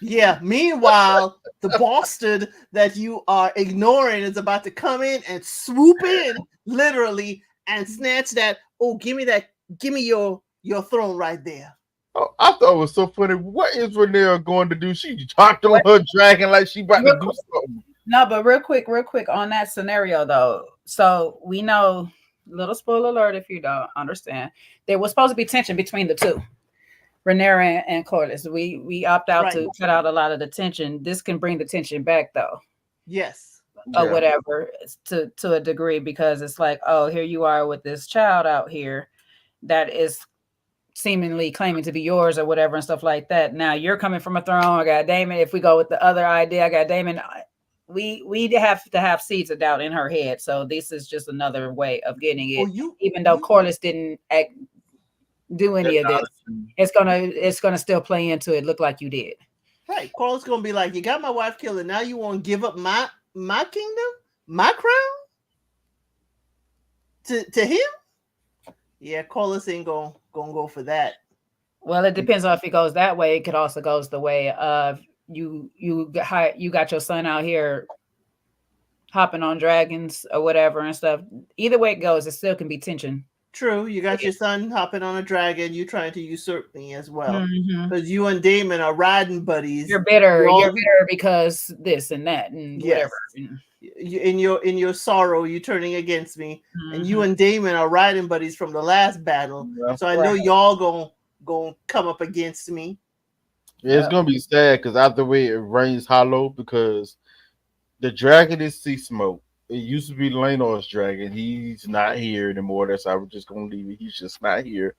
Yeah. Meanwhile, the bastard that you are ignoring is about to come in and swoop in, literally, and snatch that. Oh, give me that. Give me your throne right there. Oh, I thought it was so funny. What is Rhaenyra going to do? She hopped on her dragon like she about to do something. No, but real quick on that scenario though. So we know, little spoiler alert if you don't understand, there was supposed to be tension between the two, Rhaenyra and Corlys. We opt out to cut out a lot of the tension. This can bring the tension back though. Yes. or Yeah. whatever to a degree, because it's like, oh, here you are with this child out here that is seemingly claiming to be yours or whatever and stuff like that. Now you're coming from a throne. I got Damon. If we go with the other idea, I got Damon. We have to have seeds of doubt in her head. So this is just another way of getting it. Even though Corliss didn't do any of this, it's gonna still play into it. Look like you did. Right. Corliss gonna be like, you got my wife killed, and now you want to give up my kingdom, my crown to him? Yeah, Corliss ain't gonna go for that. Well, it depends on if it goes that way. It could also goes the way of you got your son out here hopping on dragons or whatever and stuff. Either way it goes, it still can be tension. True, you got your son hopping on a dragon. You trying to usurp me as well, Mhm. because you and Damon are riding buddies. You're bitter. You're bitter because this and that and Yes. whatever. In your sorrow, you turning against me, and you Mhm. and Damon are riding buddies from the last battle. Yeah. So I know y'all gonna come up against me. Yeah, it's gonna be sad because either way it rains hollow, because the dragon is Sea Smoke. It used to be Lanor's dragon. He's not here anymore. That's how we're just gonna leave it. He's just not here.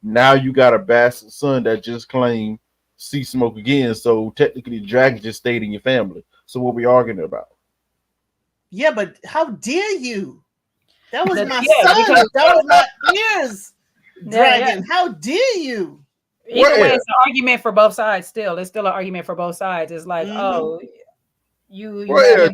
Now you got a bastard son that just claimed Sea Smoke again. So technically, the dragon just stayed in your family. So what we arguing about? Yeah, but how dare you? That was my Yeah, son. because- That was my ears. Dragon. Yeah. How dare you? Either way, it's an argument for both sides. Still, it's still an argument for both sides. It's like, Mhm. oh, you younger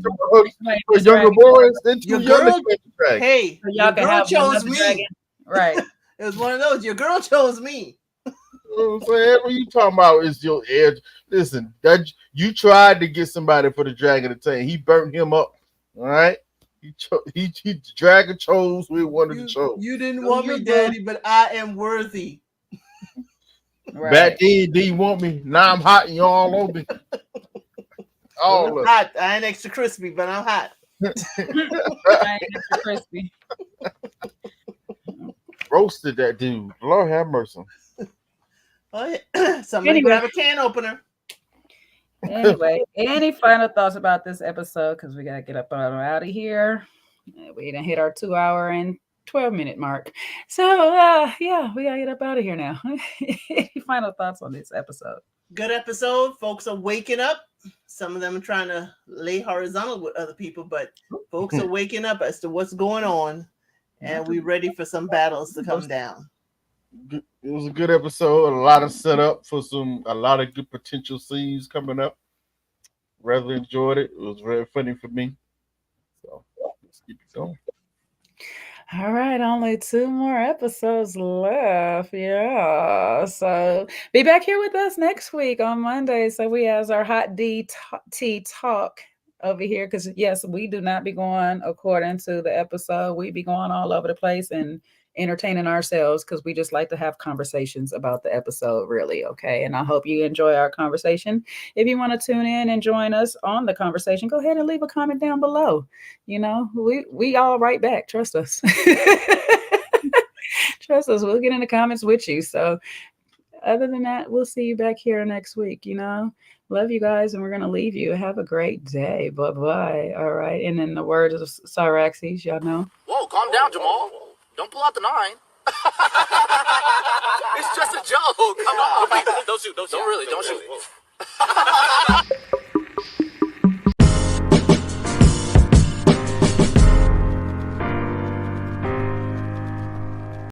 boys, then Your too young girl- to catch the dragon. Hey, So y'all your can girl have chose another me. dragon. Right. It was one of those. Your girl chose me. You know what I'm saying? What you talking about is your edge. Listen, that you tried to get somebody for the dragon to tame. He burnt him up. All right. The dragon chose we wanted to chose. You didn't So want you're me, Daddy, but I am worthy. Right. Back then, did you want me? Now I'm hot and you all over me. All I'm of hot. I ain't extra crispy, but I'm hot. I ain't extra crispy. roasted that dude. Lord have mercy. Oh, yeah. Somebody Anyway. grab a can opener. Anyway, any final thoughts about this episode? Because we gotta get up out of here. We done hit our 2 hour and 12-minute mark. So yeah, we gotta get up out of here now. Any final thoughts on this episode? Good episode. Folks are waking up. Some of them are trying to lay horizontal with other people, but folks are waking up as to what's going on, and we ready for some battles to come down. It was a good episode. A lot of setup for a lot of good potential scenes coming up. Rather enjoyed it. It was very funny for me. So let's keep it going. All right, only 2 more episodes left. Yeah. So be back here with us next week on Monday. So we have our hot tea talk over here. Because yes, we do not be going according to the episode. We be going all over the place and entertaining ourselves, because we just like to have conversations about the episode, really. Okay. And I hope you enjoy our conversation. If you want to tune in and join us on the conversation, go ahead and leave a comment down below. You know, we all right back. Trust us. Trust us. We'll get in the comments with you. So other than that, we'll see you back here next week. You know, love you guys, and we're going to leave you. Have a great day. Bye-bye. All right. And in the words of Cyraxes, y'all know. Whoa, calm down, Jamal. Don't pull out the 9. It's just a joke. Come on. Don't shoot. Don't really. Don't shoot.